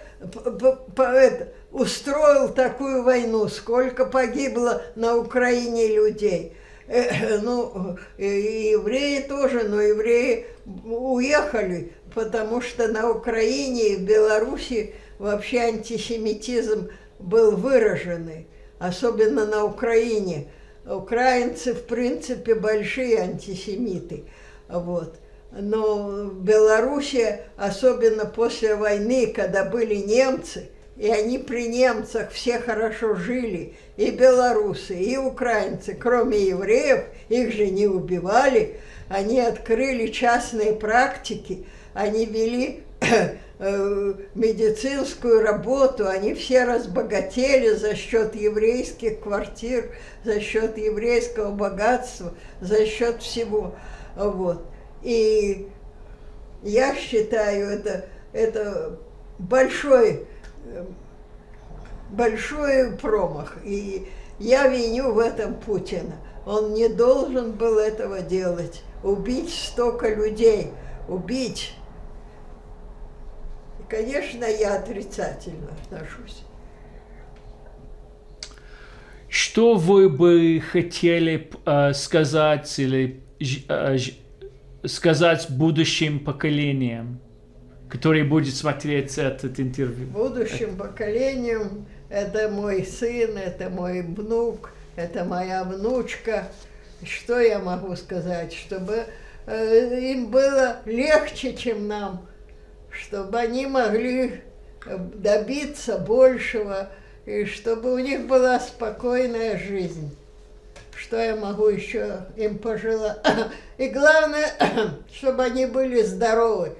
устроил такую войну, сколько погибло на Украине людей. Ну, и евреи тоже, но евреи уехали, потому что на Украине и в Беларуси вообще антисемитизм был выраженный, особенно на Украине. Украинцы, в принципе, большие антисемиты, вот. Но в Беларуси, особенно после войны, когда были немцы, и они при немцах все хорошо жили, и белорусы, и украинцы, кроме евреев, их же не убивали, они открыли частные практики, они вели медицинскую работу, они все разбогатели за счет еврейских квартир, за счет еврейского богатства, за счет всего. Вот. И я считаю, это большой большой промах. И я виню в этом Путина. Он не должен был этого делать. Убить столько людей. Убить. И, конечно, я отрицательно отношусь. Что вы бы хотели сказать или сказать будущим поколениям, которые будут смотреть этот интервью? Будущим поколениям это мой сын, это мой внук, это моя внучка. Что я могу сказать? Чтобы им было легче, чем нам, чтобы они могли добиться большего, и чтобы у них была спокойная жизнь. Что я могу еще им пожелать? И главное, чтобы они были здоровы,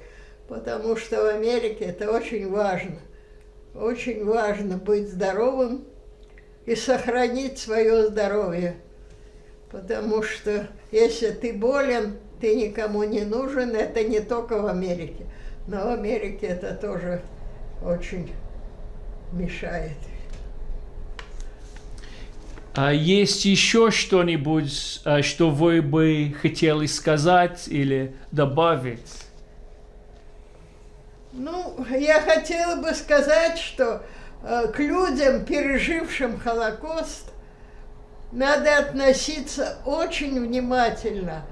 потому что в Америке это очень важно. Очень важно быть здоровым и сохранить свое здоровье. Потому что если ты болен, ты никому не нужен. Это не только в Америке, но в Америке это тоже очень мешает. А есть еще что-нибудь, что вы бы хотели сказать или добавить? Ну, я хотела бы сказать, что к людям, пережившим Холокост, надо относиться очень внимательно,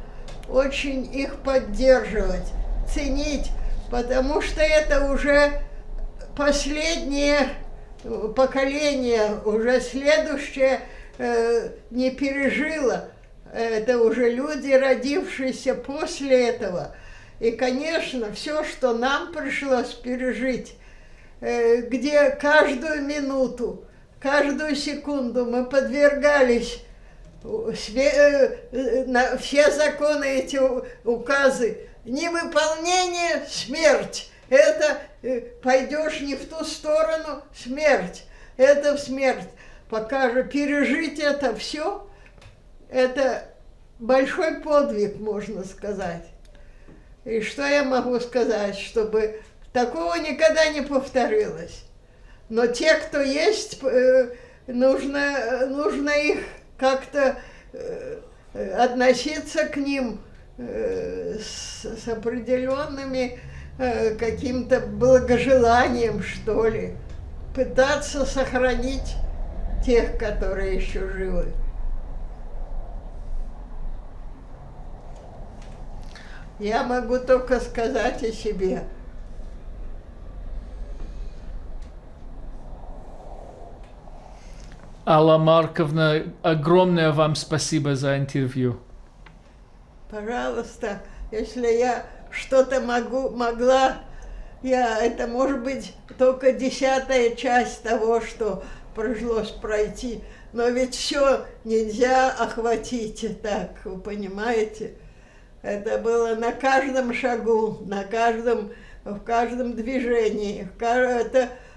очень их поддерживать, ценить, потому что это уже последнее поколение, уже следующее не пережило. Это уже люди, родившиеся после этого. И, конечно, все, что нам пришлось пережить, где каждую минуту, каждую секунду мы подвергались, все законы, эти указы, невыполнение – смерть. Это пойдешь не в ту сторону – смерть. Это смерть. Пока же пережить это все, это большой подвиг, можно сказать. И что я могу сказать, чтобы такого никогда не повторилось. Но те, кто есть, нужно их как-то относиться к ним с определенными каким-то благожеланием, что ли. Пытаться сохранить тех, которые еще живы. Я могу только сказать о себе. Алла Марковна, огромное вам спасибо за интервью. Пожалуйста, если я что-то могла, это может быть только 10-я часть того, что пришлось пройти. Но ведь все нельзя охватить так, вы понимаете? Это было на каждом шагу, в каждом движении.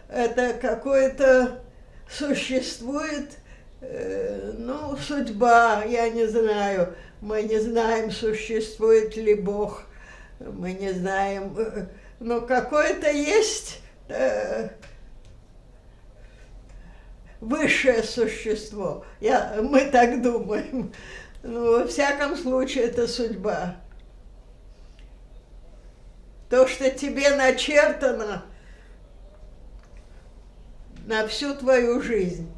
Это какое-то существует, судьба, я не знаю. Мы не знаем, существует ли Бог. Мы не знаем, но какое-то есть высшее существо. Мы так думаем. Ну, во всяком случае, это судьба. То, что тебе начертано на всю твою жизнь.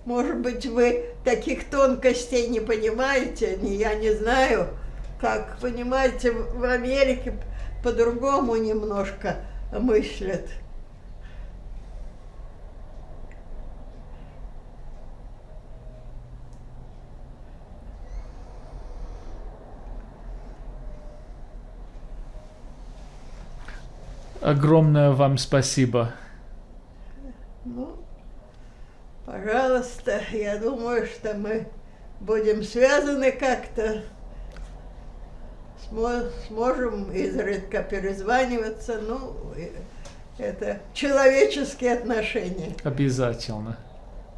Может быть, вы таких тонкостей не понимаете, я не знаю, как, понимаете, в Америке по-другому немножко мыслят. Огромное вам спасибо. Ну, пожалуйста, я думаю, что мы будем связаны как-то, сможем изредка перезваниваться, это человеческие отношения. Обязательно.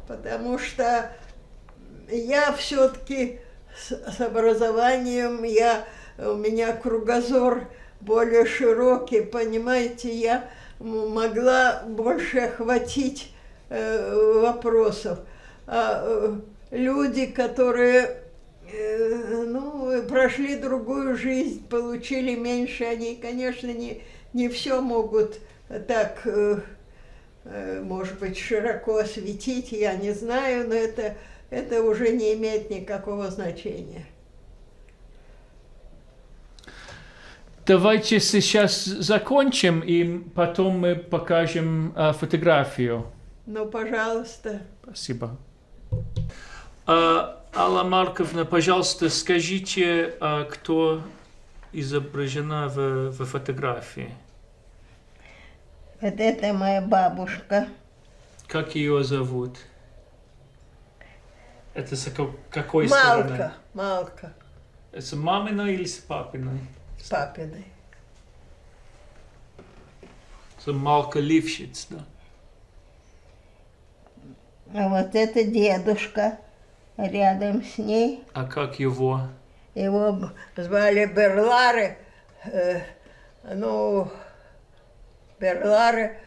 Потому что я все-таки с образованием, у меня кругозор более широкий, понимаете, я могла больше охватить вопросов. А люди, которые ну, прошли другую жизнь, получили меньше, они, конечно, не все могут так, может быть, широко осветить, я не знаю, но это уже не имеет никакого значения. Давайте сейчас закончим, и потом мы покажем фотографию. Ну, пожалуйста. Спасибо. Алла Марковна, пожалуйста, скажите, кто изображена в фотографии? Вот это моя бабушка. Как ее зовут? Это с какой стороны? Малка, Малка, Это с маминой или с папиной? с папиной. С Малка Лившиц, да? А вот это дедушка рядом с ней. А как его? Его звали Берларе, ну, Берларе,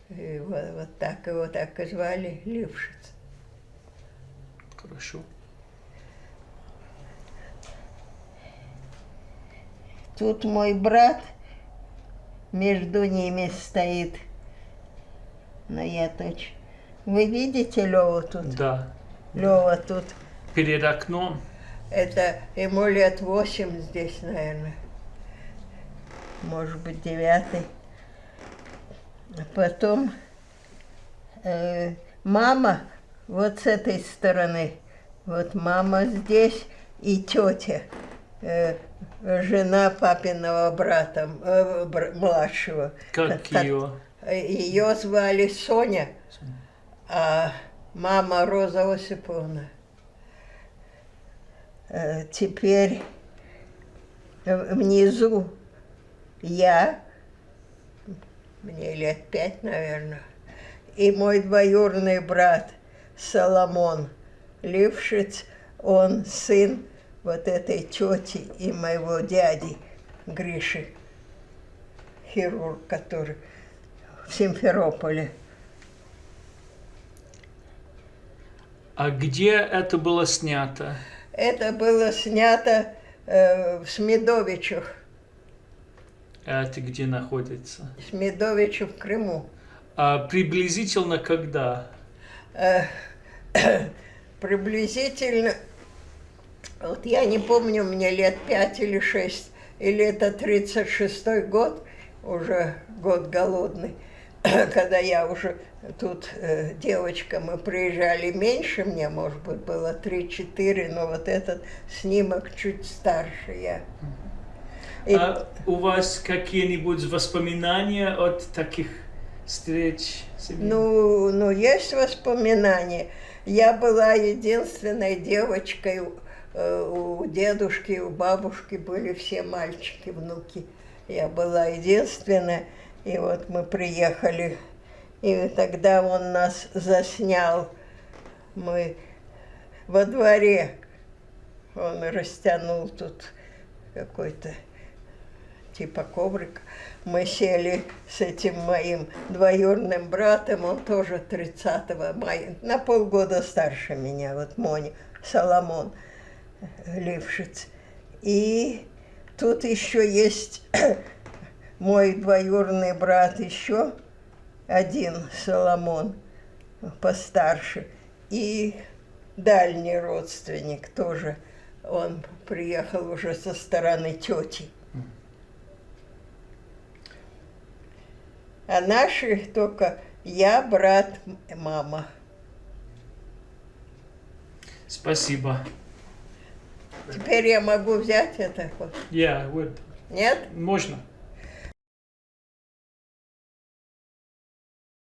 и вот так его так и звали, Лившиц. Хорошо. Тут мой брат между ними стоит, но я точно. Вы видите Лёву тут? Да. Лёва тут. Перед окном. Это ему лет 8 здесь, наверное. Может быть, 9. Потом мама вот с этой стороны. Вот мама здесь и тетя, жена папиного брата, младшего. Как ее? Ее звали Соня, а мама Роза Осиповна. Теперь внизу я, мне лет 5, наверное, и мой двоюродный брат Соломон Лившиц, он сын вот этой тети и моего дяди Гриши, хирург, который в Симферополе. А где это было снято? Это было снято в Смедовичах. А это где находится? Смедовичи в Крыму. А приблизительно когда? Приблизительно, вот я не помню, мне лет 5 или 6, или это 36-й год, уже год голодный, когда я уже тут девочка, мы приезжали меньше, мне, может быть, было 3-4, но вот этот снимок чуть старше я. И А у вас какие-нибудь воспоминания от таких встреч? ну, есть воспоминания. Я была единственной девочкой, у дедушки, у бабушки были все мальчики, внуки. Я была единственная, и вот мы приехали, и тогда он нас заснял. Мы во дворе, он растянул тут какой-то типа коврик. Мы сели с этим моим двоюродным братом, он тоже 30 мая, на полгода старше меня, вот Моня, Соломон Лившиц. И тут еще есть мой двоюродный брат еще один, Соломон, постарше, и дальний родственник тоже, он приехал уже со стороны тети. А наши только я, брат, мама. Спасибо. Теперь я могу взять это? Yeah, would. Нет? Можно.